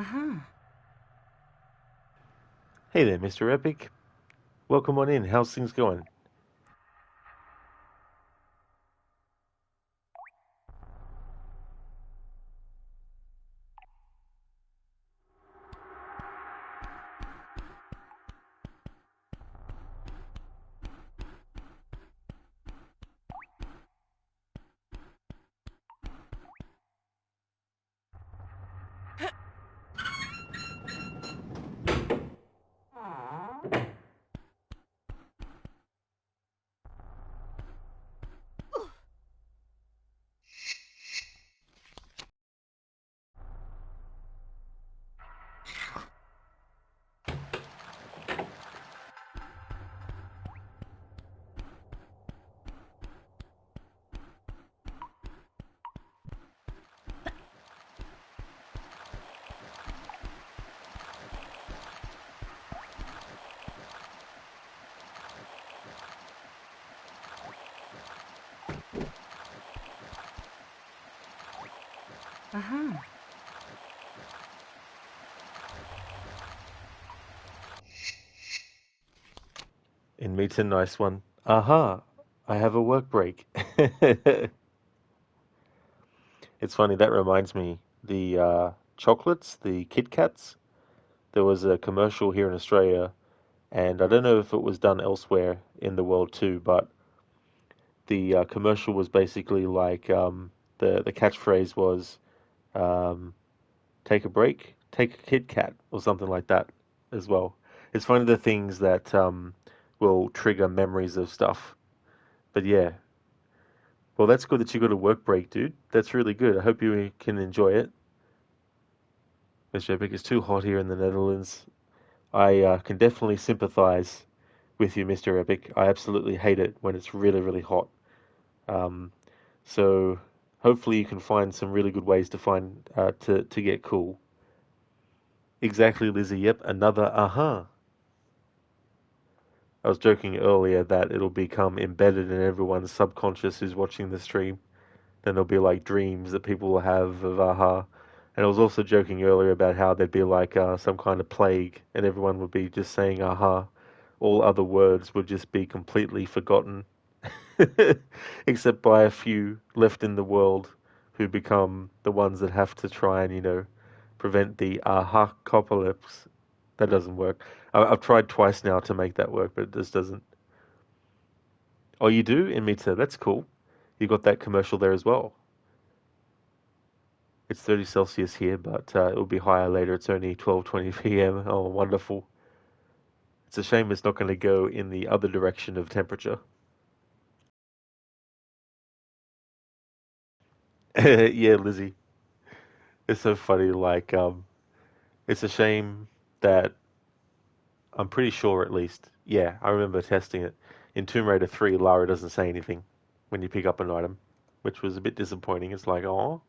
Uh-huh. Hey there, Mr. Epic. Welcome on in. How's things going? Uh-huh. In meets a nice one. Aha, I have a work break. It's funny, that reminds me, the chocolates, the Kit Kats, there was a commercial here in Australia, and I don't know if it was done elsewhere in the world too, but the commercial was basically like the catchphrase was um, take a break, take a Kit Kat, or something like that as well. It's one of the things that will trigger memories of stuff. But yeah, well, that's good that you got a work break, dude. That's really good. I hope you can enjoy it. Mr. Epic, it's too hot here in the Netherlands. I can definitely sympathize with you, Mr. Epic. I absolutely hate it when it's really, really hot. Um, so hopefully you can find some really good ways to find to get cool. Exactly, Lizzie. Yep, another aha. I was joking earlier that it'll become embedded in everyone's subconscious who's watching the stream. Then there'll be like dreams that people will have of aha. And I was also joking earlier about how there'd be like some kind of plague and everyone would be just saying aha. All other words would just be completely forgotten, except by a few left in the world who become the ones that have to try and, prevent the aha apocalypse. That doesn't work. I've tried twice now to make that work, but it just doesn't. Oh, you do in Mita? That's cool. You got that commercial there as well. It's 30 Celsius here, but it will be higher later. It's only 12:20 p.m. Oh, wonderful. It's a shame it's not going to go in the other direction of temperature. Yeah, Lizzie. It's so funny. Like, it's a shame that I'm pretty sure, at least. Yeah, I remember testing it. In Tomb Raider 3, Lara doesn't say anything when you pick up an item, which was a bit disappointing. It's like, oh,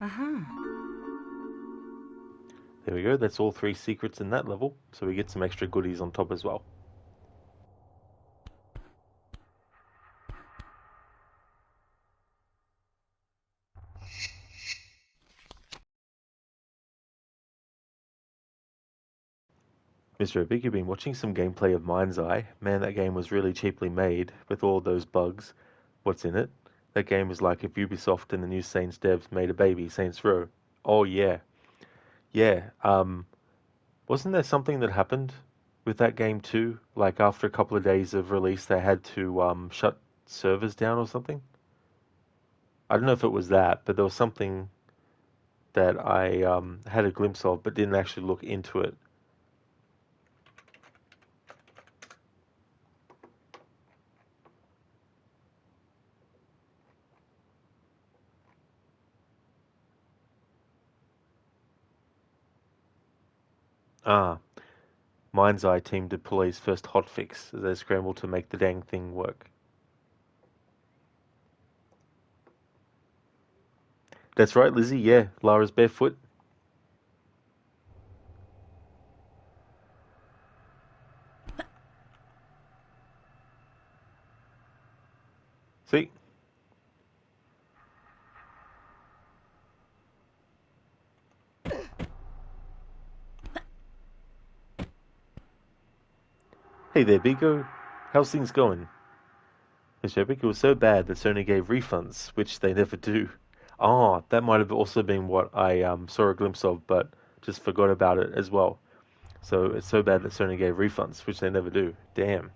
Uh-huh. There we go, that's all 3 secrets in that level, so we get some extra goodies on top as well. Mr. Big, you've been watching some gameplay of Mind's Eye. Man, that game was really cheaply made, with all those bugs. What's in it? That game is like if Ubisoft and the new Saints devs made a baby, Saints Row. Oh yeah. Yeah, wasn't there something that happened with that game too? Like after a couple of days of release, they had to shut servers down or something? I don't know if it was that, but there was something that I had a glimpse of, but didn't actually look into it. Ah, Mind's Eye team deploys first hotfix as they scramble to make the dang thing work. That's right, Lizzie. Yeah, Lara's barefoot. See? Hey there, Bigo. How's things going? Mr. Epic, it was so bad that Sony gave refunds, which they never do. Oh, that might have also been what I saw a glimpse of, but just forgot about it as well. So it's so bad that Sony gave refunds, which they never do. Damn.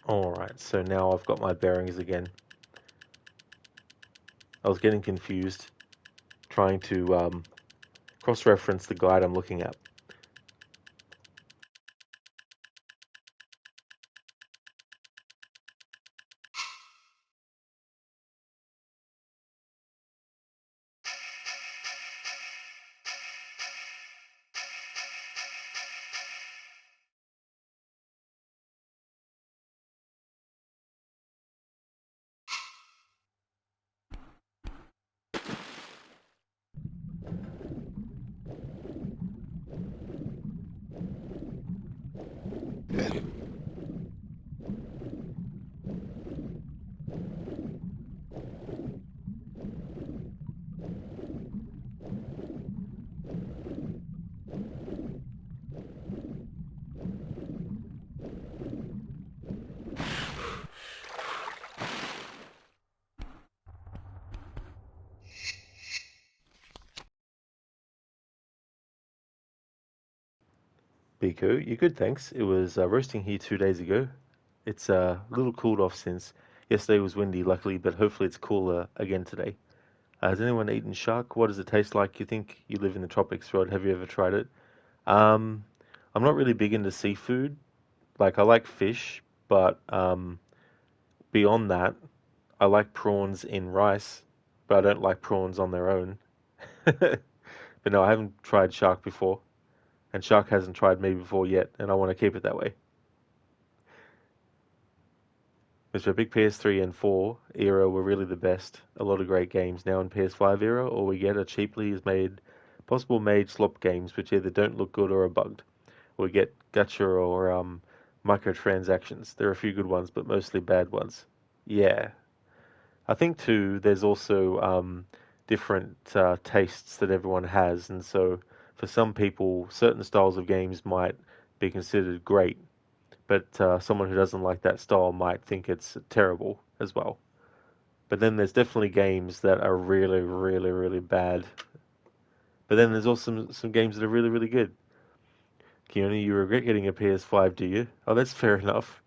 Alright, so now I've got my bearings again. I was getting confused trying to cross-reference the guide I'm looking at. Biko, you good, thanks. It was roasting here 2 days ago. It's a little cooled off since yesterday was windy, luckily, but hopefully it's cooler again today. Has anyone eaten shark? What does it taste like? You think you live in the tropics, Rod? Have you ever tried it? Um, I'm not really big into seafood. Like, I like fish, but beyond that, I like prawns in rice, but I don't like prawns on their own. But no, I haven't tried shark before, and shark hasn't tried me before yet, and I want to keep it that way. Mr. Big PS3 and 4 era were really the best. A lot of great games. Now in PS5 era, all we get are cheaply is made, possible made slop games which either don't look good or are bugged. We get gacha or microtransactions. There are a few good ones, but mostly bad ones. Yeah, I think too. There's also different tastes that everyone has, and so for some people, certain styles of games might be considered great, but someone who doesn't like that style might think it's terrible as well. But then there's definitely games that are really, really, really bad. But then there's also some games that are really, really good. Keone, you regret getting a PS5, do you? Oh, that's fair enough.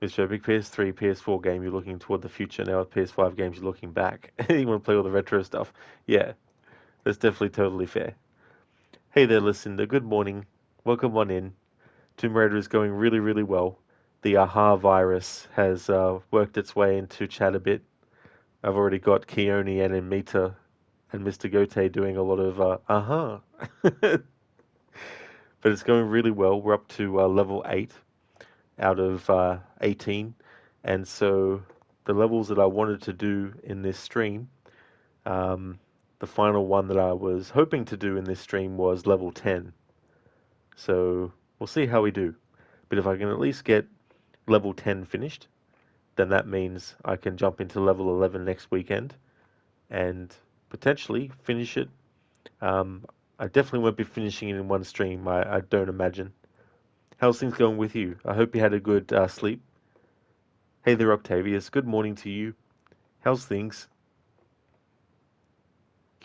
Mr. Big PS3, PS4 game, you're looking toward the future. Now with PS5 games, you're looking back. You want to play all the retro stuff. Yeah, that's definitely totally fair. Hey there, listener. Good morning. Welcome on in. Tomb Raider is going really, really well. The aha virus has worked its way into chat a bit. I've already got Keone and Amita and Mr. Gote doing a lot of aha. But it's going really well. We're up to level 8 out of 18. And so the levels that I wanted to do in this stream, um, the final one that I was hoping to do in this stream was level 10. So we'll see how we do. But if I can at least get level 10 finished, then that means I can jump into level 11 next weekend and potentially finish it. Um, I definitely won't be finishing it in one stream, I don't imagine. How's things going with you? I hope you had a good sleep. Hey there, Octavius. Good morning to you. How's things?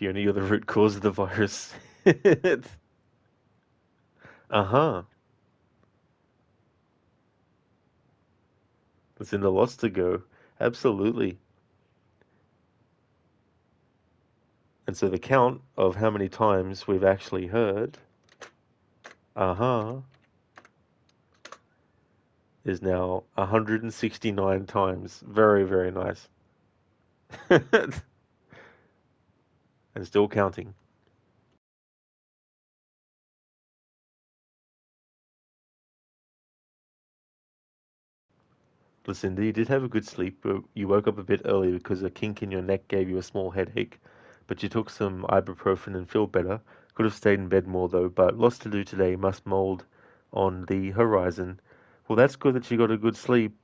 Kiona, you're the root cause of the virus. Uh-huh. There's in the lots to go. Absolutely. And so the count of how many times we've actually heard uh-huh is now 169 times. Very, very nice. And still counting. Lucinda, you did have a good sleep, but you woke up a bit early because a kink in your neck gave you a small headache. But you took some ibuprofen and feel better. Could have stayed in bed more though, but lots to do today. Must mold on the horizon. Well, that's good that you got a good sleep,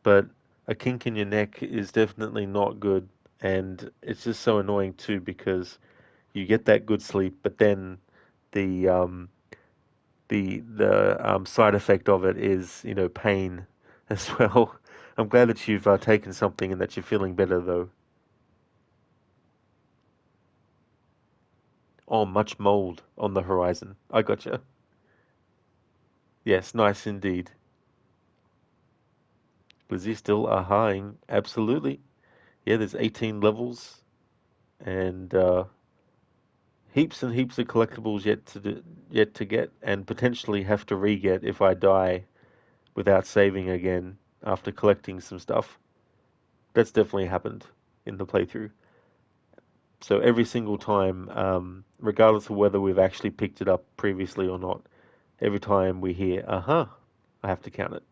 but a kink in your neck is definitely not good. And it's just so annoying too because you get that good sleep, but then the side effect of it is, pain as well. I'm glad that you've taken something and that you're feeling better though. Oh, much mold on the horizon. I gotcha. Yes, nice indeed. Was he still aha-ing? Absolutely. Yeah, there's 18 levels and heaps and heaps of collectibles yet to get, and potentially have to re-get if I die without saving again after collecting some stuff. That's definitely happened in the playthrough. So every single time, regardless of whether we've actually picked it up previously or not, every time we hear "uh-huh," I have to count it.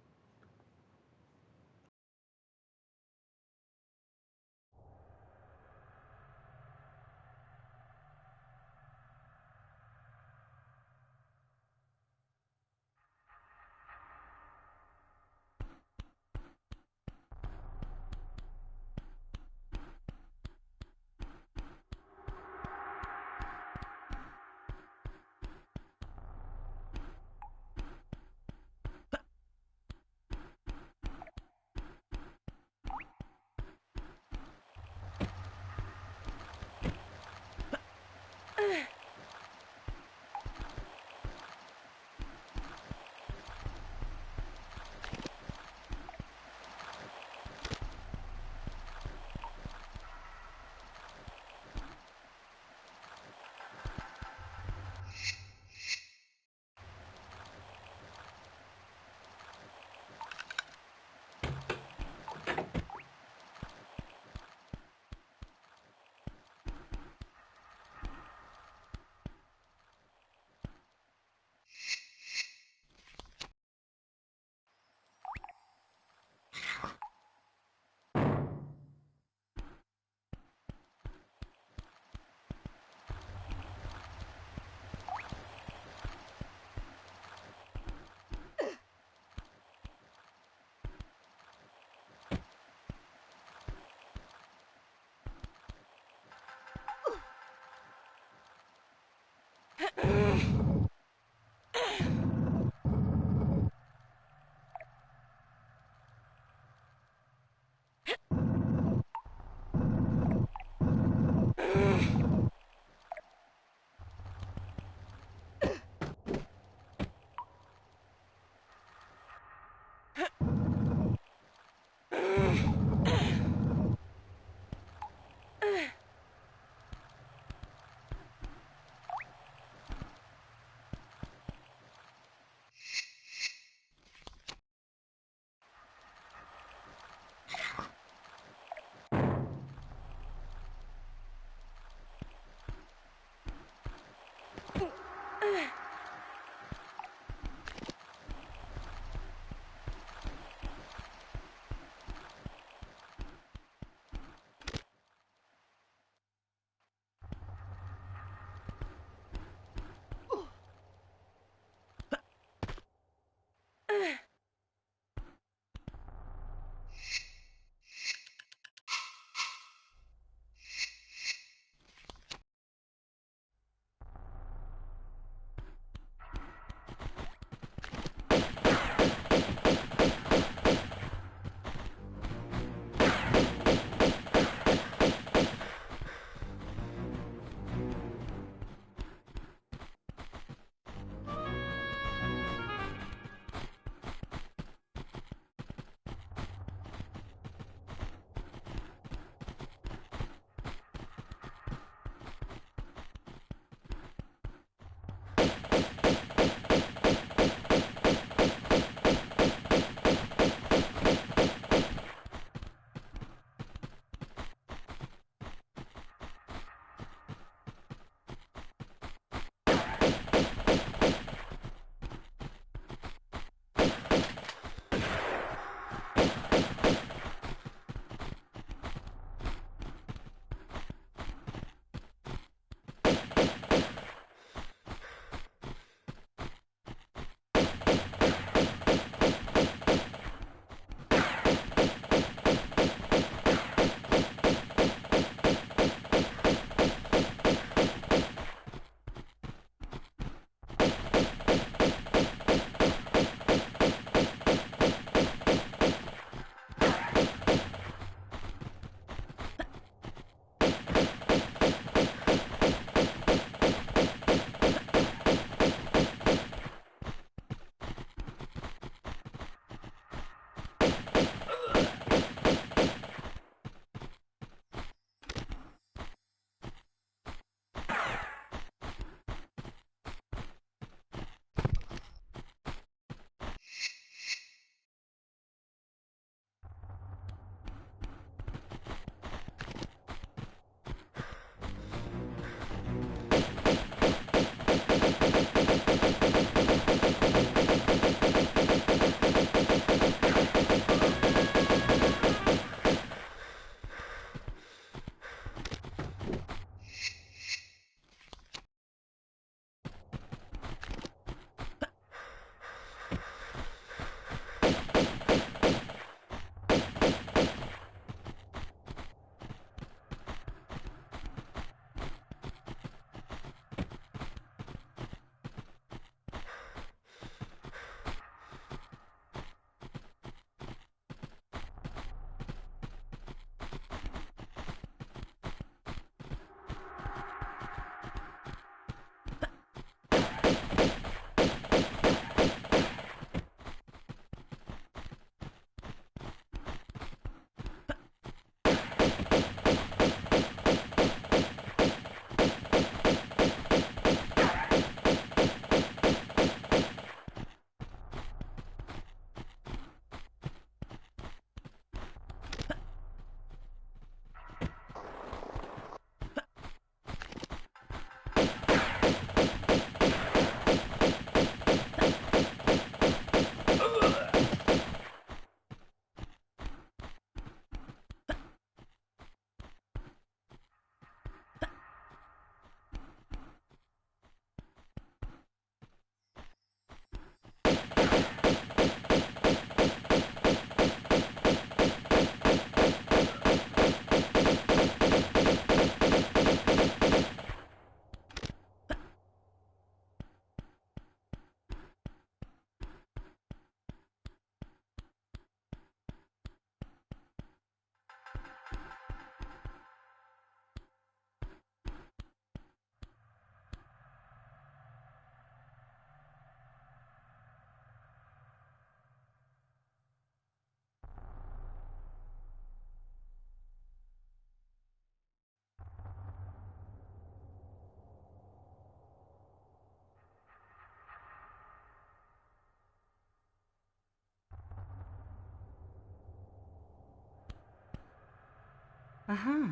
Uh-huh.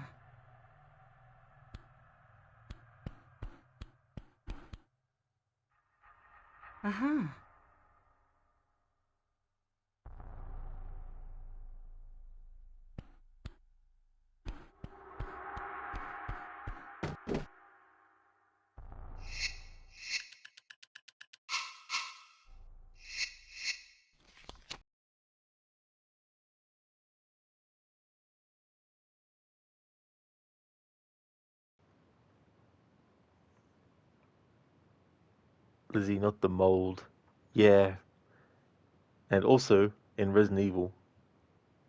Uh-huh. Lizzie, not the mold. Yeah, and also in Resident Evil,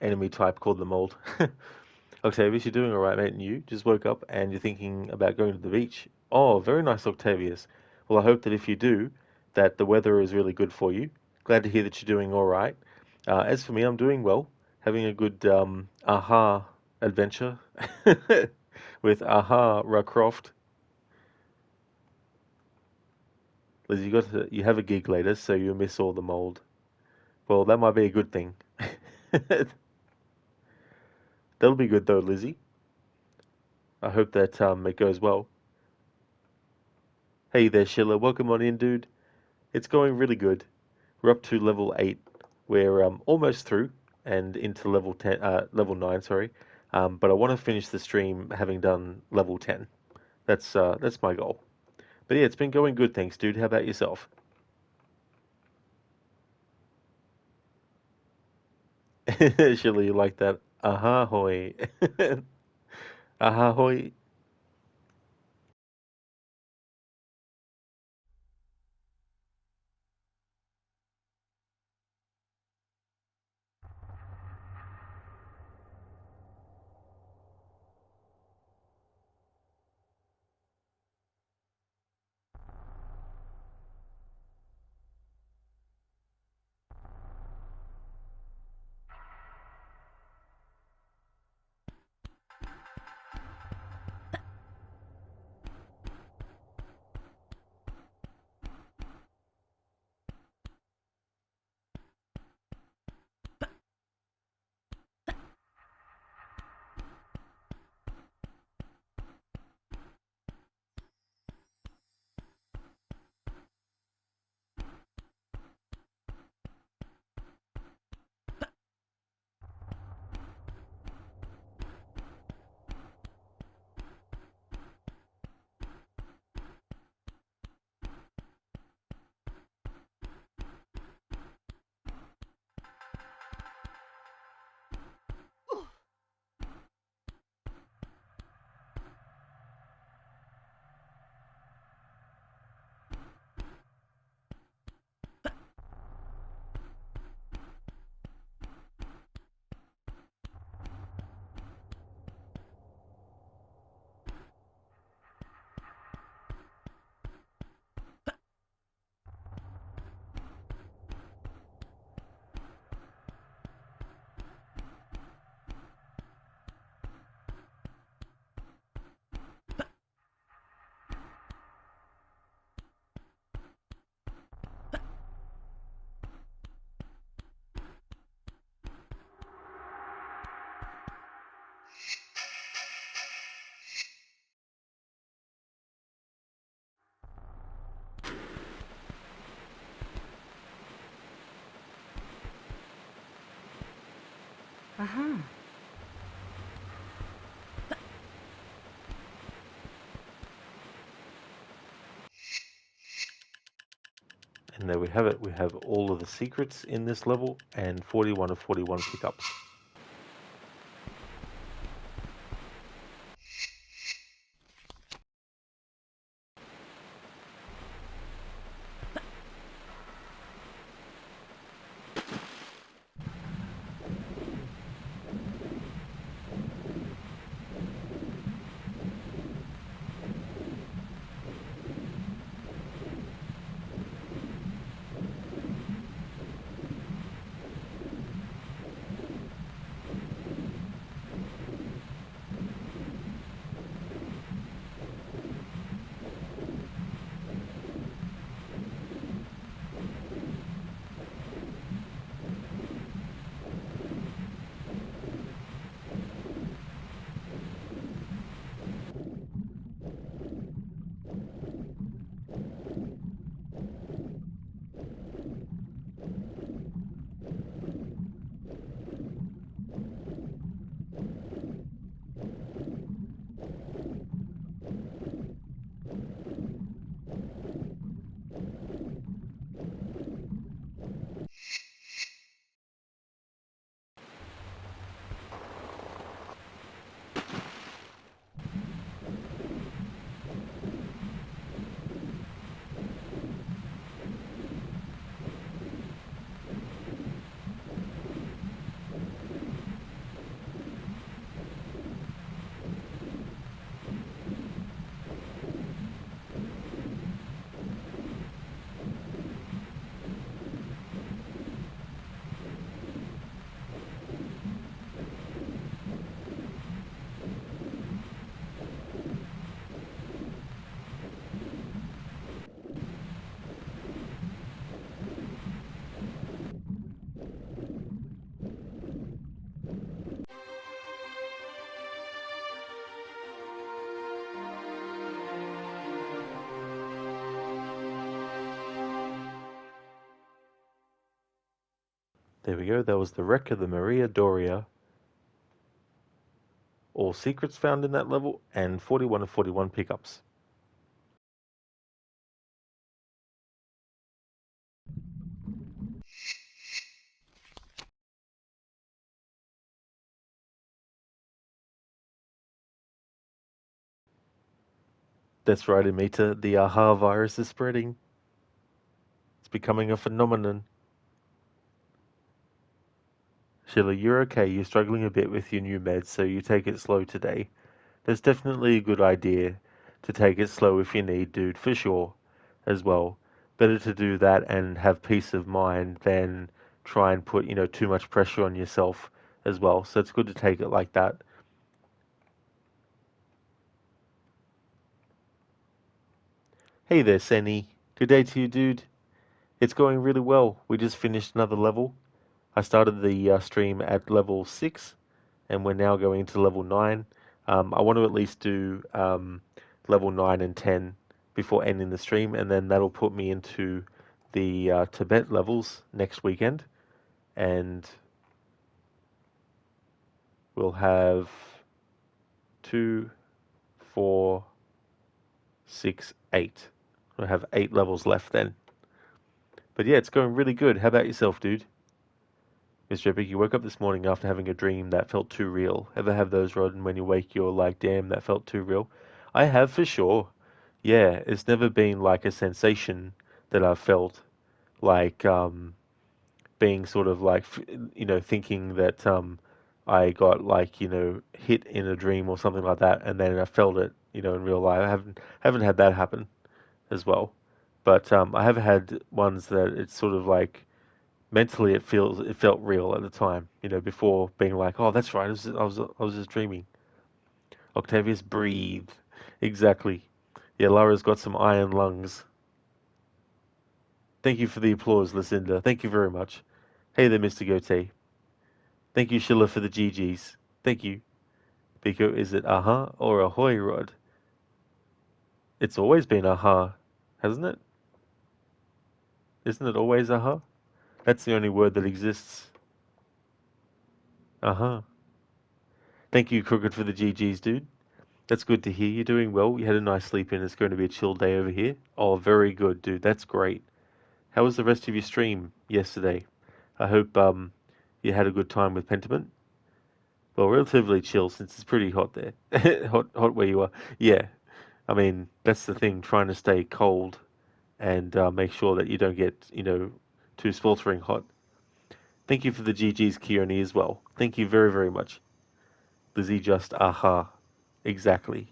enemy type called the mold. Octavius, you're doing all right, mate, and you just woke up and you're thinking about going to the beach. Oh, very nice, Octavius. Well, I hope that if you do, that the weather is really good for you. Glad to hear that you're doing all right. As for me, I'm doing well, having a good aha adventure with aha Croft. Liz, you have a gig later, so you'll miss all the mold. Well, that might be a good thing. That'll be good though, Lizzie. I hope that it goes well. Hey there, Sheila. Welcome on in, dude. It's going really good. We're up to level 8. We're almost through and into level 10, level 9, sorry. But I want to finish the stream having done level 10. That's my goal. But yeah, it's been going good, thanks, dude. How about yourself? Sheila, you like that? Aha hoy. Aha hoy. Uh-huh. And there we have it. We have all of the secrets in this level and 41 of 41 pickups. There we go. That was the wreck of the Maria Doria. All secrets found in that level, and 41 of 41 pickups. That's right, Amita. The AHA virus is spreading. It's becoming a phenomenon. Sheila, you're okay. You're struggling a bit with your new meds, so you take it slow today. That's definitely a good idea to take it slow if you need, dude, for sure, as well. Better to do that and have peace of mind than try and put, too much pressure on yourself as well. So it's good to take it like that. Hey there, Senny. Good day to you, dude. It's going really well. We just finished another level. I started the stream at level 6, and we're now going to level 9. I want to at least do level 9 and 10 before ending the stream, and then that'll put me into the Tibet levels next weekend, and we'll have 2, 4, 6, 8. We'll have 8 levels left then. But yeah, it's going really good. How about yourself, dude? Mr. Epic, you woke up this morning after having a dream that felt too real. Ever have those, Rod, and when you wake you're like, damn, that felt too real? I have for sure. Yeah, it's never been like a sensation that I've felt like being sort of like, thinking that I got like, hit in a dream or something like that, and then I felt it, in real life. I haven't had that happen as well. But I have had ones that it's sort of like mentally it felt real at the time, before being like, oh, that's right, I was just dreaming. Octavius, breathe. Exactly. Yeah, Lara's got some iron lungs. Thank you for the applause, Lucinda. Thank you very much. Hey there, Mr. Goatee. Thank you, Sheila, for the GGs. Thank you. Pico, is it aha or ahoy, Rod? It's always been aha, hasn't it? Isn't it always aha? That's the only word that exists. Aha. Thank you, Crooked, for the GGs, dude. That's good to hear. You're doing well. You had a nice sleep in. It's going to be a chill day over here. Oh, very good, dude. That's great. How was the rest of your stream yesterday? I hope you had a good time with Pentiment. Well, relatively chill since it's pretty hot there. Hot where you are. Yeah. I mean, that's the thing, trying to stay cold and make sure that you don't get, too sweltering hot. Thank you for the GG's, Keone, as well. Thank you very, very much. Lizzie just, aha. Exactly.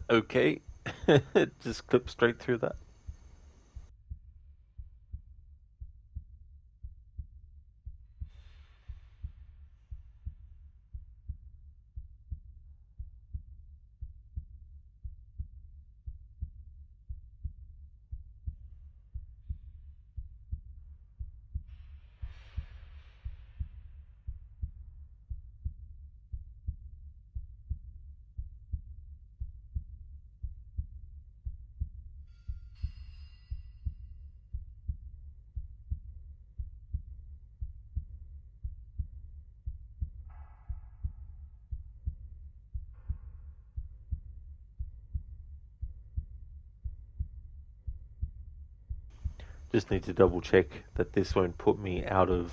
Okay. Just clip straight through that. Just need to double check that this won't put me out of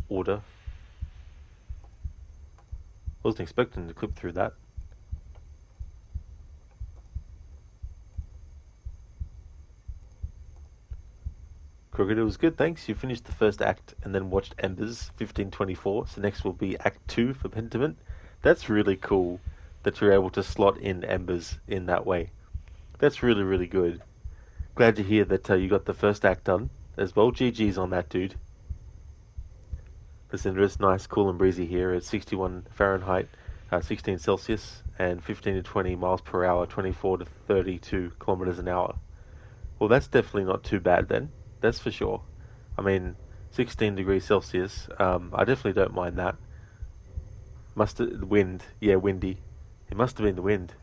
order. Wasn't expecting to clip through that. Crooked, it was good, thanks. You finished the first act and then watched Embers 1524. So next will be Act 2 for Pentiment. That's really cool that you're able to slot in Embers in that way. That's really, really good. Glad to hear that you got the first act done as well. GG's on that, dude. Listen, it's nice, cool and breezy here at 61 Fahrenheit, 16 Celsius, and 15 to 20 miles per hour, 24 to 32 kilometers an hour. Well, that's definitely not too bad then. That's for sure. I mean, 16 degrees Celsius, I definitely don't mind that. The wind, yeah, windy. It must have been the wind.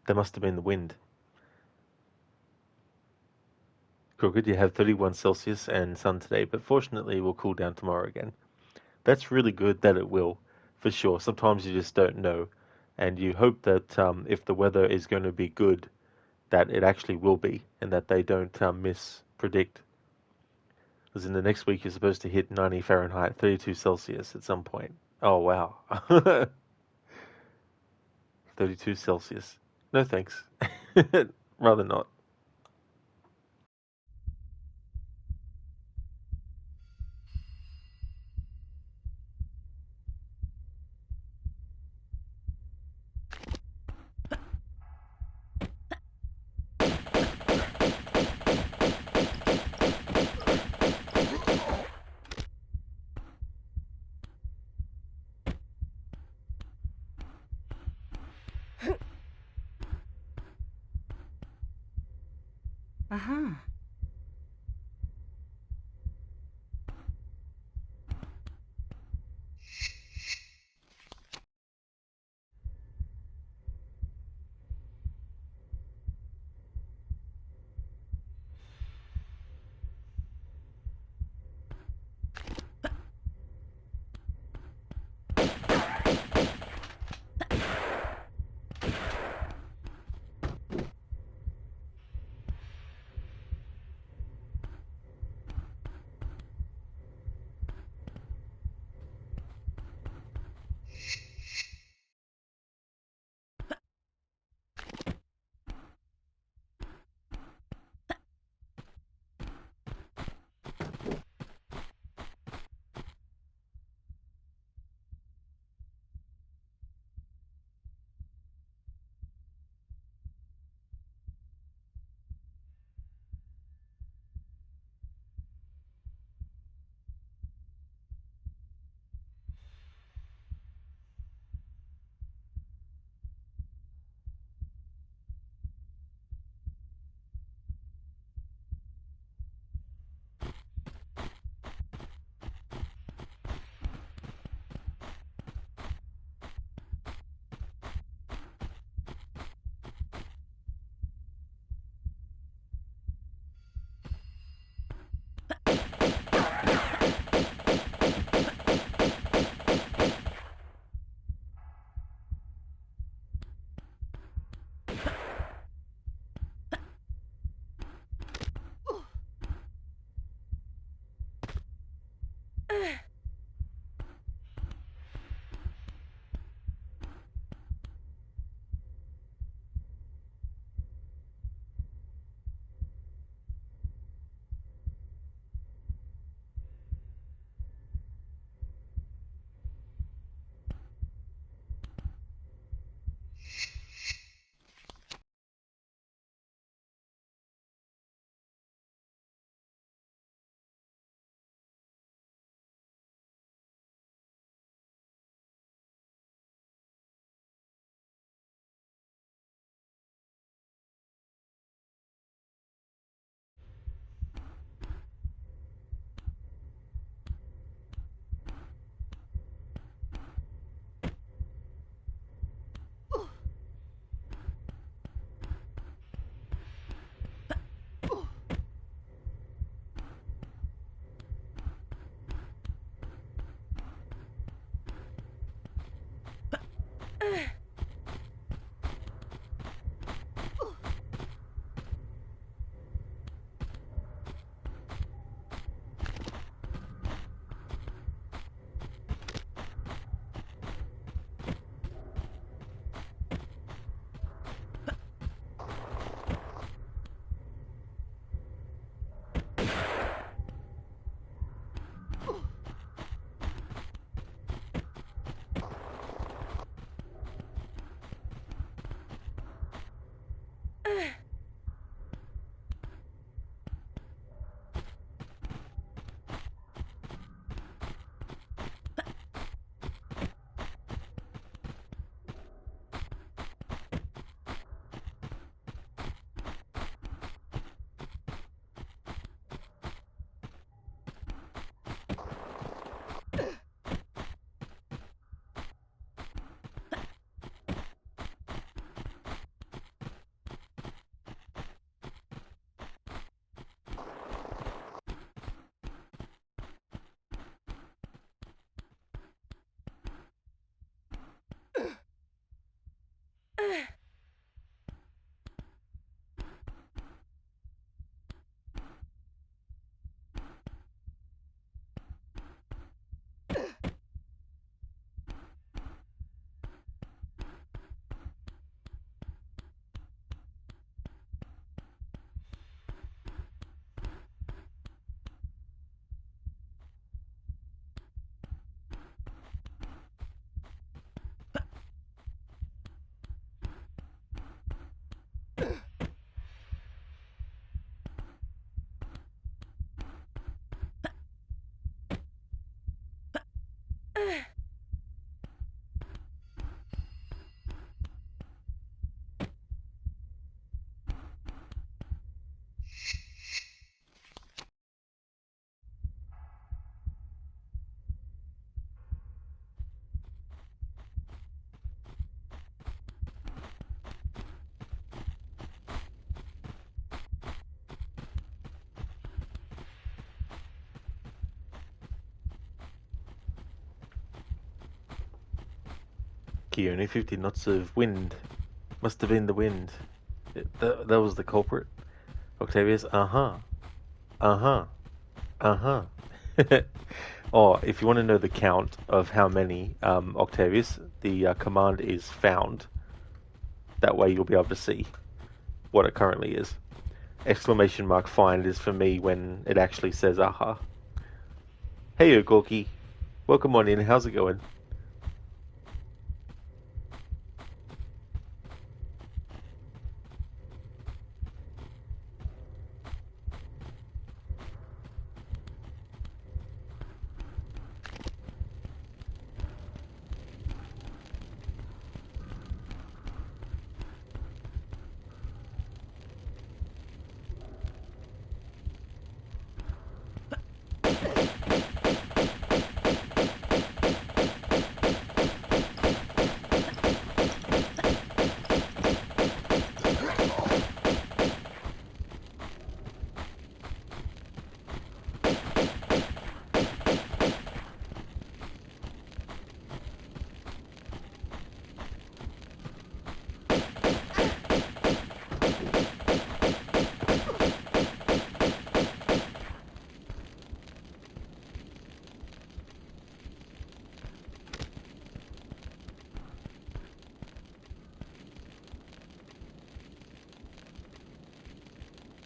That must have been the wind. Crooked, you have 31 Celsius and sun today, but fortunately it will cool down tomorrow again. That's really good that it will, for sure. Sometimes you just don't know, and you hope that if the weather is going to be good, that it actually will be, and that they don't mispredict. Because in the next week you're supposed to hit 90 Fahrenheit, 32 Celsius at some point. Oh wow, 32 Celsius. No thanks. Rather not. Uh-huh. Gorky, only 50 knots of wind. Must have been the wind. That was the culprit. Octavius, uh-huh. Uh-huh. Uh-huh. Oh, if you want to know the count of how many, Octavius, the command is found. That way you'll be able to see what it currently is. Exclamation mark find is for me when it actually says aha. Hey, Gorky. Welcome on in. How's it going?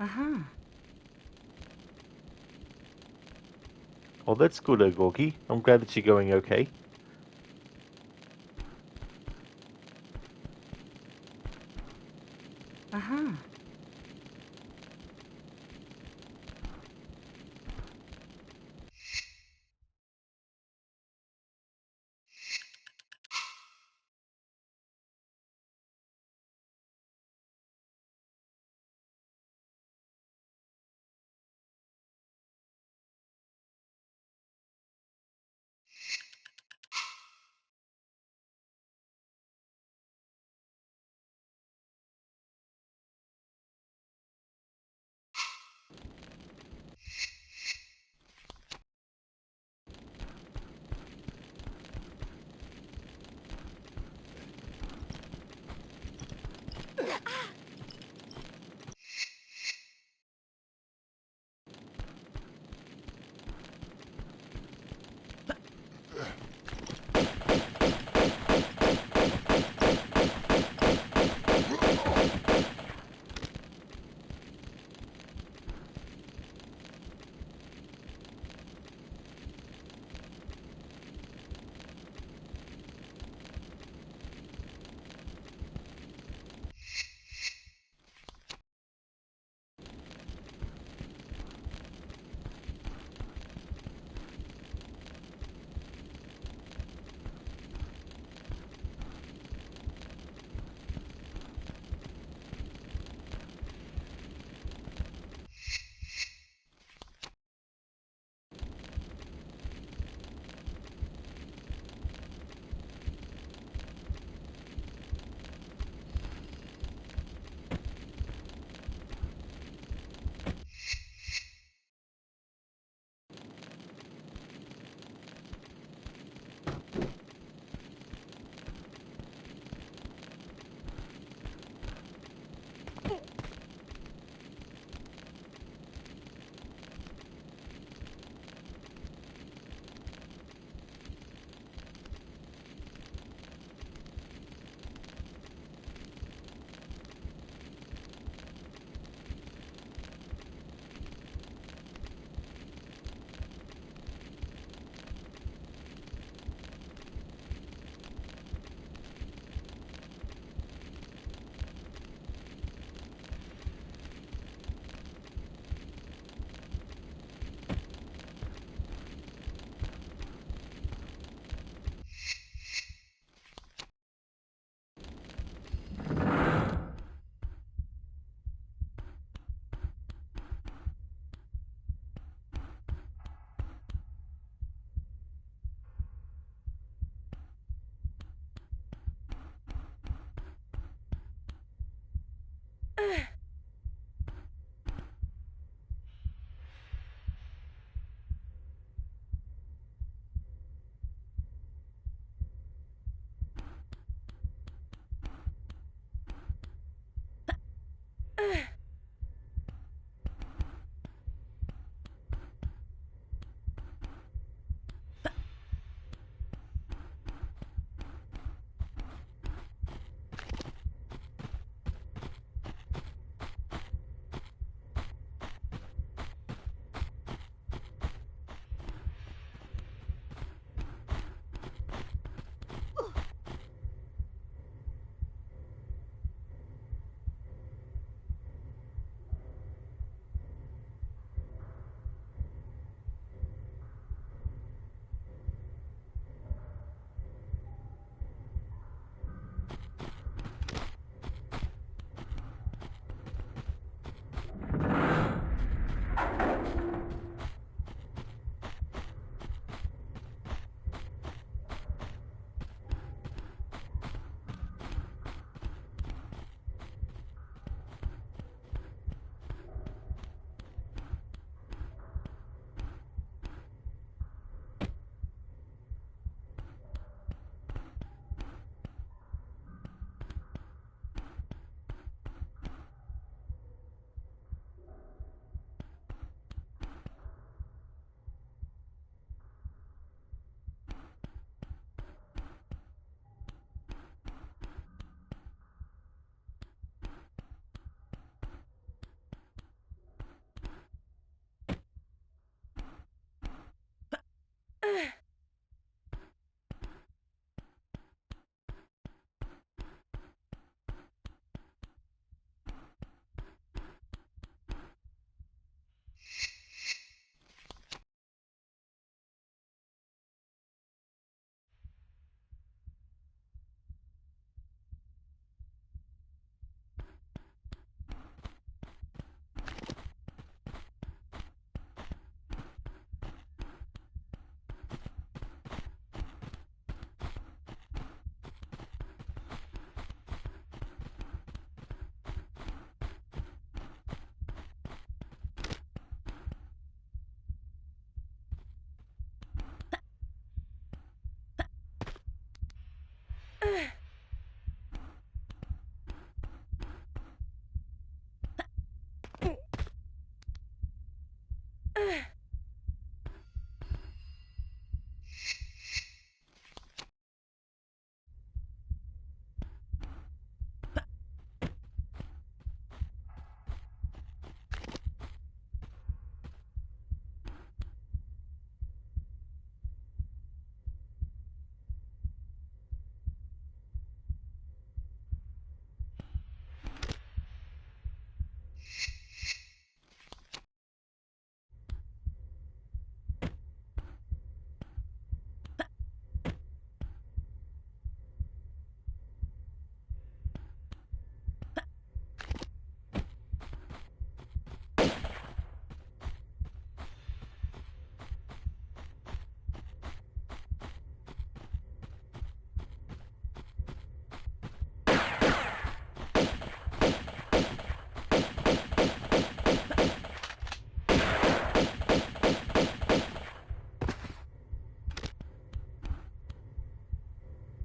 Uh-huh. Oh, that's good, Gorky. I'm glad that you're going okay. Uh-huh.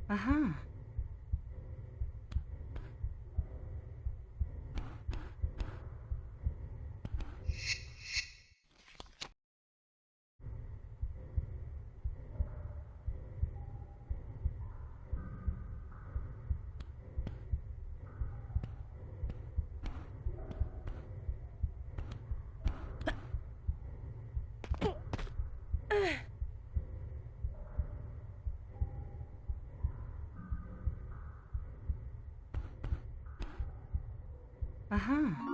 Uh-huh. Uh-huh.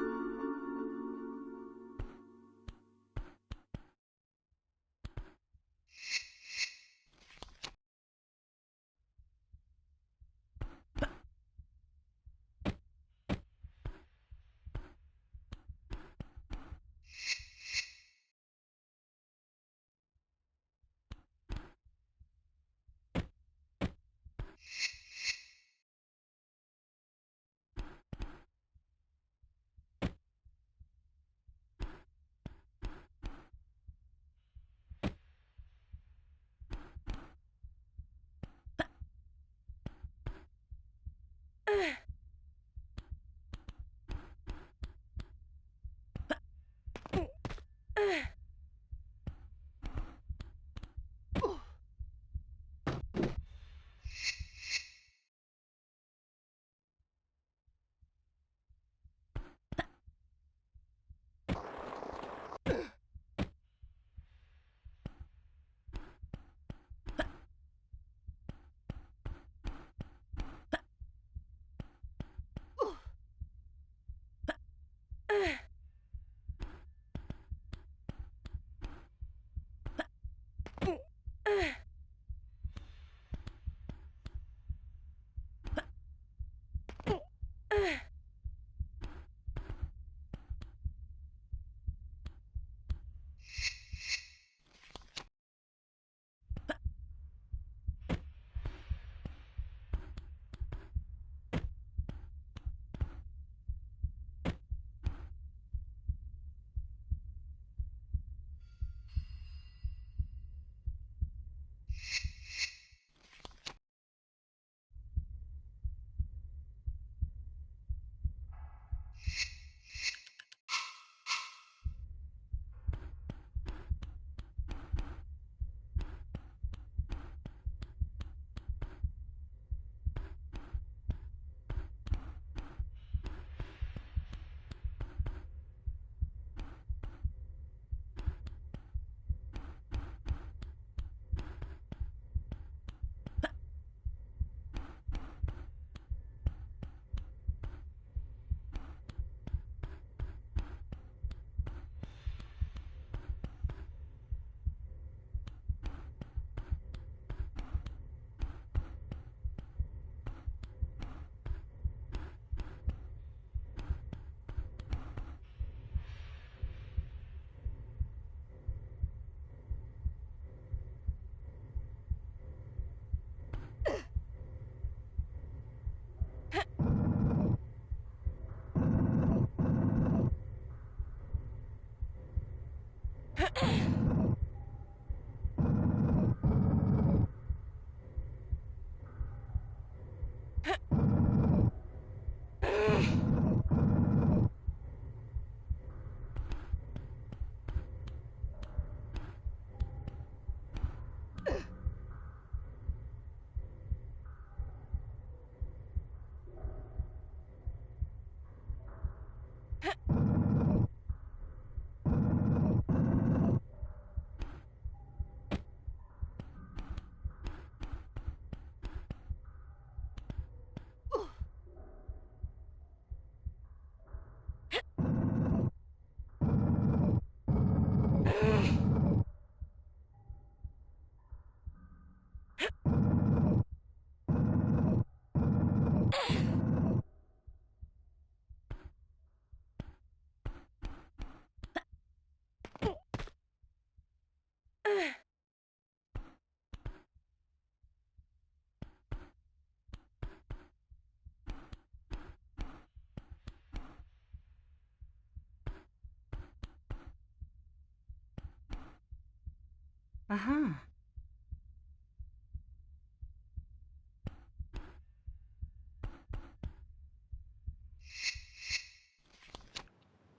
Uh-huh.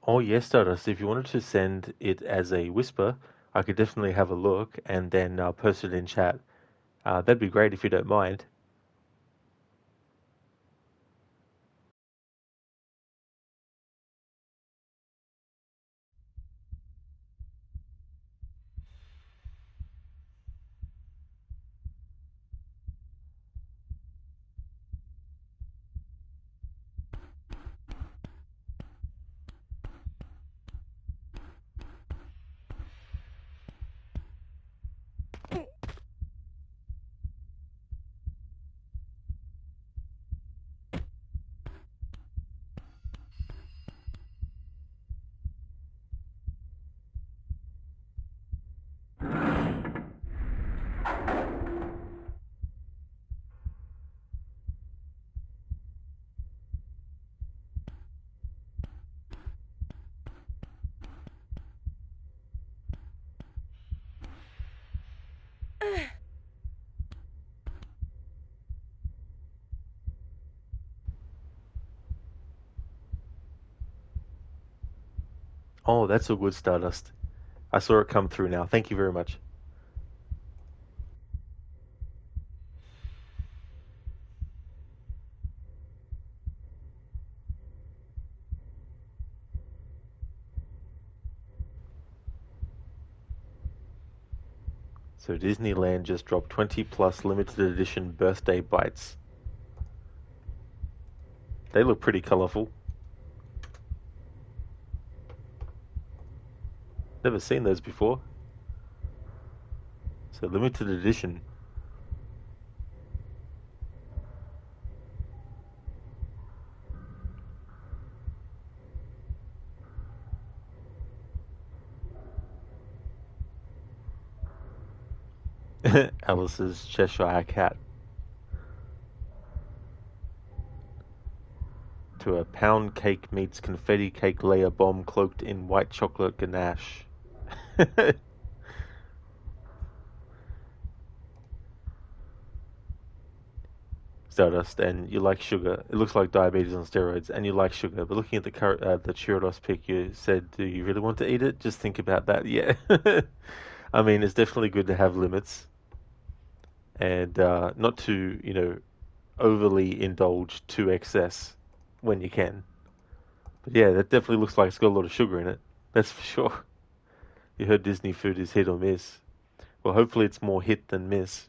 Oh yes, Stardust. If you wanted to send it as a whisper, I could definitely have a look and then post it in chat. That'd be great if you don't mind. Oh, that's all good, Stardust. I saw it come through now. Thank you very much. So Disneyland just dropped 20 plus limited edition birthday bites. They look pretty colorful. Never seen those before. So limited edition. Alice's Cheshire Cat. To a pound cake meets confetti cake layer bomb cloaked in white chocolate ganache. Stardust, and you like sugar. It looks like diabetes on steroids, and you like sugar. But looking at the Churros pic, you said, "Do you really want to eat it?" Just think about that. Yeah, I mean, it's definitely good to have limits and not to, overly indulge to excess when you can. But yeah, that definitely looks like it's got a lot of sugar in it. That's for sure. You heard Disney food is hit or miss. Well, hopefully it's more hit than miss.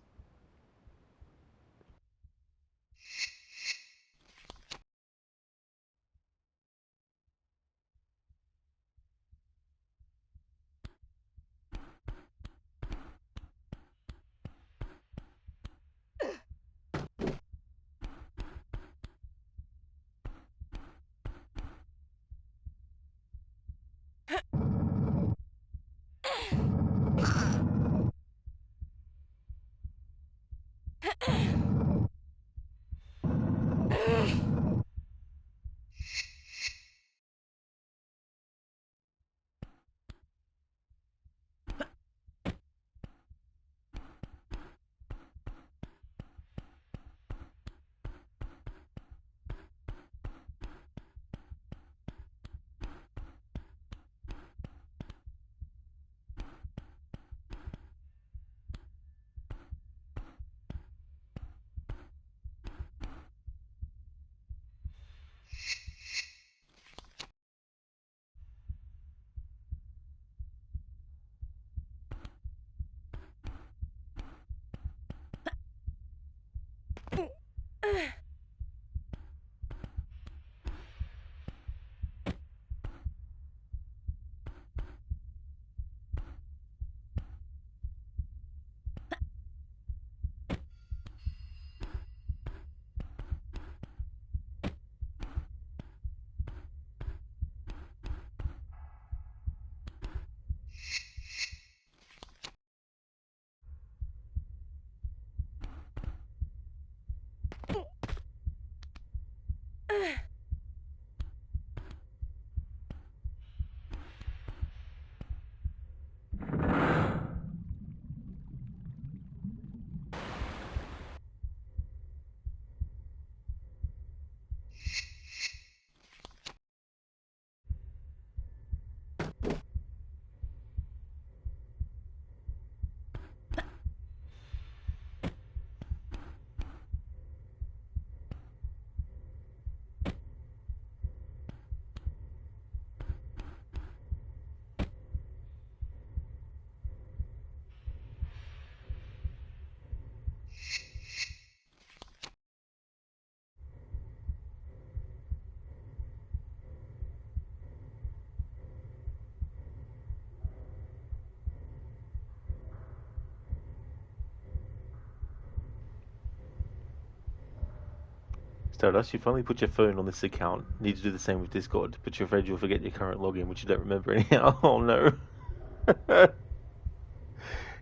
Stardust, you finally put your phone on this account. Need to do the same with Discord, but you're afraid you'll forget your current login, which you don't remember anyhow. Oh no.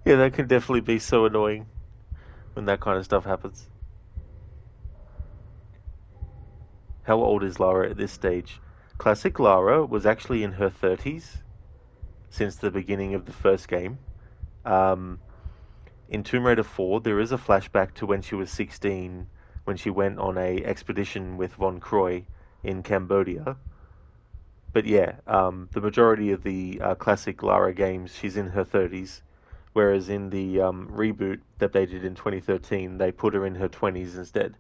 Yeah, that can definitely be so annoying when that kind of stuff happens. How old is Lara at this stage? Classic Lara was actually in her 30s since the beginning of the first game. Um, in Tomb Raider 4, there is a flashback to when she was 16, when she went on a expedition with Von Croy in Cambodia. But yeah, the majority of the classic Lara games, she's in her 30s, whereas in the reboot that they did in 2013, they put her in her 20s instead.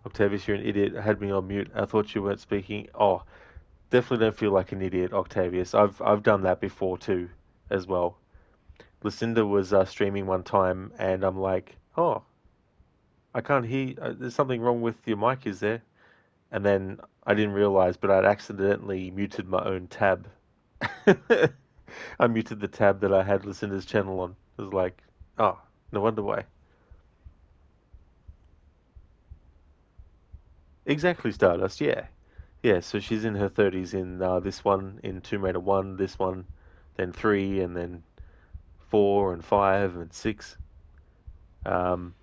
Octavius, you're an idiot. I had me on mute. I thought you weren't speaking. Oh, definitely don't feel like an idiot, Octavius. I've done that before too, as well. Lucinda was streaming one time, and I'm like, oh, I can't hear. There's something wrong with your mic, is there? And then I didn't realize, but I'd accidentally muted my own tab. I muted the tab that I had Lucinda's channel on. It was like, oh, no wonder why. Exactly, Stardust. Yeah, yeah. So she's in her 30s in this one, in Tomb Raider 1, this one, then 3, and then 4 and 5 and 6. Um,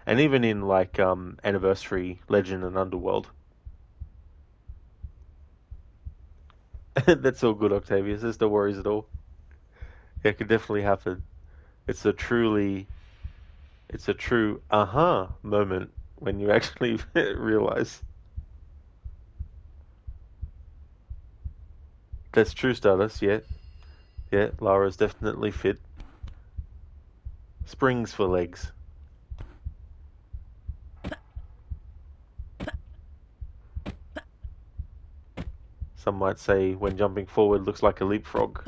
and even in like Anniversary, Legend, and Underworld. That's all good, Octavius. There's no worries at all. Yeah, it could definitely happen. It's a truly, it's a true moment when you actually realize. That's true, Stardust. Yeah, yeah. Lara's definitely fit. Springs for legs. Some might say when jumping forward looks like a leapfrog.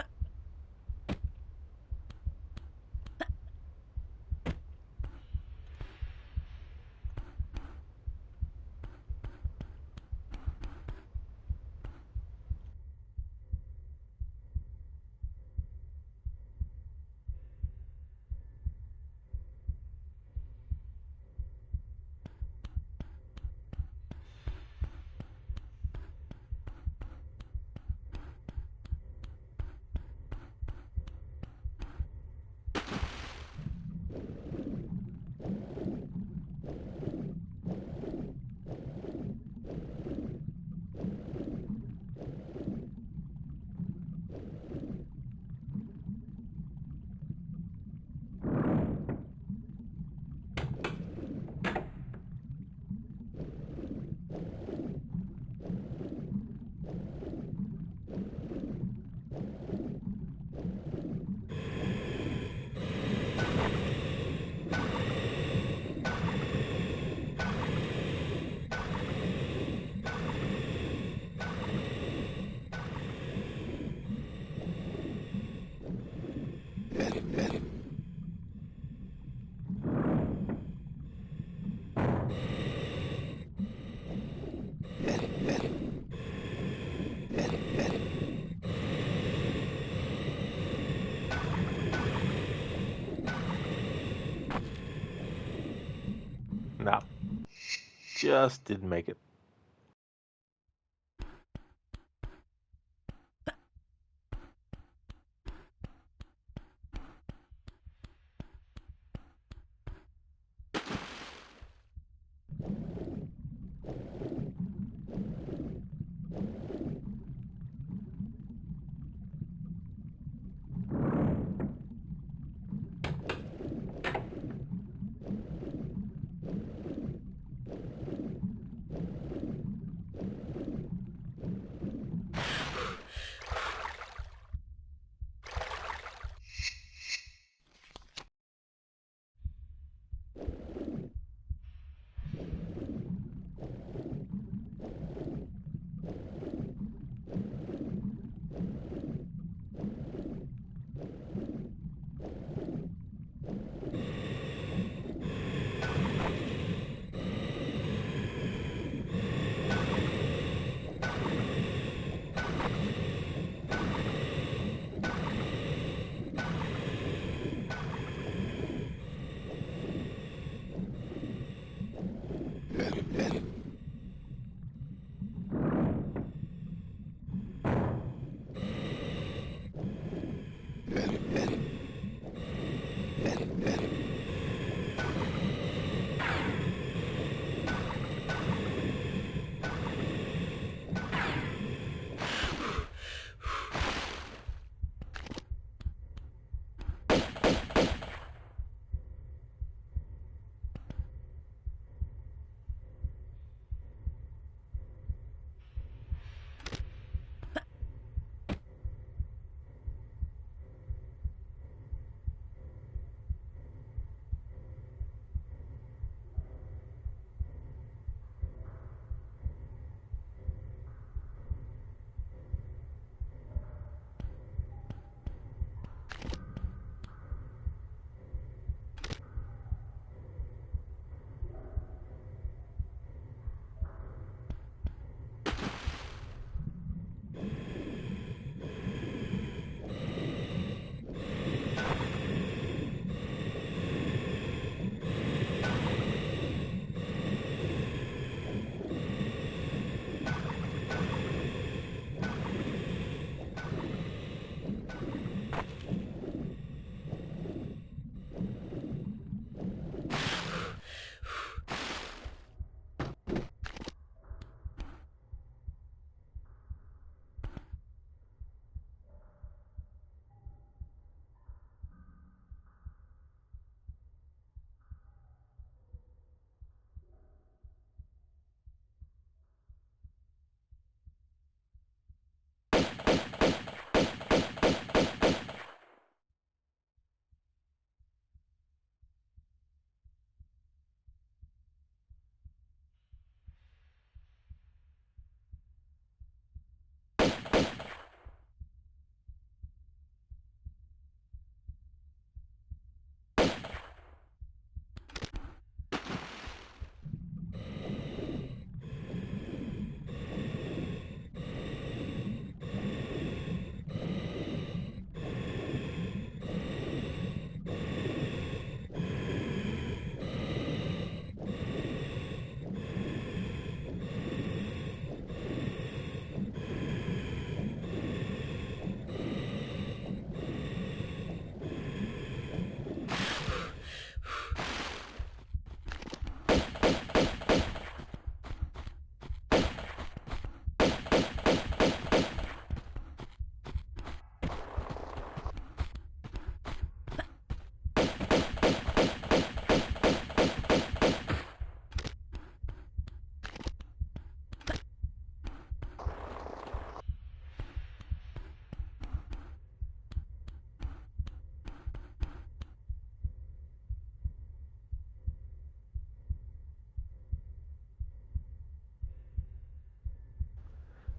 No, just didn't make it.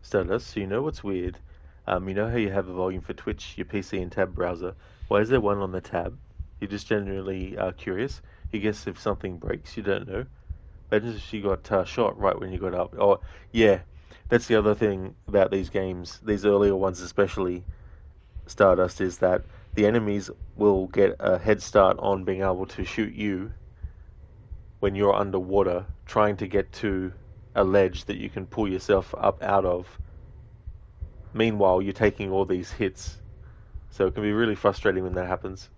Stardust, so you know what's weird? You know how you have a volume for Twitch, your PC and tab browser? Why is there one on the tab? You're just generally curious. You guess if something breaks, you don't know. Imagine if she got shot right when you got up. Oh, yeah, that's the other thing about these games, these earlier ones especially, Stardust, is that the enemies will get a head start on being able to shoot you when you're underwater, trying to get to a ledge that you can pull yourself up out of. Meanwhile, you're taking all these hits, so it can be really frustrating when that happens.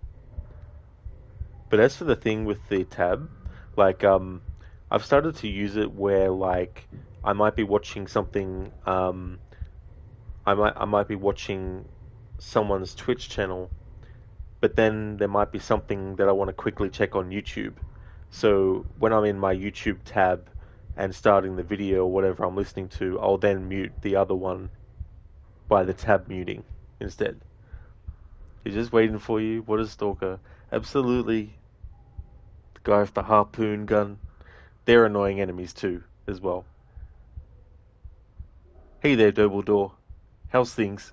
But as for the thing with the tab, like I've started to use it where like I might be watching something, I might be watching someone's Twitch channel, but then there might be something that I want to quickly check on YouTube. So when I'm in my YouTube tab and starting the video or whatever I'm listening to, I'll then mute the other one by the tab muting instead. He's just waiting for you. What is Stalker? Absolutely. The guy with the harpoon gun. They're annoying enemies too, as well. Hey there, Dumbledore. How's things?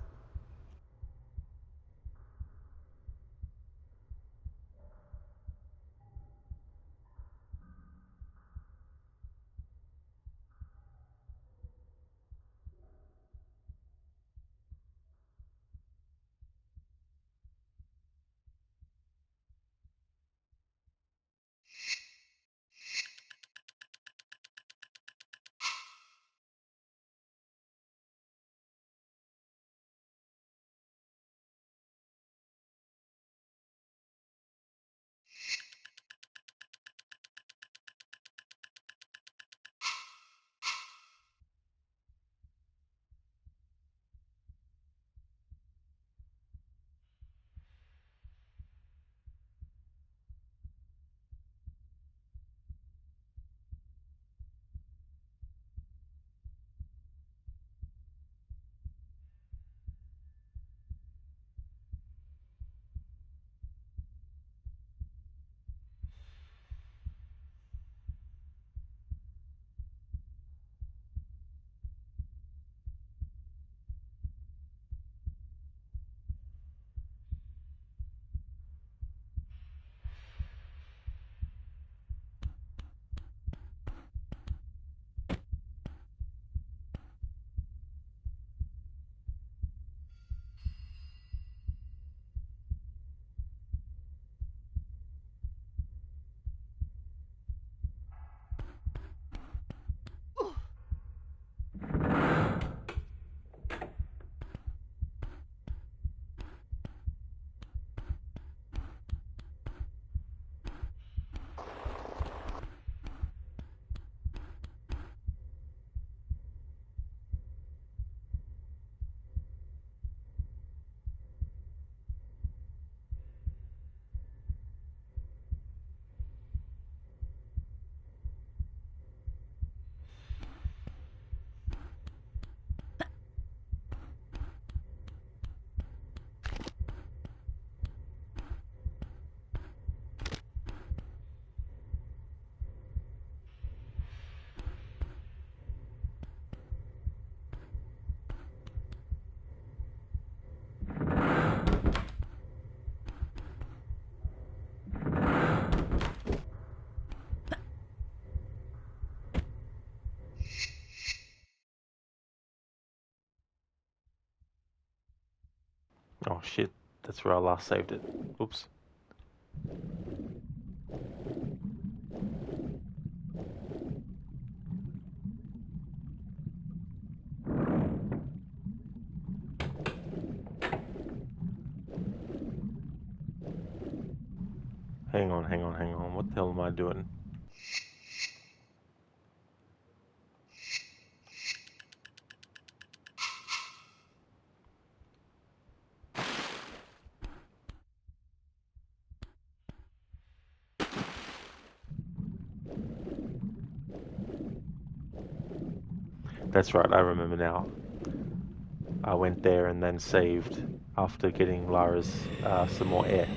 Oh shit, that's where I last saved it. Oops. Hang on, hang on, hang on. What the hell am I doing? That's right, I remember now. I went there and then saved after getting Lara's some more air.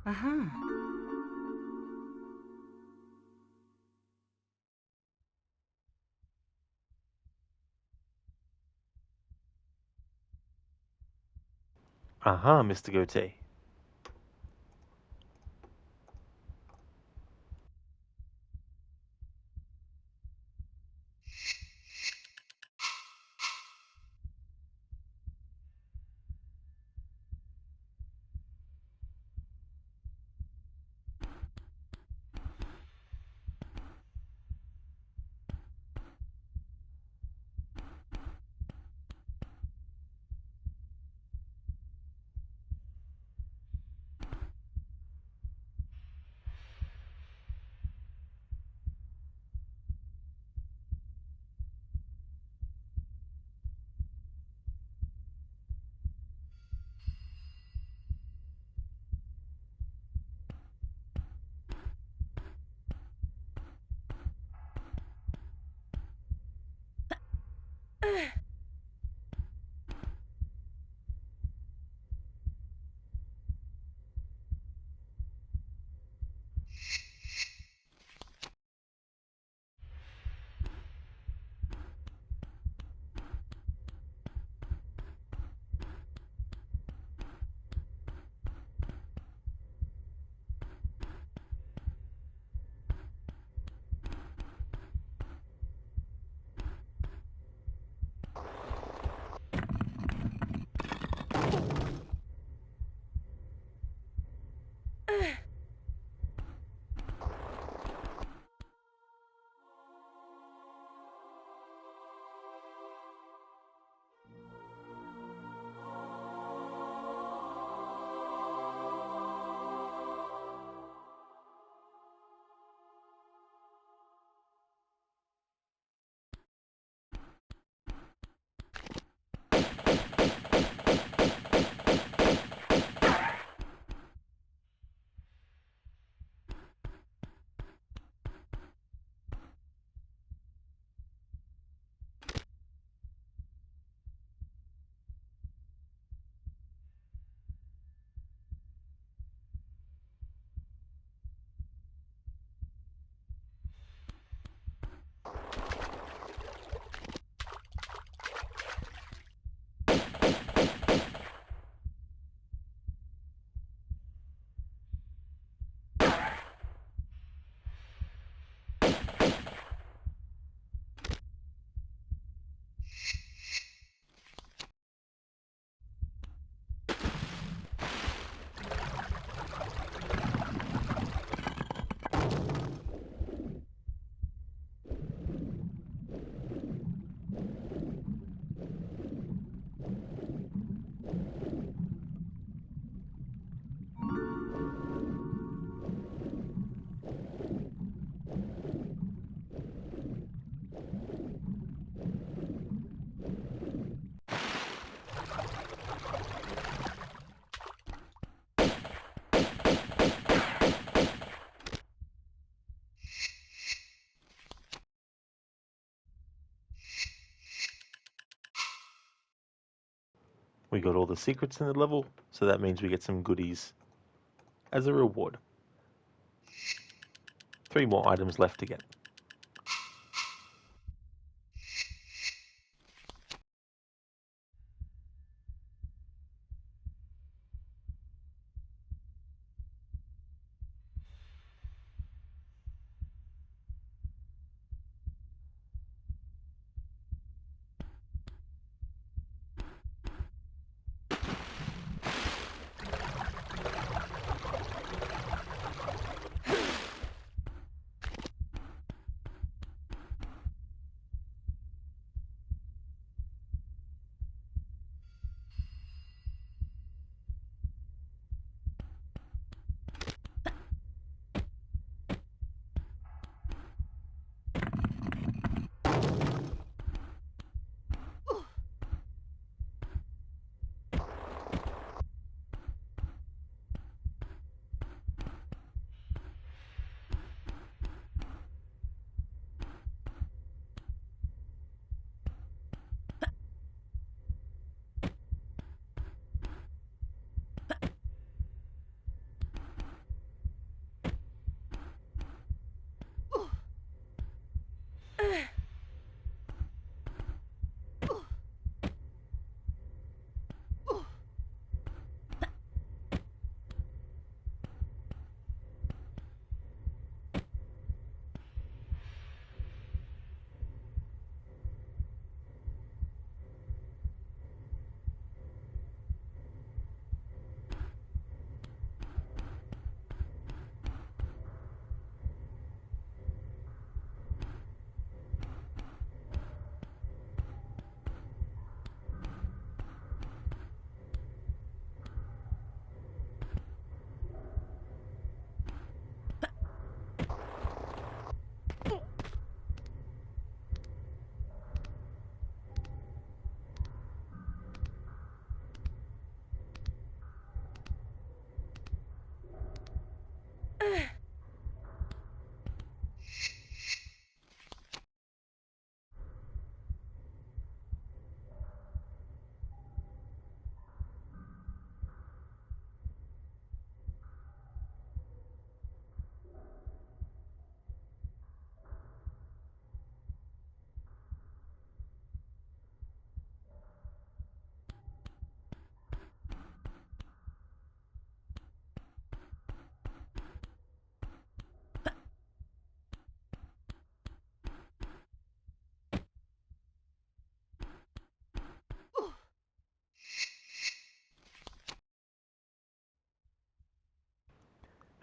Uh-huh. Uh-huh, Mr. Gote. We got all the secrets in the level, so that means we get some goodies as a reward. 3 more items left to get.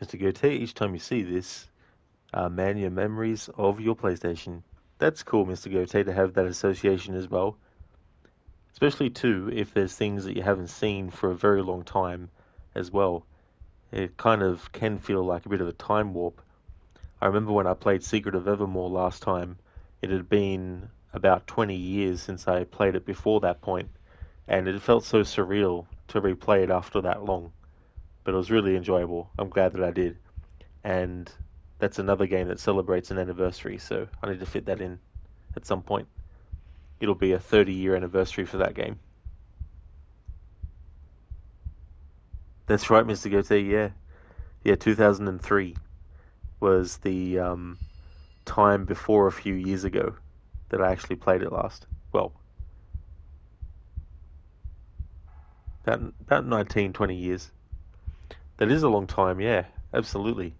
Mr. Goethe, each time you see this, man, your memories of your PlayStation. That's cool, Mr. Goethe, to have that association as well. Especially, too, if there's things that you haven't seen for a very long time as well. It kind of can feel like a bit of a time warp. I remember when I played Secret of Evermore last time, it had been about 20 years since I played it before that point, and it felt so surreal to replay it after that long. But it was really enjoyable. I'm glad that I did. And that's another game that celebrates an anniversary, so I need to fit that in at some point. It'll be a 30-year anniversary for that game. That's right, Mr. Goethe, yeah. Yeah, 2003 was the time before a few years ago that I actually played it last. Well, about 19, 20 years. That is a long time, yeah, absolutely.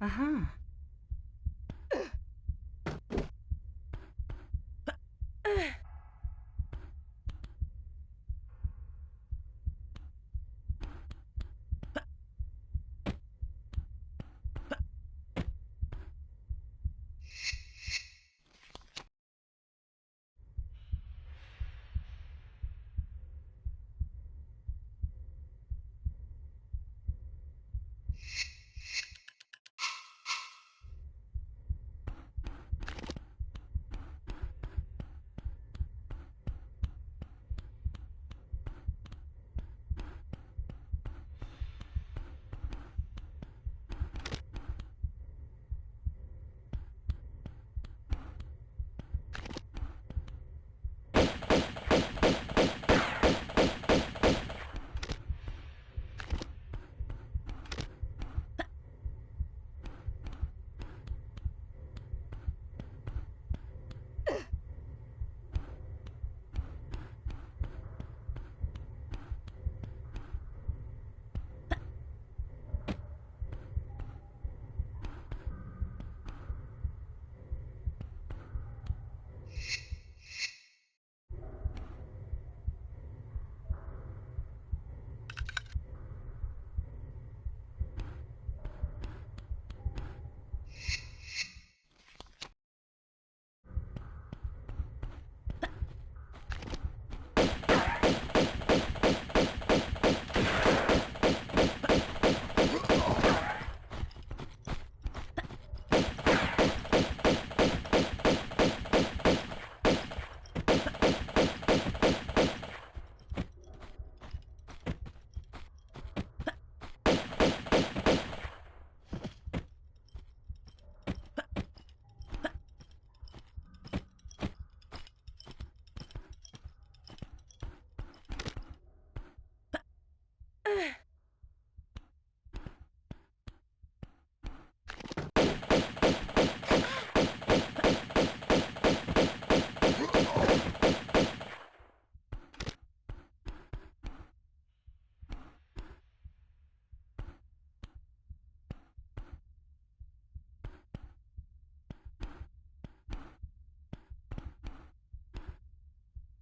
Uh-huh.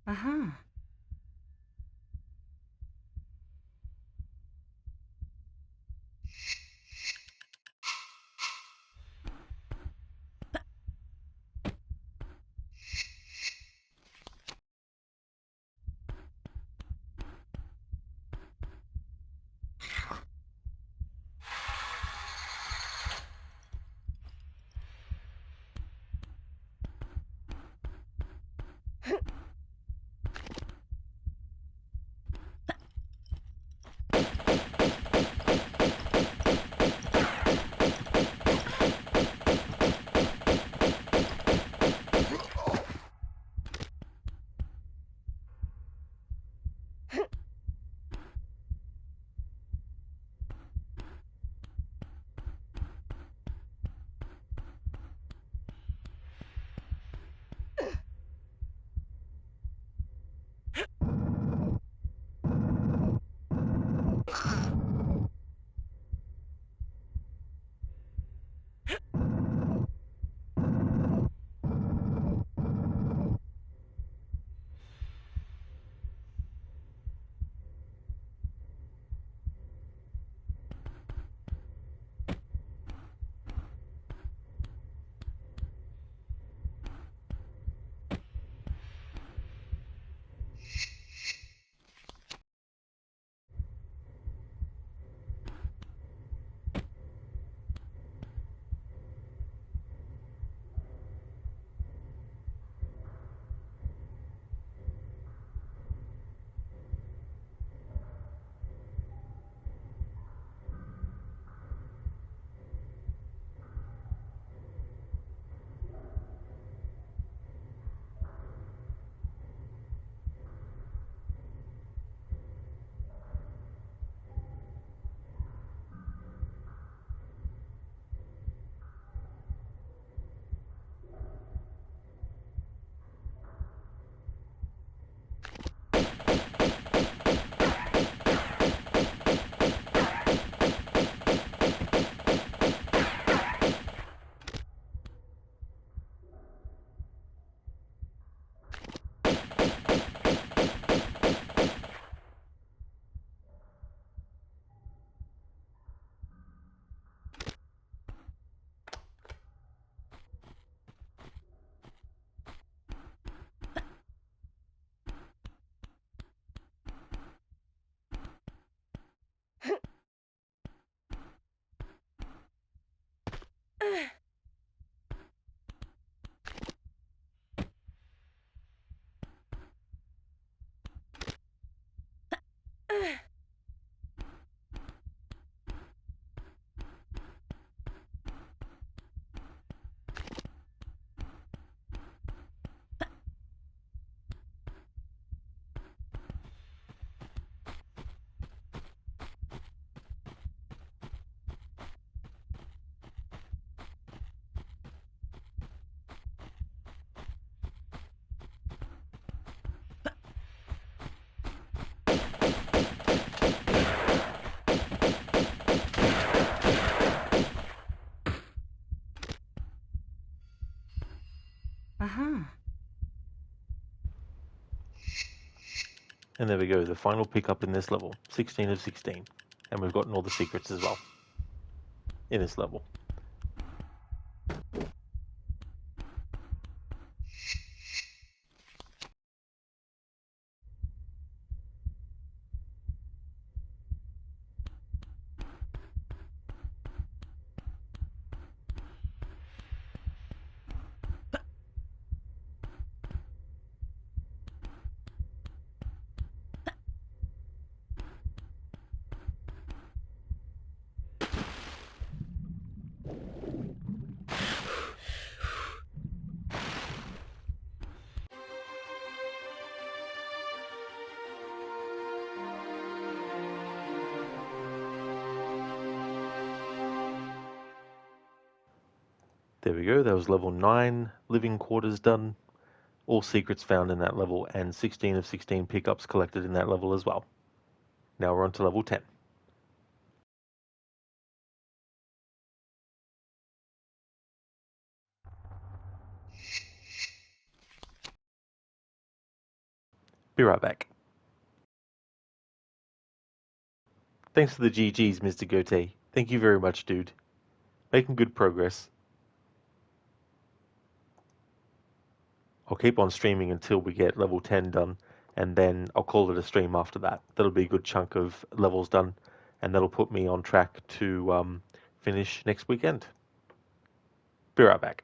Uh-huh. And there we go, the final pickup in this level, 16 of 16. And we've gotten all the secrets as well in this level. There we go, that was level 9, living quarters done, all secrets found in that level, and 16 of 16 pickups collected in that level as well. Now we're on to level 10. Be right back. Thanks for the GGs, Mr. Gote. Thank you very much, dude. Making good progress. I'll keep on streaming until we get level 10 done, and then I'll call it a stream after that. That'll be a good chunk of levels done, and that'll put me on track to finish next weekend. Be right back.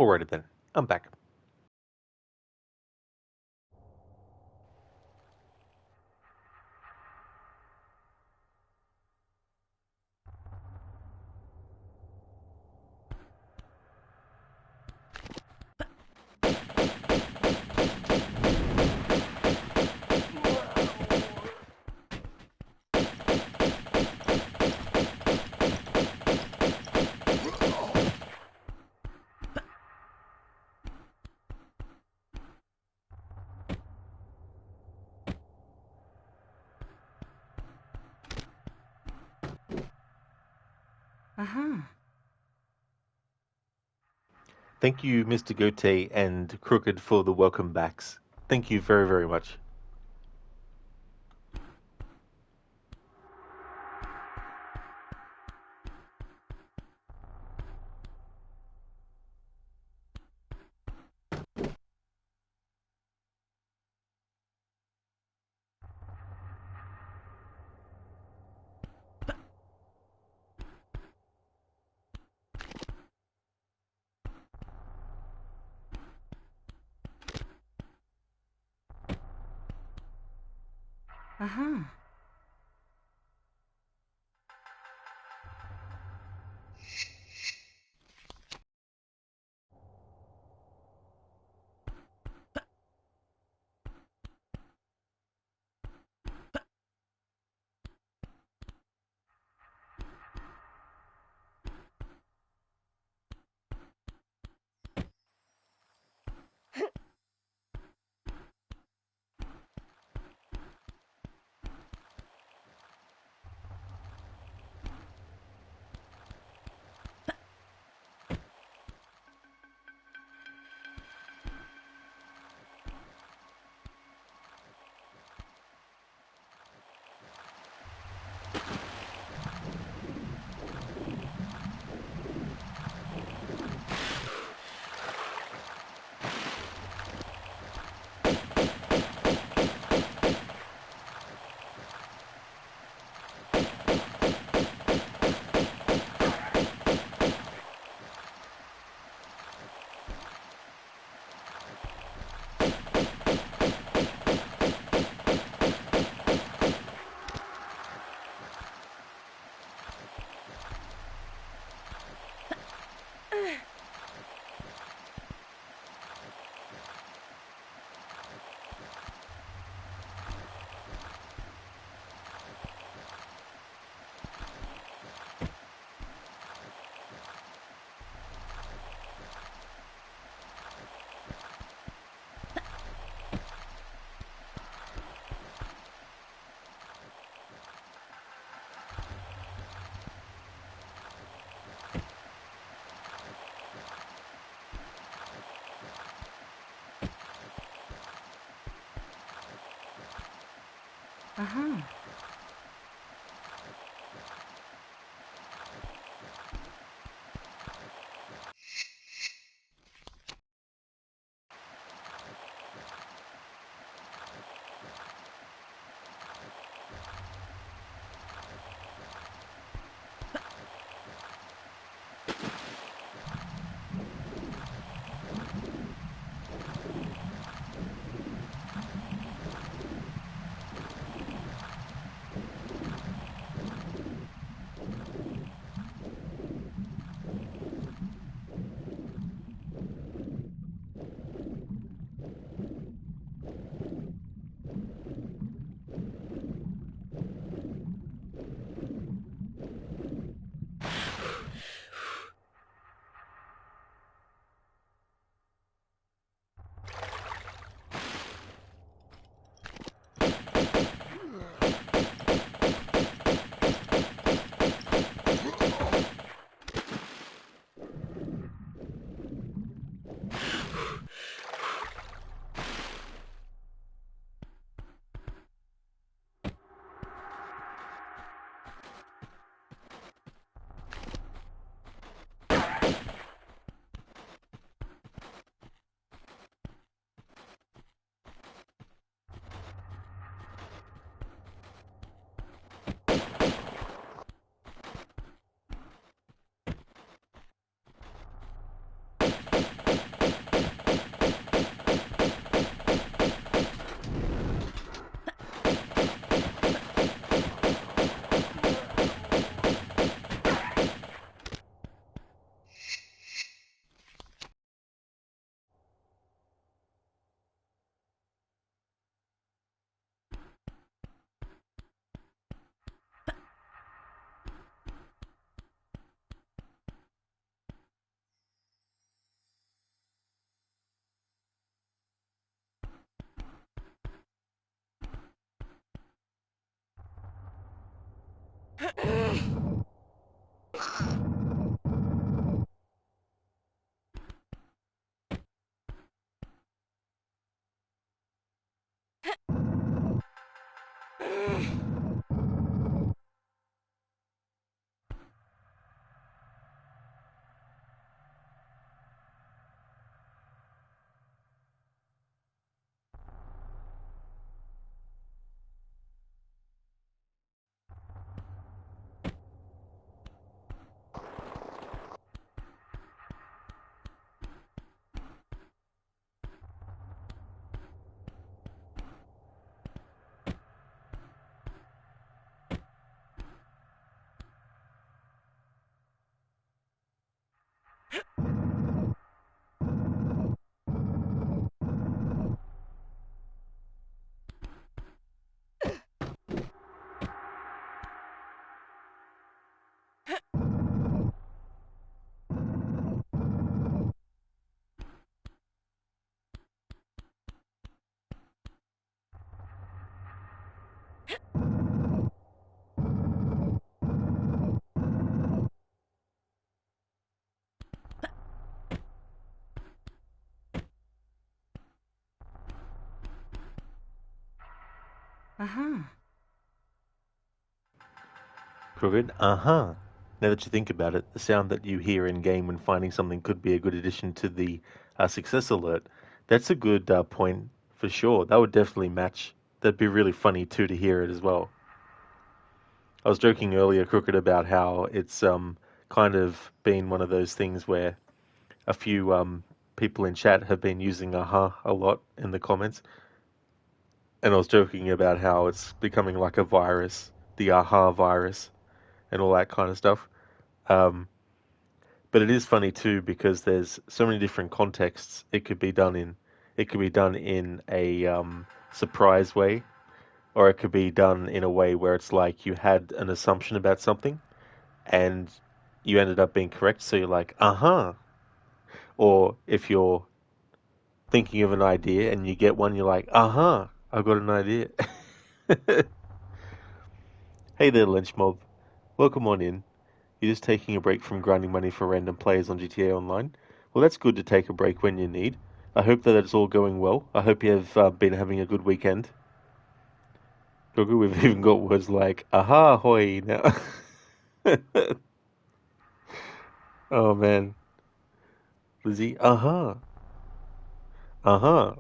Alrighty then, I'm back. Uh-huh. Thank you, Mr. Gote and Crooked, for the welcome backs. Thank you very, very much. Uh-huh. Uh-huh. Uh-huh. Crooked, uh-huh. Now that you think about it, the sound that you hear in game when finding something could be a good addition to the success alert. That's a good point for sure. That would definitely match. That'd be really funny too to hear it as well. I was joking earlier, Crooked, about how it's kind of been one of those things where a few people in chat have been using aha a lot in the comments, and I was joking about how it's becoming like a virus, the aha virus, and all that kind of stuff. Um, but it is funny too because there's so many different contexts it could be done in. It could be done in a surprise way, or it could be done in a way where it's like you had an assumption about something and you ended up being correct, so you're like, uh-huh. Or if you're thinking of an idea and you get one, you're like, uh-huh, I've got an idea. Hey there, Lynch Mob. Welcome on in. You're just taking a break from grinding money for random players on GTA Online? Well, that's good to take a break when you need. I hope that it's all going well. I hope you have been having a good weekend. Gogo, we've even got words like, aha, hoy, now. Oh, man. Lizzie, uh-huh. Uh-huh.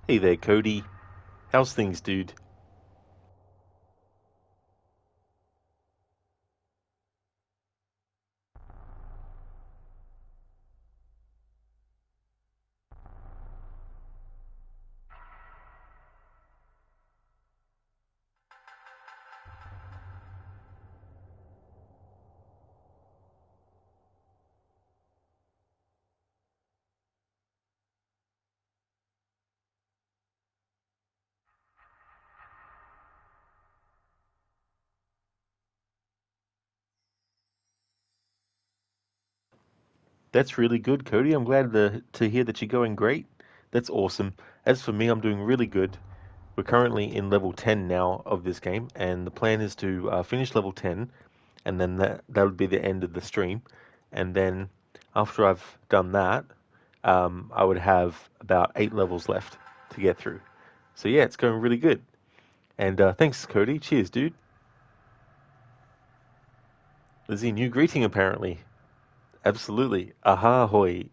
Hey there, Cody. How's things, dude? That's really good, Cody. I'm glad to hear that you're going great. That's awesome. As for me, I'm doing really good. We're currently in level 10 now of this game, and the plan is to finish level 10, and then that would be the end of the stream. And then after I've done that, I would have about 8 levels left to get through. So yeah, it's going really good. And thanks, Cody. Cheers, dude. There's a new greeting apparently. Absolutely. Aha hoy.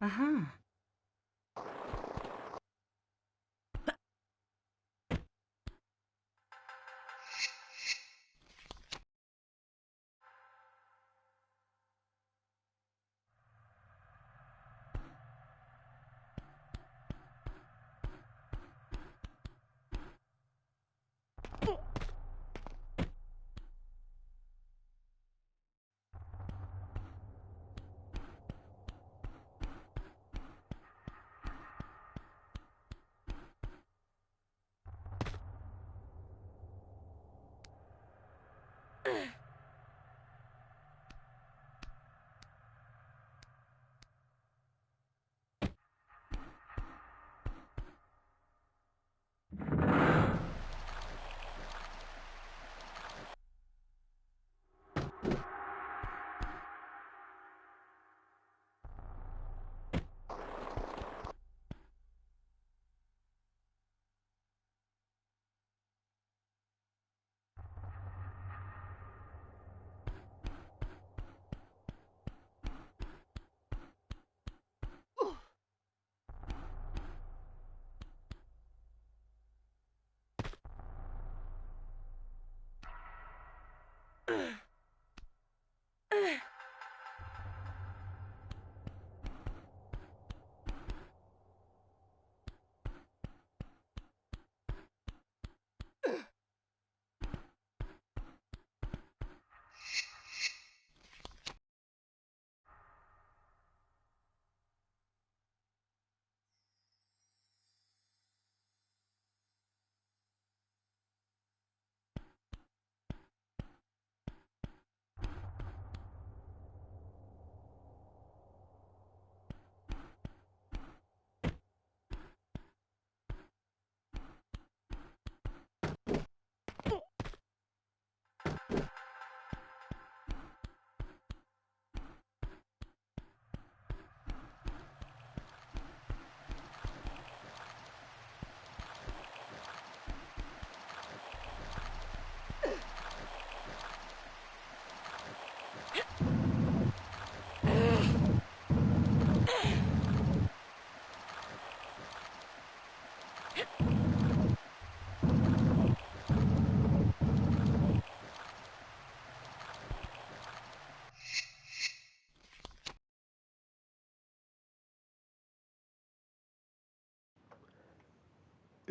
Uh-huh.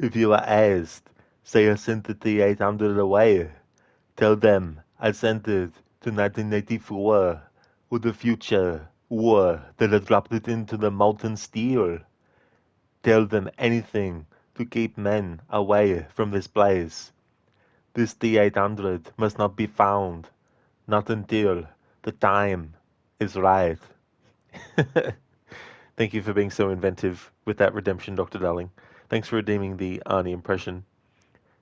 If you are asked, say I sent it the 800 away. Tell them I sent it to 1984 or the future, or that I dropped it into the molten steel. Tell them anything to keep men away from this place. This D800 must not be found, not until the time is right. Thank you for being so inventive with that redemption, Dr. Darling. Thanks for redeeming the Arnie impression.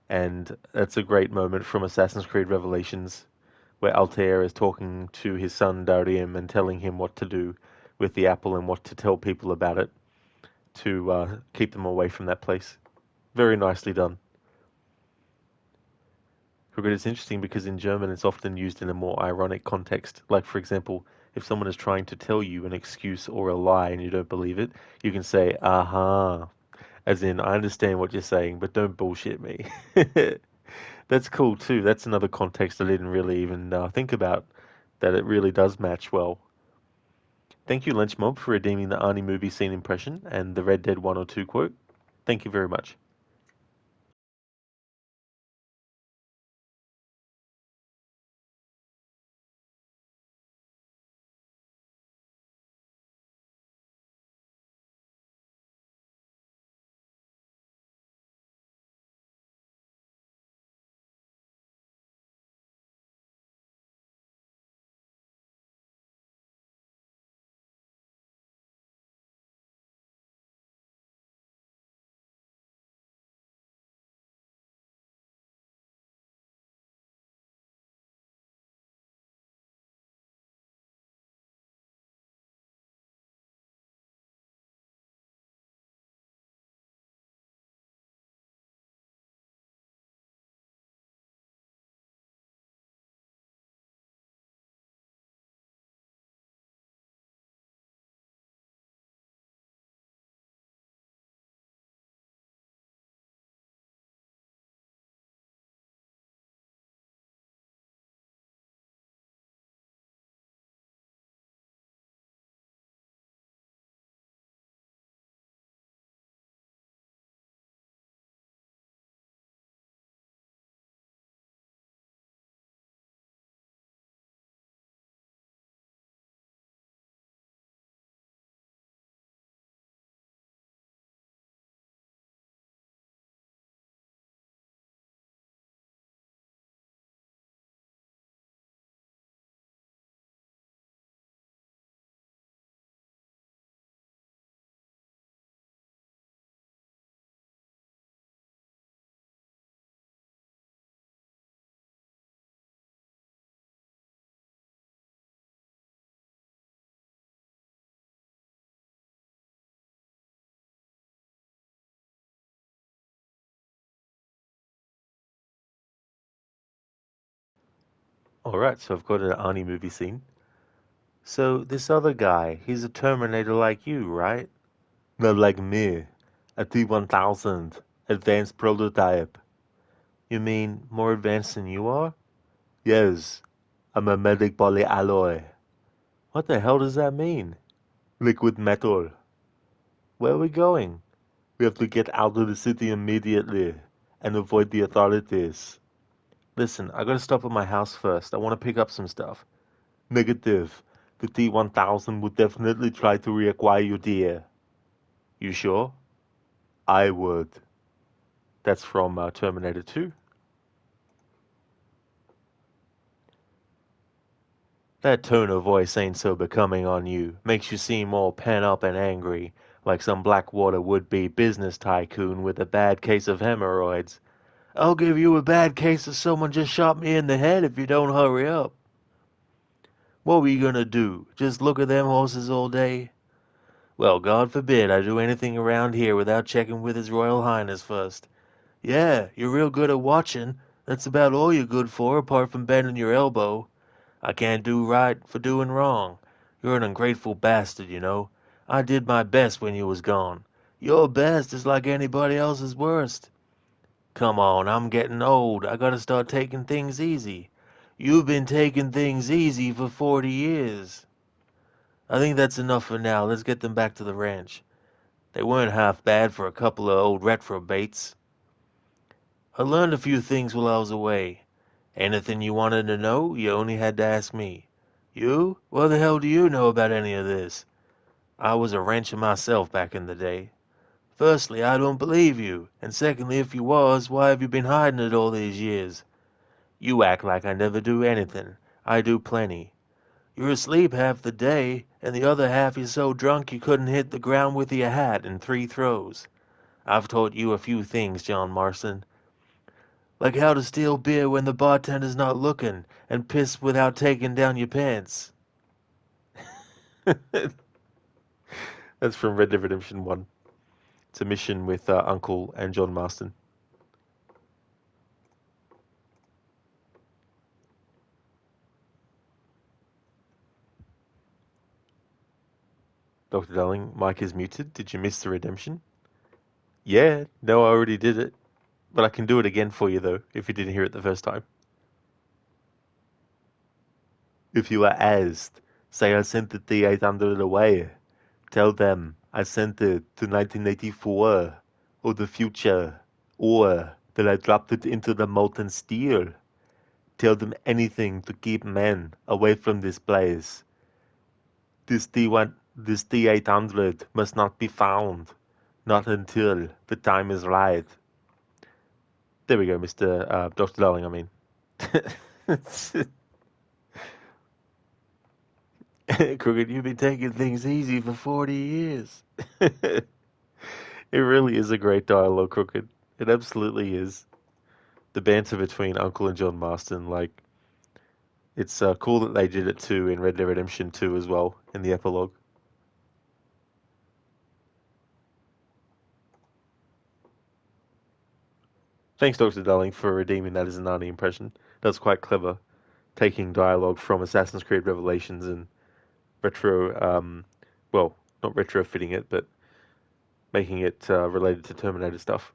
And that's a great moment from Assassin's Creed Revelations, where Altair is talking to his son Darium and telling him what to do with the apple and what to tell people about it to keep them away from that place. Very nicely done. But it's interesting because in German it's often used in a more ironic context. Like, for example, if someone is trying to tell you an excuse or a lie and you don't believe it, you can say, aha, as in, I understand what you're saying, but don't bullshit me. That's cool too. That's another context I didn't really even think about, that it really does match well. Thank you, Lynchmob, for redeeming the Arnie movie scene impression and the Red Dead 1 or 2 quote. Thank you very much. Alright, so I've got an Arnie movie scene. So this other guy, he's a Terminator like you, right? Not like me. A T-1000. Advanced prototype. You mean more advanced than you are? Yes. I'm a medic polyalloy. What the hell does that mean? Liquid metal. Where are we going? We have to get out of the city immediately and avoid the authorities. Listen, I gotta stop at my house first. I want to pick up some stuff. Negative. The T-1000 would definitely try to reacquire you, dear. You sure? I would. That's from Terminator 2. That tone of voice ain't so becoming on you. Makes you seem all pent up and angry, like some Blackwater would-be business tycoon with a bad case of hemorrhoids. I'll give you a bad case of someone just shot me in the head if you don't hurry up. What were you gonna do? Just look at them horses all day? Well, God forbid I do anything around here without checking with His Royal Highness first. Yeah, you're real good at watching. That's about all you're good for, apart from bending your elbow. I can't do right for doing wrong. You're an ungrateful bastard, you know. I did my best when you was gone. Your best is like anybody else's worst. Come on, I'm getting old. I gotta start taking things easy. You've been taking things easy for 40 years. I think that's enough for now. Let's get them back to the ranch. They weren't half bad for a couple of old retrobates. I learned a few things while I was away. Anything you wanted to know, you only had to ask me. You? What the hell do you know about any of this? I was a rancher myself back in the day. Firstly, I don't believe you, and secondly, if you was, why have you been hiding it all these years? You act like I never do anything. I do plenty. You're asleep half the day, and the other half you're so drunk you couldn't hit the ground with your hat in 3 throws. I've taught you a few things, John Marston. Like how to steal beer when the bartender's not looking, and piss without taking down your pants. That's from Red Dead Redemption 1. It's a mission with Uncle and John Marston. Dr. Darling, Mike is muted. Did you miss the redemption? Yeah, no, I already did it. But I can do it again for you, though, if you didn't hear it the first time. If you are asked, say I sent the T-800 away. Tell them I sent it to 1984, or the future, or that I dropped it into the molten steel. Tell them anything to keep men away from this place. This T-800 must not be found. Not until the time is right. There we go, Mr. Dr. Darling, I mean. Crooked, you've been taking things easy for 40 years. It really is a great dialogue, Crooked. It absolutely is. The banter between Uncle and John Marston, like, it's cool that they did it too in Red Dead Redemption 2 as well, in the epilogue. Thanks, Dr. Darling, for redeeming that as a Narnia impression. That's quite clever, taking dialogue from Assassin's Creed Revelations and well, not retrofitting it, but making it related to Terminator stuff.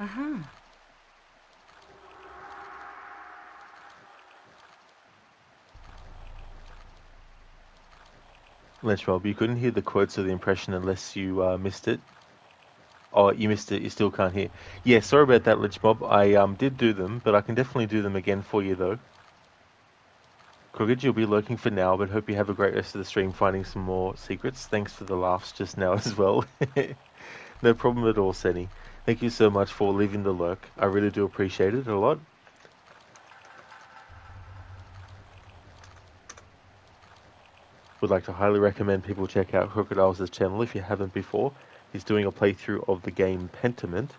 Uh-huh. Let's Rob, you couldn't hear the quotes of the impression unless you missed it. Oh, you missed it. You still can't hear. Yeah, sorry about that, Lich Mob. I did do them, but I can definitely do them again for you though. Crooked, you'll be lurking for now, but hope you have a great rest of the stream finding some more secrets. Thanks for the laughs just now as well. No problem at all, Senny. Thank you so much for leaving the lurk. I really do appreciate it a lot. Would like to highly recommend people check out Crocodiles' channel if you haven't before. He's doing a playthrough of the game Pentiment.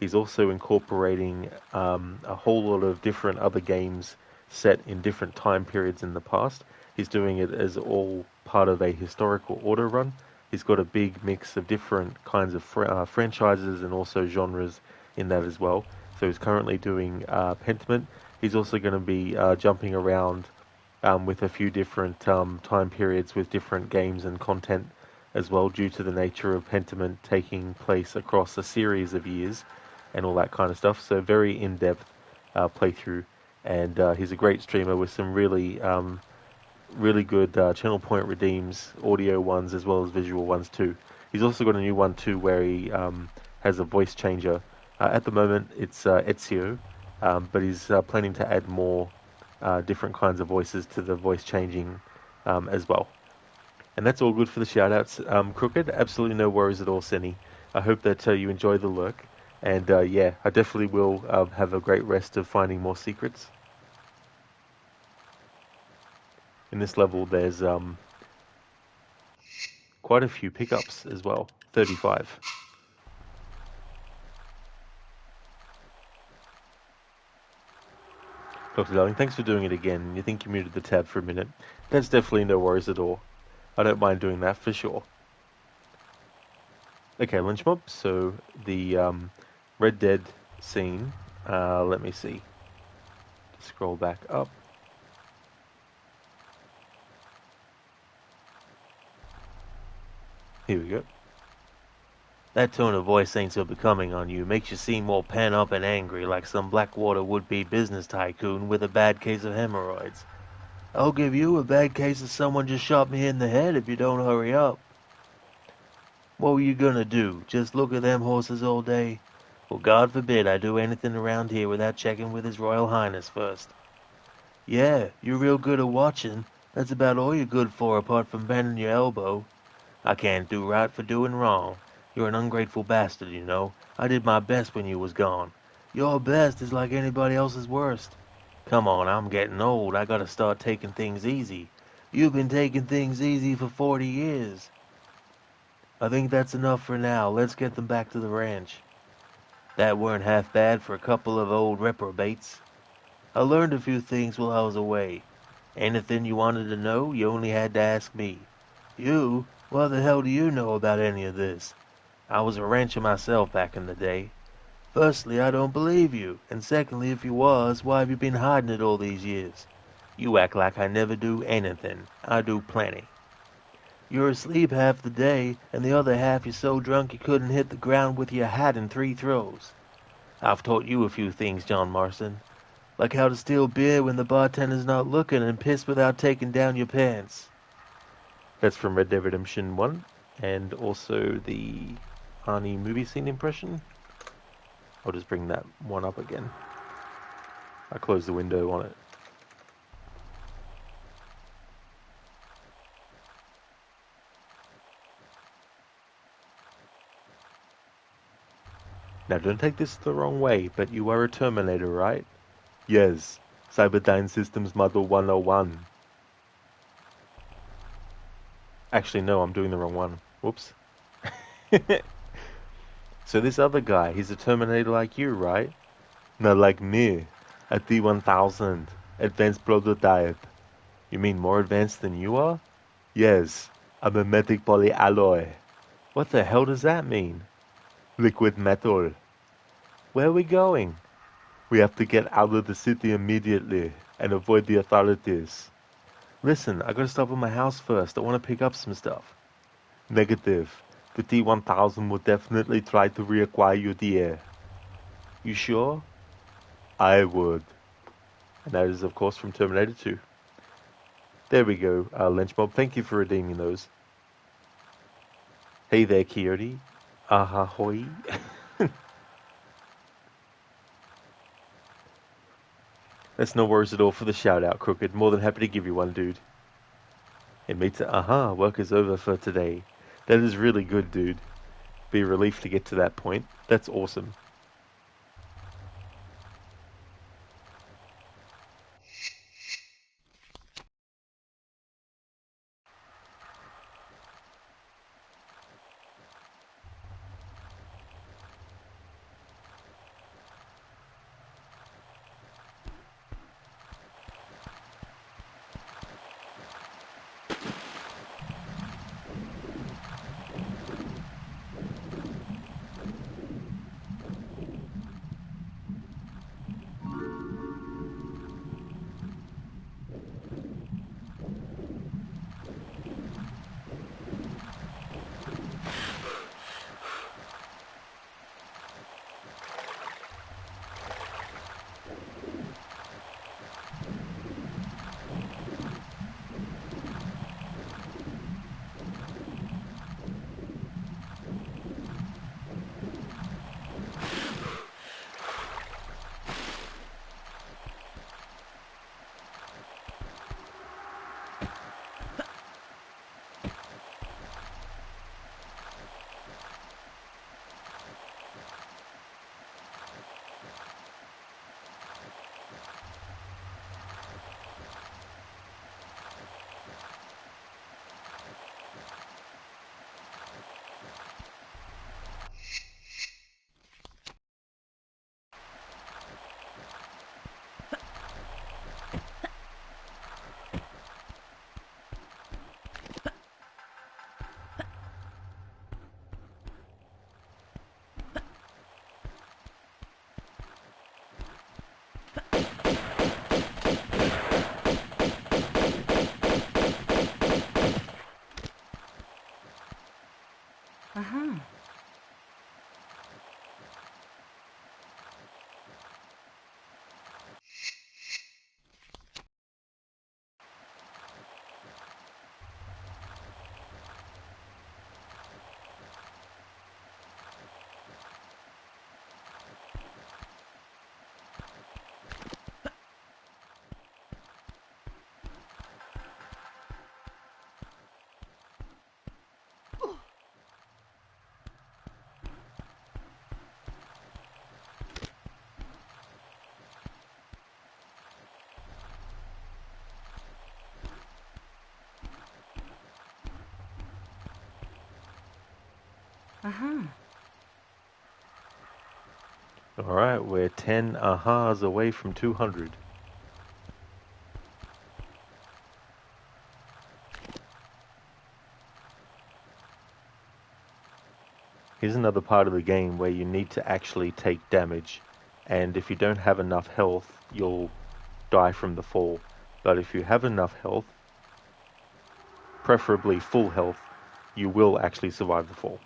He's also incorporating a whole lot of different other games set in different time periods in the past. He's doing it as all part of a historical auto run. He's got a big mix of different kinds of franchises and also genres in that as well. So he's currently doing Pentiment. He's also going to be jumping around with a few different time periods with different games and content as well, due to the nature of Pentiment taking place across a series of years and all that kind of stuff. So very in-depth playthrough, and he's a great streamer with some really really good channel point redeems, audio ones as well as visual ones too. He's also got a new one too where he has a voice changer. At the moment it's Ezio, but he's planning to add more different kinds of voices to the voice changing as well. And that's all good for the shout-outs. Crooked, absolutely no worries at all, Senny. I hope that you enjoy the lurk. And yeah, I definitely will have a great rest of finding more secrets. In this level, there's quite a few pickups as well. 35. Dr. Darling, thanks for doing it again. You think you muted the tab for a minute. That's definitely no worries at all. I don't mind doing that for sure. Okay, Lynch Mob, so the Red Dead scene, let me see. Scroll back up. Here we go. That tone of voice ain't so becoming on you. Makes you seem more pent up and angry, like some Blackwater would-be business tycoon with a bad case of hemorrhoids. I'll give you a bad case of someone just shot me in the head if you don't hurry up. What were you gonna do? Just look at them horses all day? Well, God forbid I do anything around here without checking with His Royal Highness first. Yeah, you're real good at watching. That's about all you're good for apart from bending your elbow. I can't do right for doing wrong. You're an ungrateful bastard, you know. I did my best when you was gone. Your best is like anybody else's worst. Come on, I'm getting old. I gotta start taking things easy. You've been taking things easy for 40 years. I think that's enough for now. Let's get them back to the ranch. That weren't half bad for a couple of old reprobates. I learned a few things while I was away. Anything you wanted to know, you only had to ask me. You? What the hell do you know about any of this? I was a rancher myself back in the day. Firstly, I don't believe you, and secondly, if you was, why have you been hiding it all these years? You act like I never do anything. I do plenty. You're asleep half the day, and the other half you're so drunk you couldn't hit the ground with your hat in 3 throws. I've taught you a few things, John Marston. Like how to steal beer when the bartender's not looking and piss without taking down your pants. That's from Red Dead Redemption 1, and also the Arnie movie scene impression. I'll just bring that one up again. I closed the window on it. Now don't take this the wrong way, but you are a Terminator, right? Yes, Cyberdyne Systems Model 101. Actually, no, I'm doing the wrong one. Whoops. So this other guy, he's a Terminator like you, right? Not like me. A T-1000. Advanced prototype. You mean more advanced than you are? Yes, I'm a metic polyalloy. What the hell does that mean? Liquid metal. Where are we going? We have to get out of the city immediately and avoid the authorities. Listen, I gotta stop at my house first. I want to pick up some stuff. Negative. The T-1000 will definitely try to reacquire you, dear. You sure? I would. And that is, of course, from Terminator 2. There we go, Lynch Mob. Thank you for redeeming those. Hey there, Coyote. Ahoy. That's no worries at all for the shout out, Crooked. More than happy to give you one, dude. It meets work is over for today. That is really good, dude. Be a relief to get to that point. That's awesome. Uh-huh. Uh-huh. Alright, we're 10 ahas away from 200. Here's another part of the game where you need to actually take damage, and if you don't have enough health, you'll die from the fall. But if you have enough health, preferably full health, you will actually survive the fall.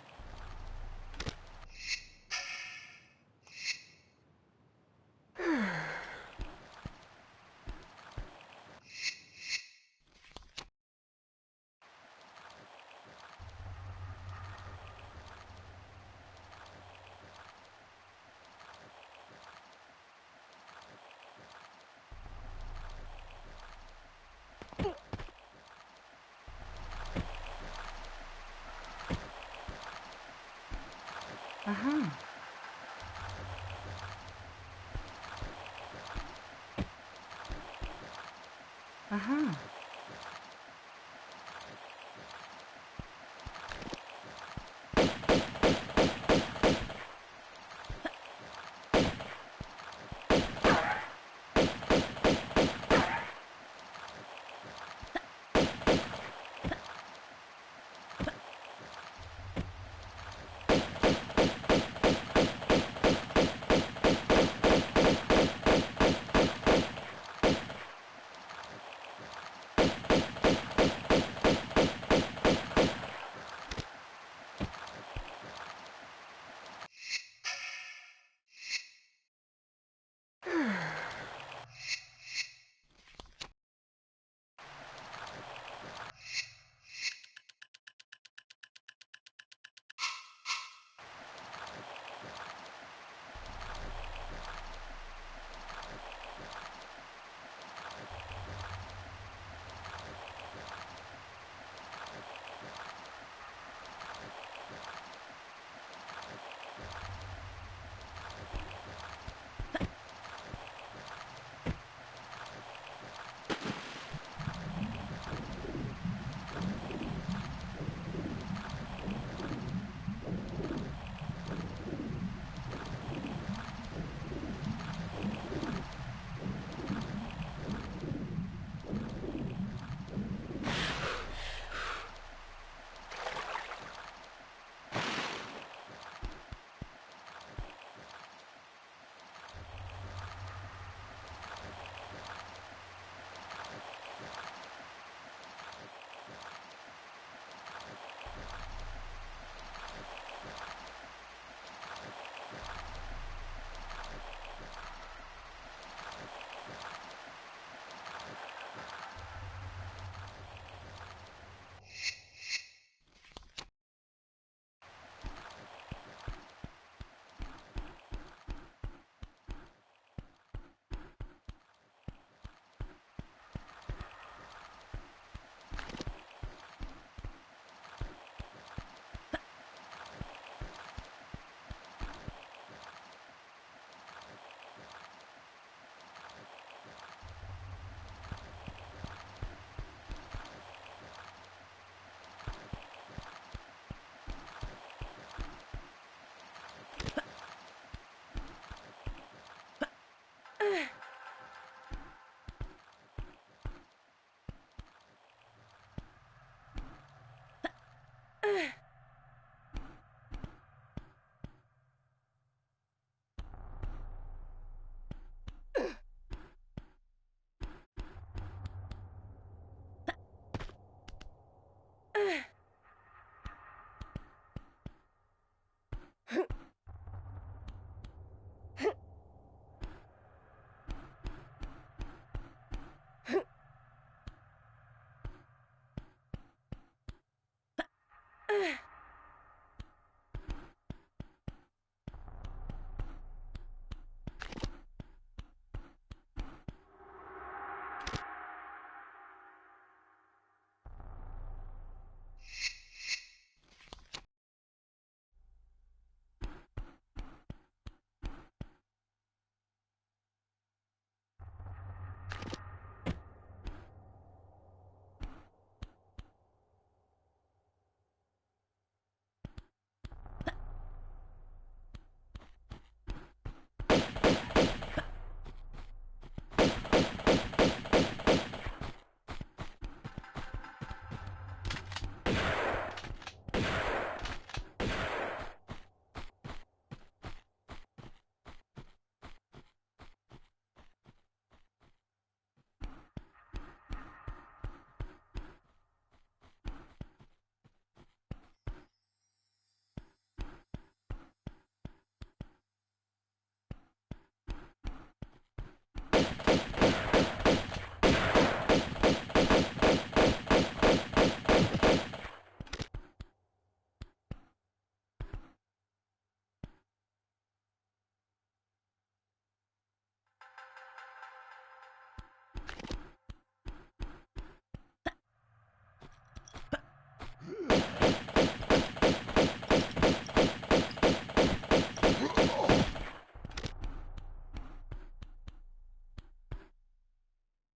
Uh-huh. Uh-huh.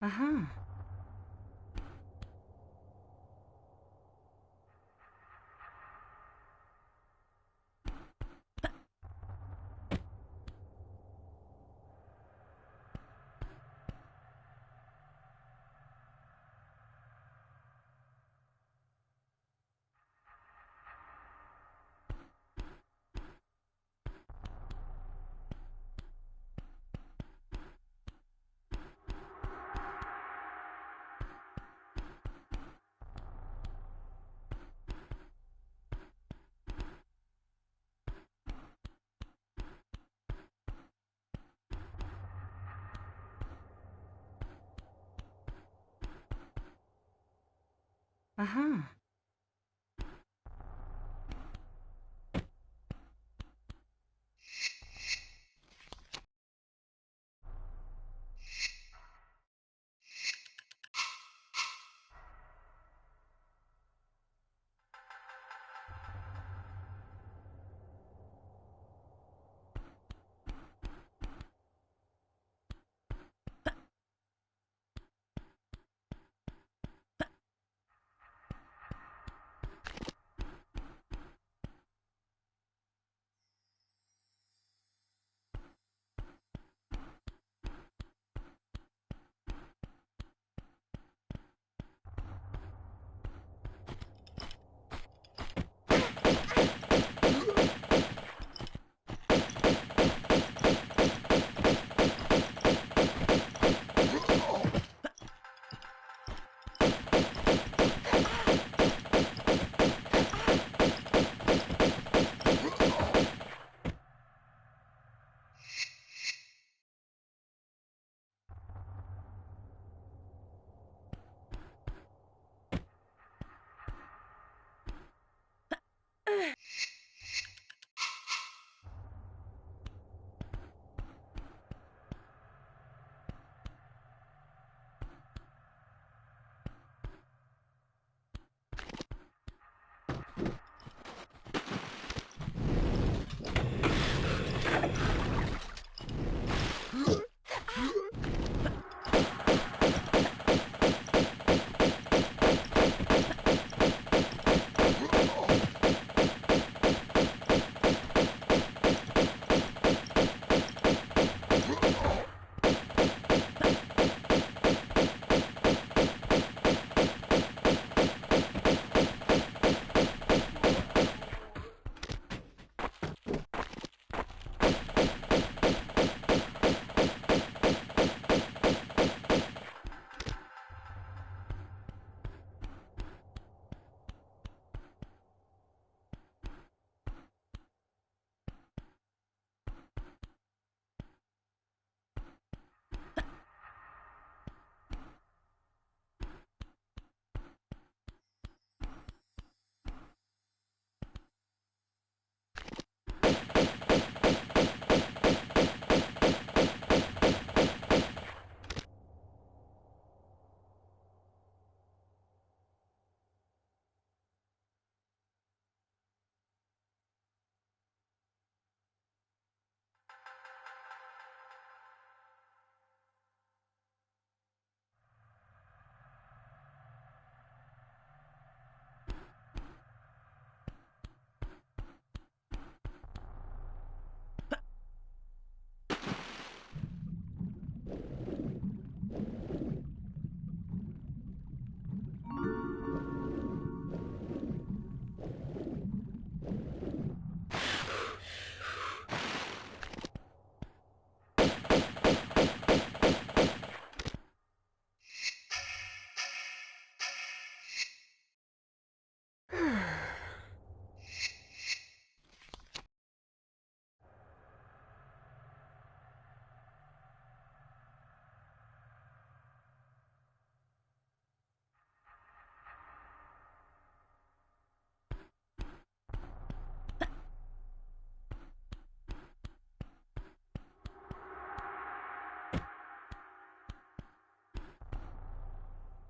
Uh-huh. Uh-huh.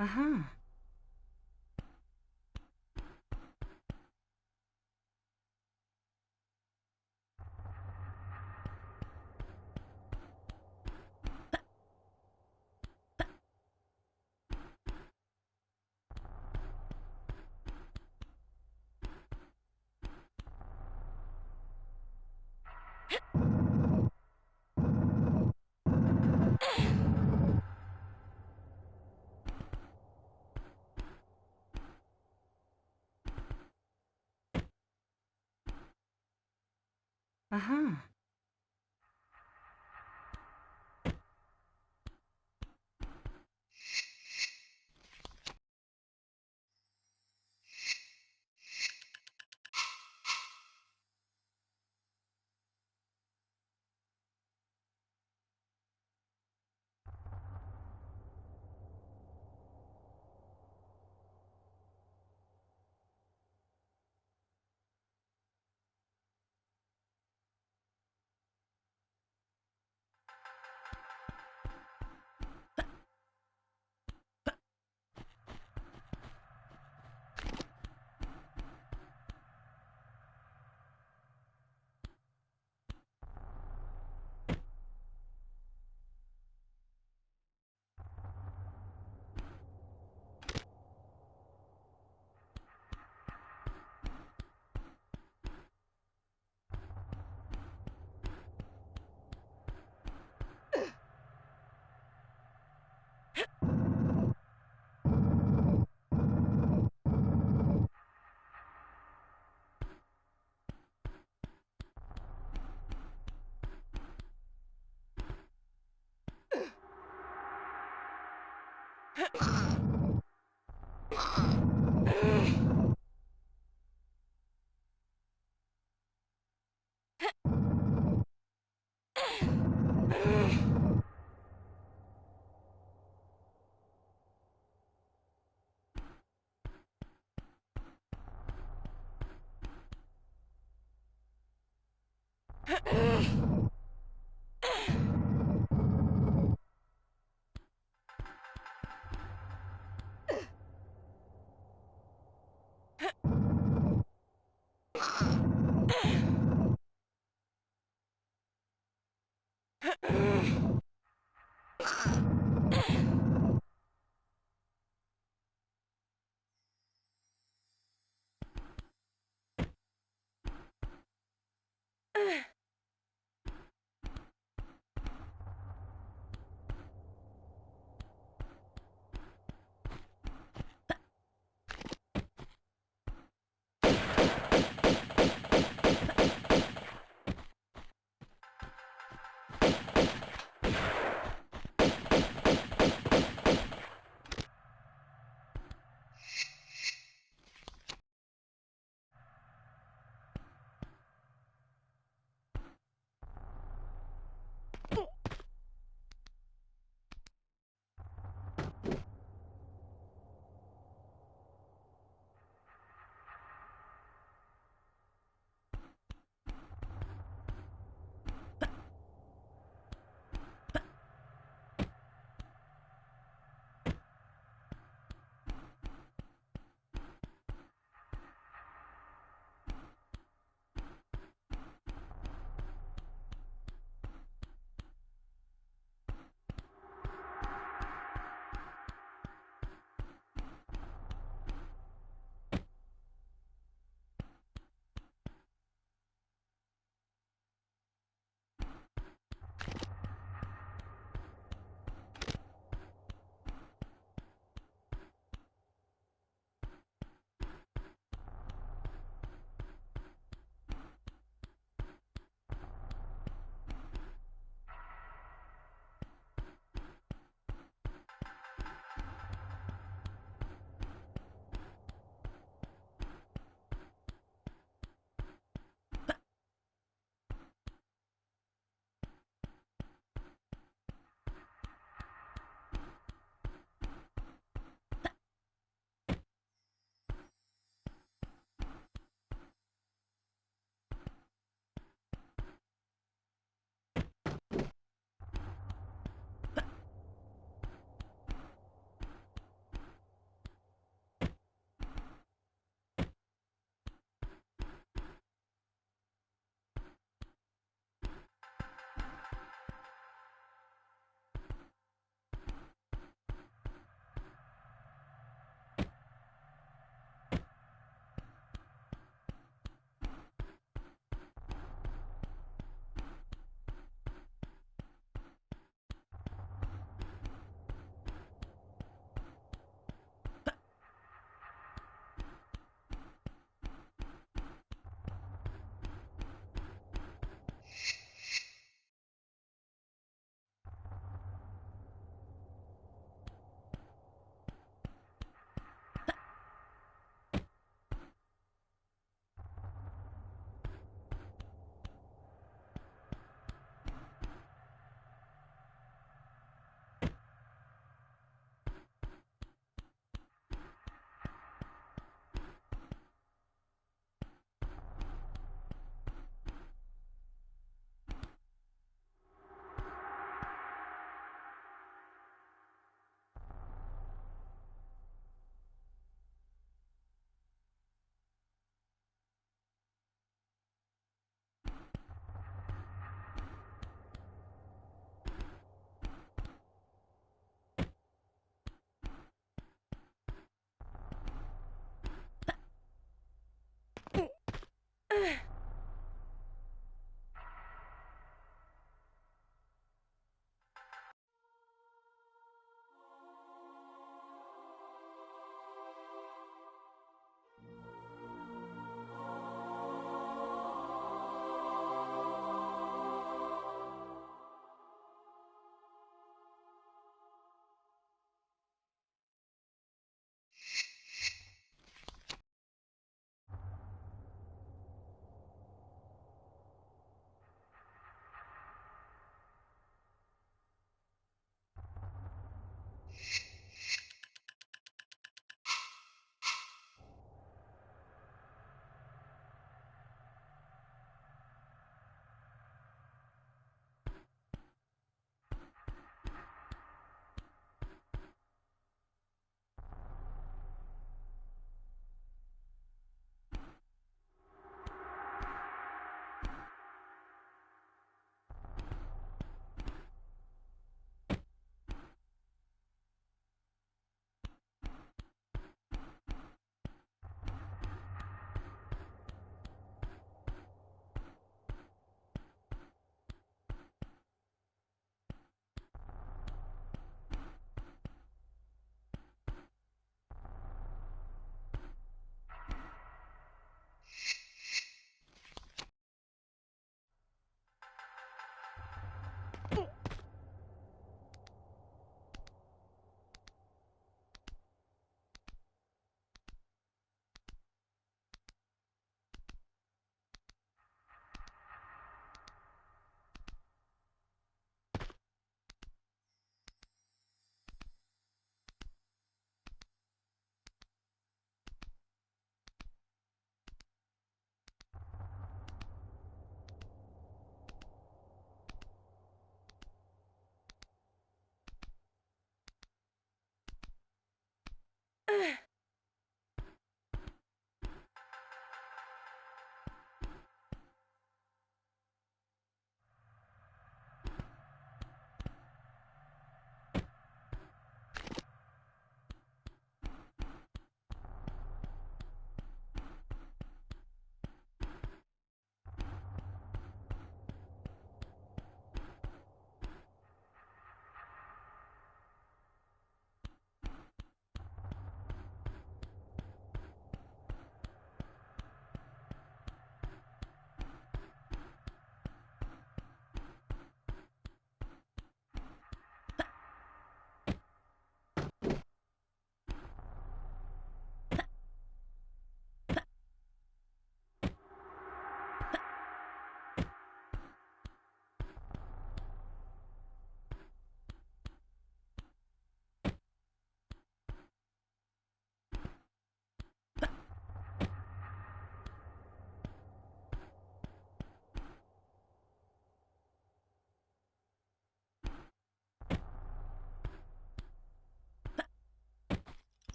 Uh-huh. Uh-huh.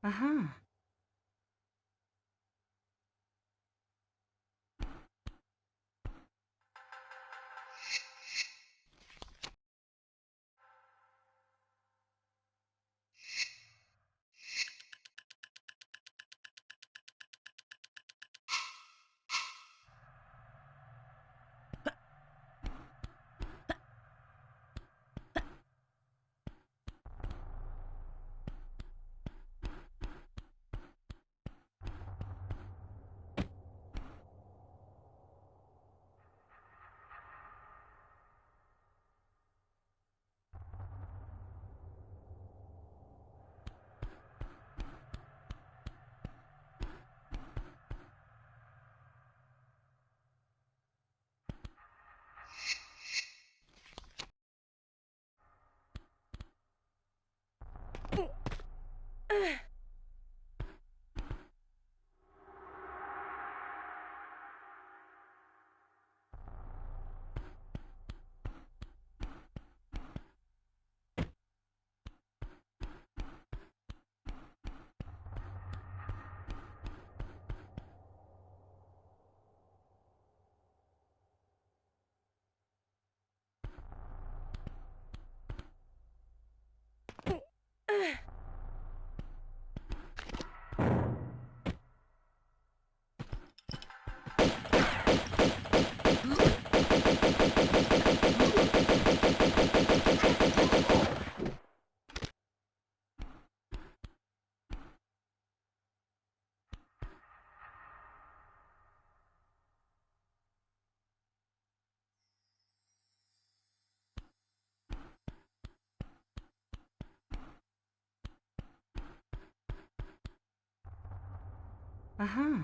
Uh-huh. Uh-huh.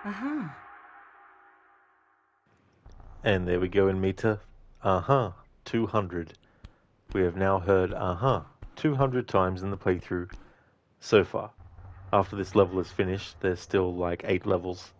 Uh-huh. And there we go in meter. 200. We have now heard 200 times in the playthrough so far. After this level is finished, there's still like 8 levels.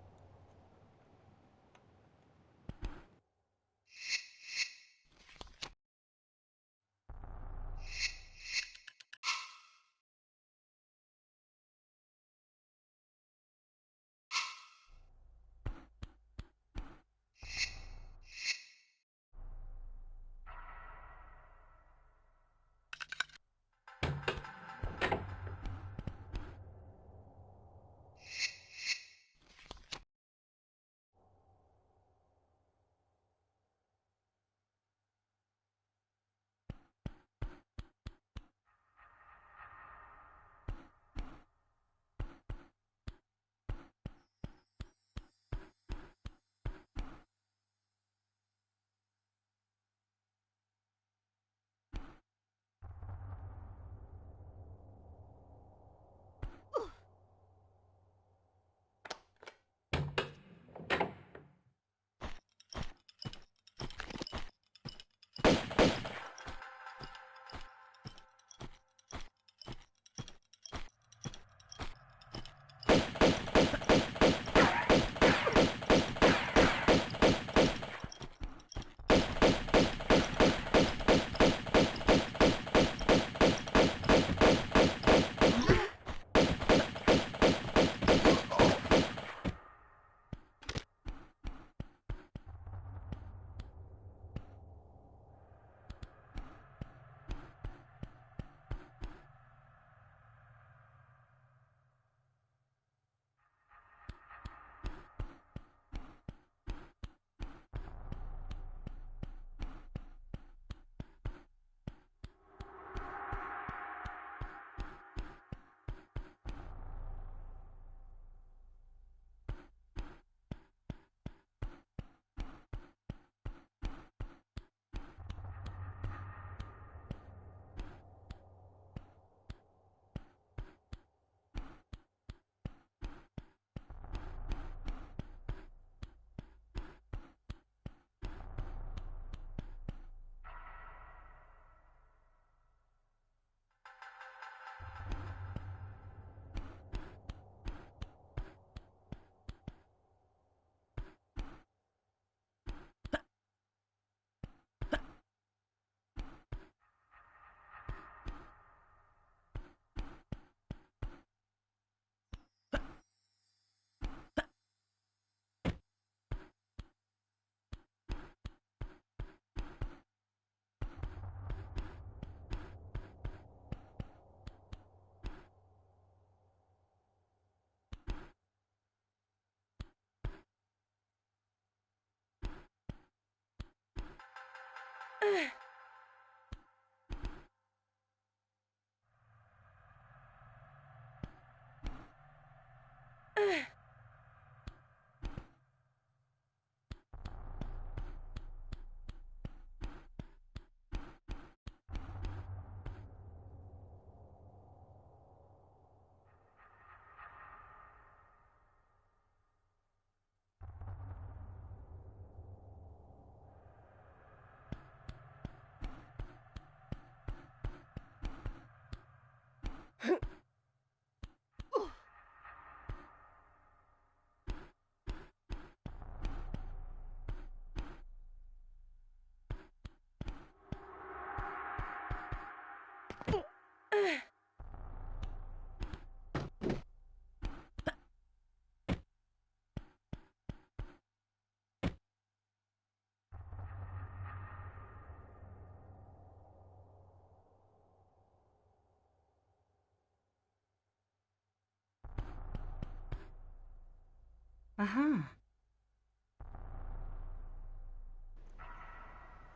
Uh-huh.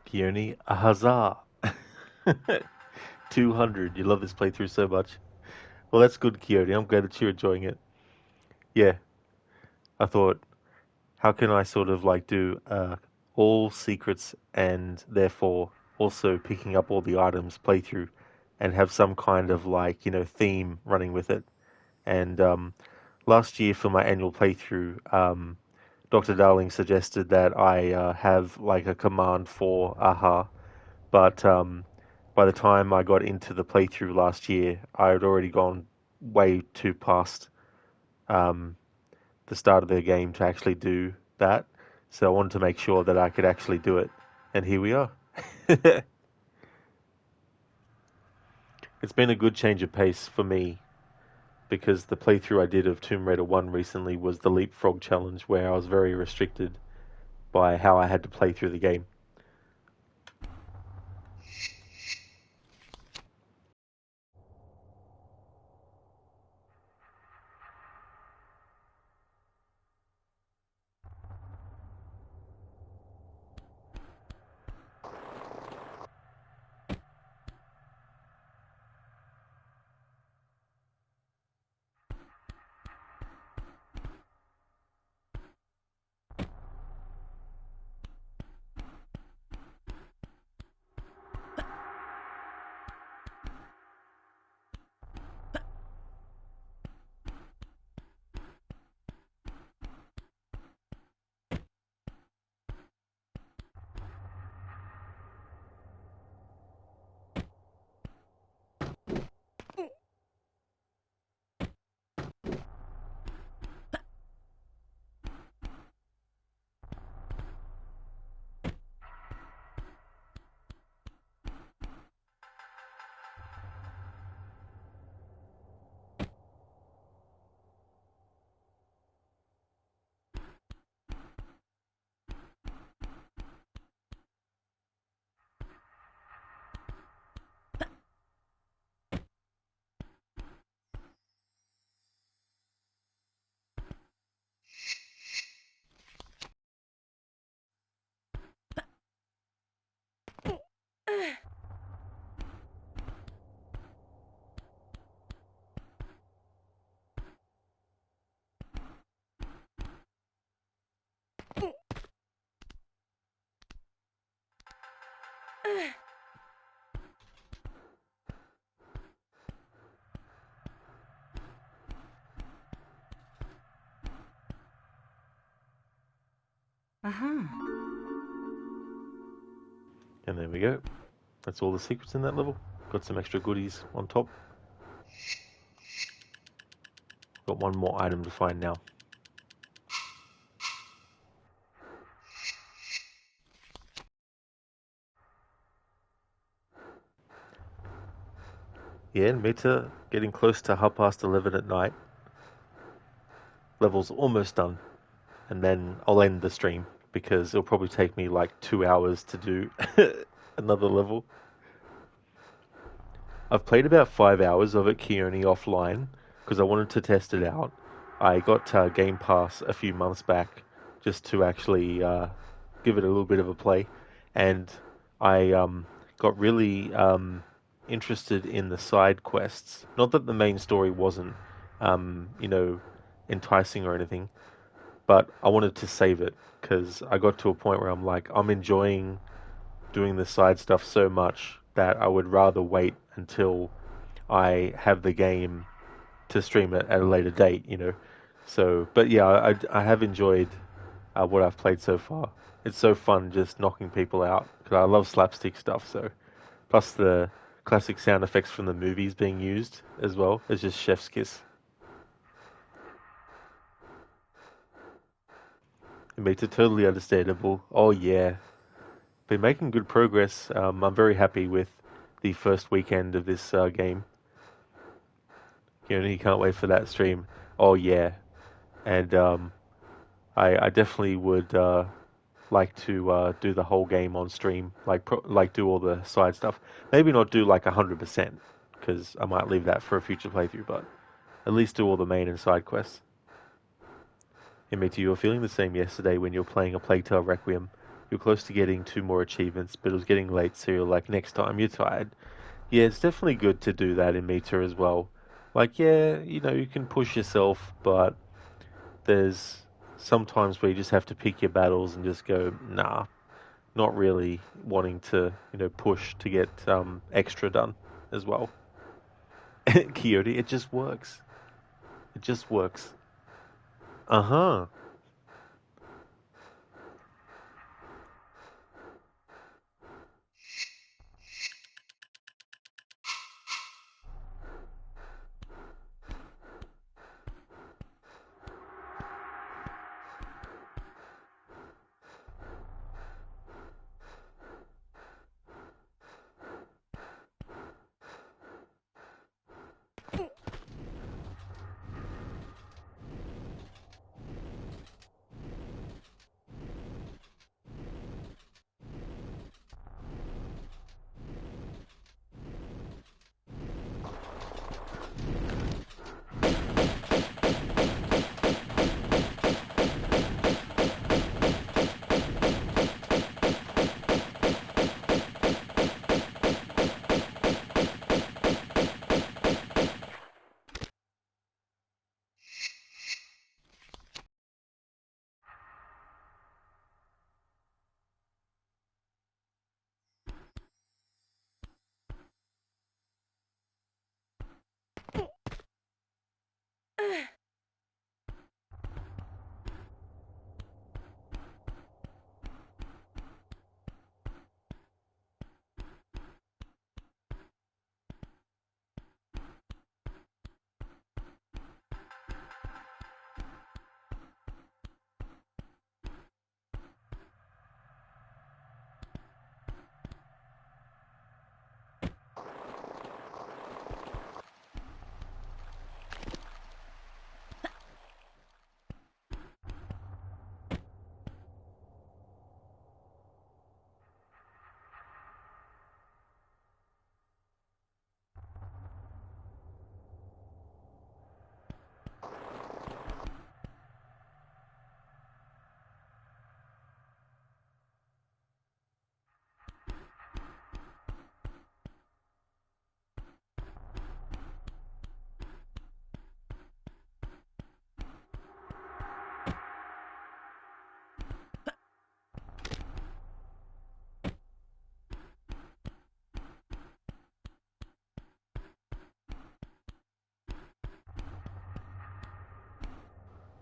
Peony, a huzzah! 200. You love this playthrough so much. Well, that's good, Keone. I'm glad that you're enjoying it. Yeah, I thought, how can I sort of like do all secrets and therefore also picking up all the items playthrough and have some kind of like, theme running with it. And last year for my annual playthrough, Dr. Darling suggested that I have like a command for aha, but by the time I got into the playthrough last year, I had already gone way too past um, the start of the game to actually do that. So I wanted to make sure that I could actually do it, and here we are. It's been a good change of pace for me because the playthrough I did of Tomb Raider 1 recently was the Leapfrog Challenge, where I was very restricted by how I had to play through the game. Uh-huh. And there we go. That's all the secrets in that level. Got some extra goodies on top. Got one more item to find now. Yeah, Meta getting close to 11:30 at night. Level's almost done. And then I'll end the stream because it'll probably take me like 2 hours to do another level. I've played about 5 hours of it, Keone, offline because I wanted to test it out. I got Game Pass a few months back just to actually give it a little bit of a play, and I got really interested in the side quests. Not that the main story wasn't, you know, enticing or anything, but I wanted to save it because I got to a point where I'm like, I'm enjoying doing the side stuff so much that I would rather wait until I have the game to stream it at a later date, you know. So, but yeah, I have enjoyed what I've played so far. It's so fun just knocking people out because I love slapstick stuff. So, plus the classic sound effects from the movies being used as well. It's just chef's kiss. It makes it totally understandable. Oh yeah, been making good progress. I'm very happy with the first weekend of this game. You know, you can't wait for that stream. Oh yeah, and I definitely would like to do the whole game on stream, like do all the side stuff. Maybe not do like 100% because I might leave that for a future playthrough, but at least do all the main and side quests. And me too, you were feeling the same yesterday when you were playing a Plague Tale Requiem. You're close to getting 2 more achievements, but it was getting late, so you're like, next time you're tired. Yeah, it's definitely good to do that in Meter as well. Like, yeah, you know, you can push yourself, but there's sometimes where you just have to pick your battles and just go, nah, not really wanting to, you know, push to get extra done as well. Coyote, it just works. It just works. Uh-huh.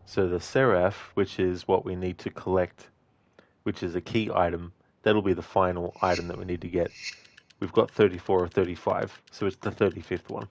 So the Seraph, which is what we need to collect, which is a key item, that'll be the final item that we need to get. We've got 34 or 35, so it's the 35th one.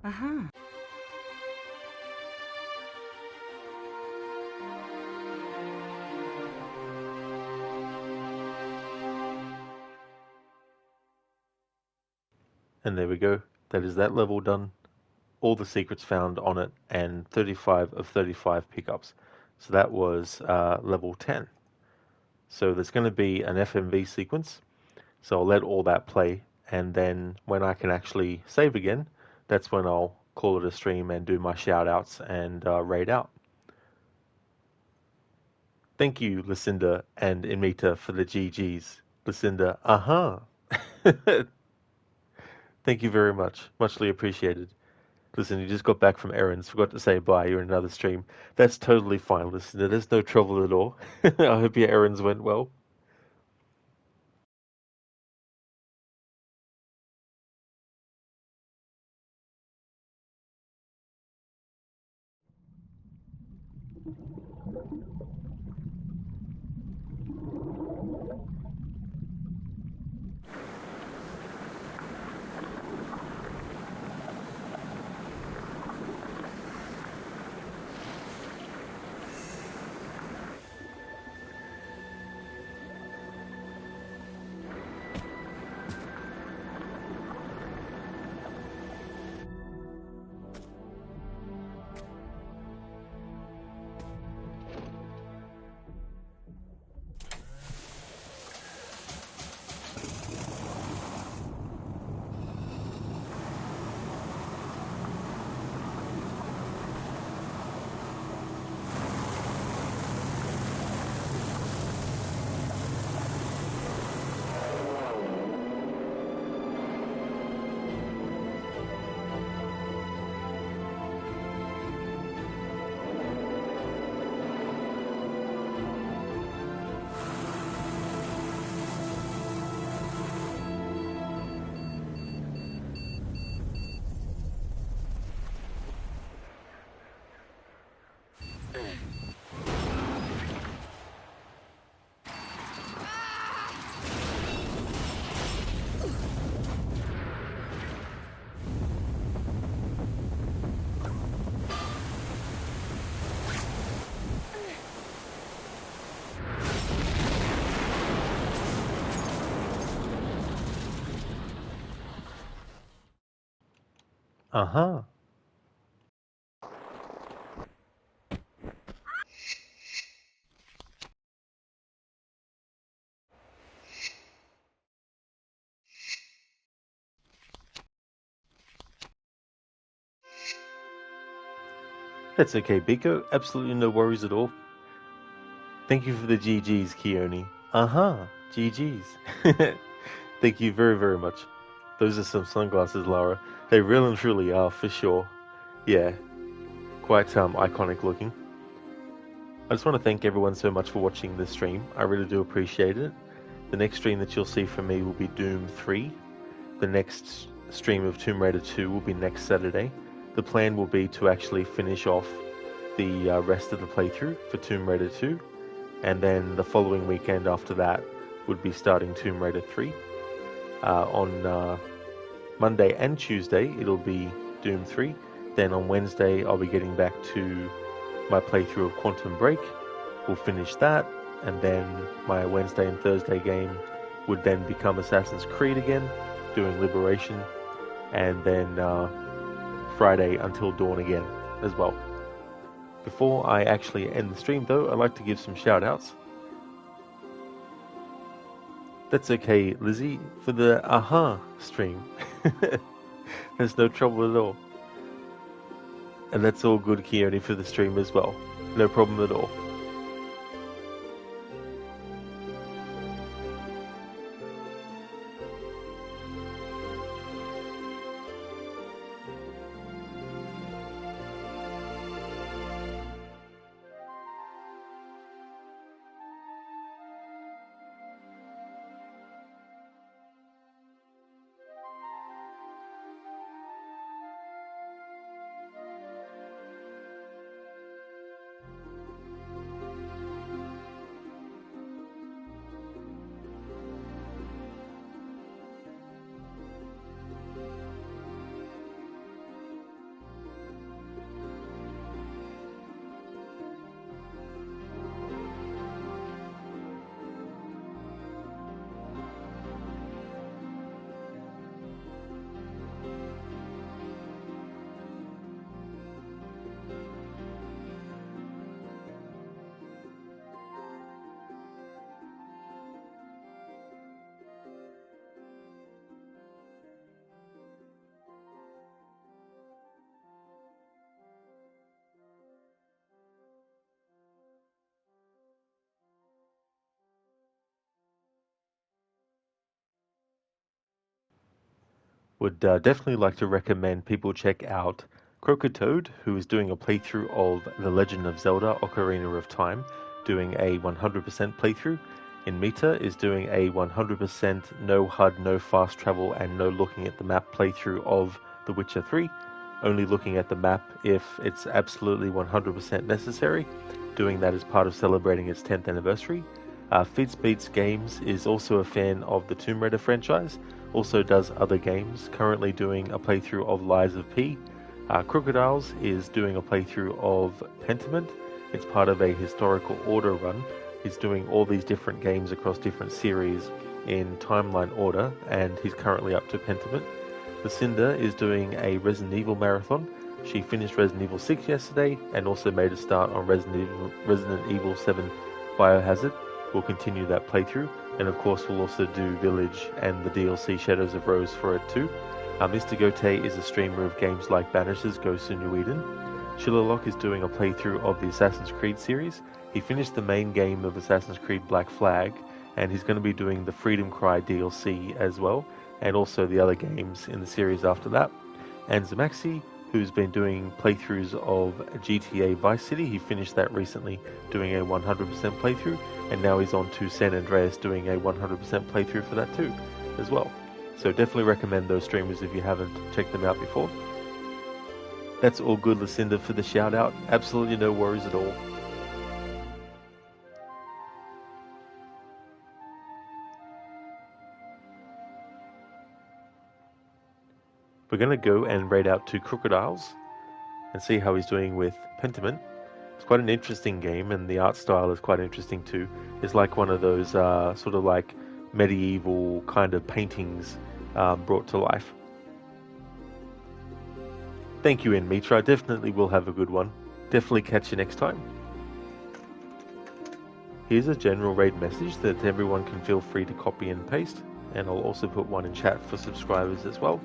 Uh-huh. And there we go. That is that level done. All the secrets found on it, and 35 of 35 pickups. So that was level 10. So there's going to be an FMV sequence. So I'll let all that play, and then when I can actually save again, that's when I'll call it a stream and do my shout outs and raid out. Thank you, Lucinda and Imita, for the GGs. Lucinda, Thank you very much. Muchly appreciated. Listen, you just got back from errands, forgot to say bye, you're in another stream. That's totally fine, Lucinda. There's no trouble at all. I hope your errands went well. Uh-huh. That's okay, Biko. Absolutely no worries at all. Thank you for the GGs, Keone. Uh-huh. GGs. Thank you very, very much. Those are some sunglasses, Lara. They really and truly are, for sure. Yeah, quite iconic looking. I just want to thank everyone so much for watching this stream. I really do appreciate it. The next stream that you'll see from me will be Doom 3. The next stream of Tomb Raider 2 will be next Saturday. The plan will be to actually finish off the rest of the playthrough for Tomb Raider 2, and then the following weekend after that would be starting Tomb Raider 3. On Monday and Tuesday it'll be Doom 3. Then on Wednesday I'll be getting back to my playthrough of Quantum Break. We'll finish that, and then my Wednesday and Thursday game would then become Assassin's Creed again, doing Liberation, and then Friday Until Dawn again as well. Before I actually end the stream though, I'd like to give some shout outs. That's okay, Lizzie, for the aha stream. There's no trouble at all. And that's all good, Keone, for the stream as well. No problem at all. Would definitely like to recommend people check out Crocotoad, who is doing a playthrough of The Legend of Zelda Ocarina of Time, doing a 100% playthrough. And Mita is doing a 100% no HUD, no fast travel, and no looking at the map playthrough of The Witcher 3, only looking at the map if it's absolutely 100% necessary, doing that as part of celebrating its 10th anniversary. Fitzbeats Games is also a fan of the Tomb Raider franchise, also does other games, currently doing a playthrough of Lies of P. Crocodiles is doing a playthrough of Pentiment. It's part of a historical order run. He's doing all these different games across different series in timeline order, and he's currently up to Pentiment. Lucinda is doing a Resident Evil marathon. She finished Resident Evil 6 yesterday and also made a start on Resident Evil 7 Biohazard. We'll continue that playthrough, and of course we'll also do Village and the DLC Shadows of Rose for it too. Mr. Gote is a streamer of games like Banishers, Ghosts of New Eden. Chillerlock is doing a playthrough of the Assassin's Creed series. He finished the main game of Assassin's Creed Black Flag, and he's going to be doing the Freedom Cry DLC as well, and also the other games in the series after that. And Zamaxi, who's been doing playthroughs of GTA Vice City. He finished that recently, doing a 100% playthrough, and now he's on to San Andreas doing a 100% playthrough for that too, as well. So definitely recommend those streamers if you haven't checked them out before. That's all good, Lucinda, for the shout out. Absolutely no worries at all. We're going to go and raid out to Crocodiles and see how he's doing with Pentiment. It's quite an interesting game, and the art style is quite interesting too. It's like one of those sort of like medieval kind of paintings brought to life. Thank you, Mitra. I definitely will have a good one. Definitely catch you next time. Here's a general raid message that everyone can feel free to copy and paste, and I'll also put one in chat for subscribers as well.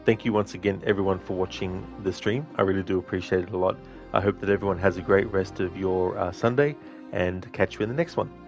Thank you once again, everyone, for watching the stream. I really do appreciate it a lot. I hope that everyone has a great rest of your Sunday, and catch you in the next one.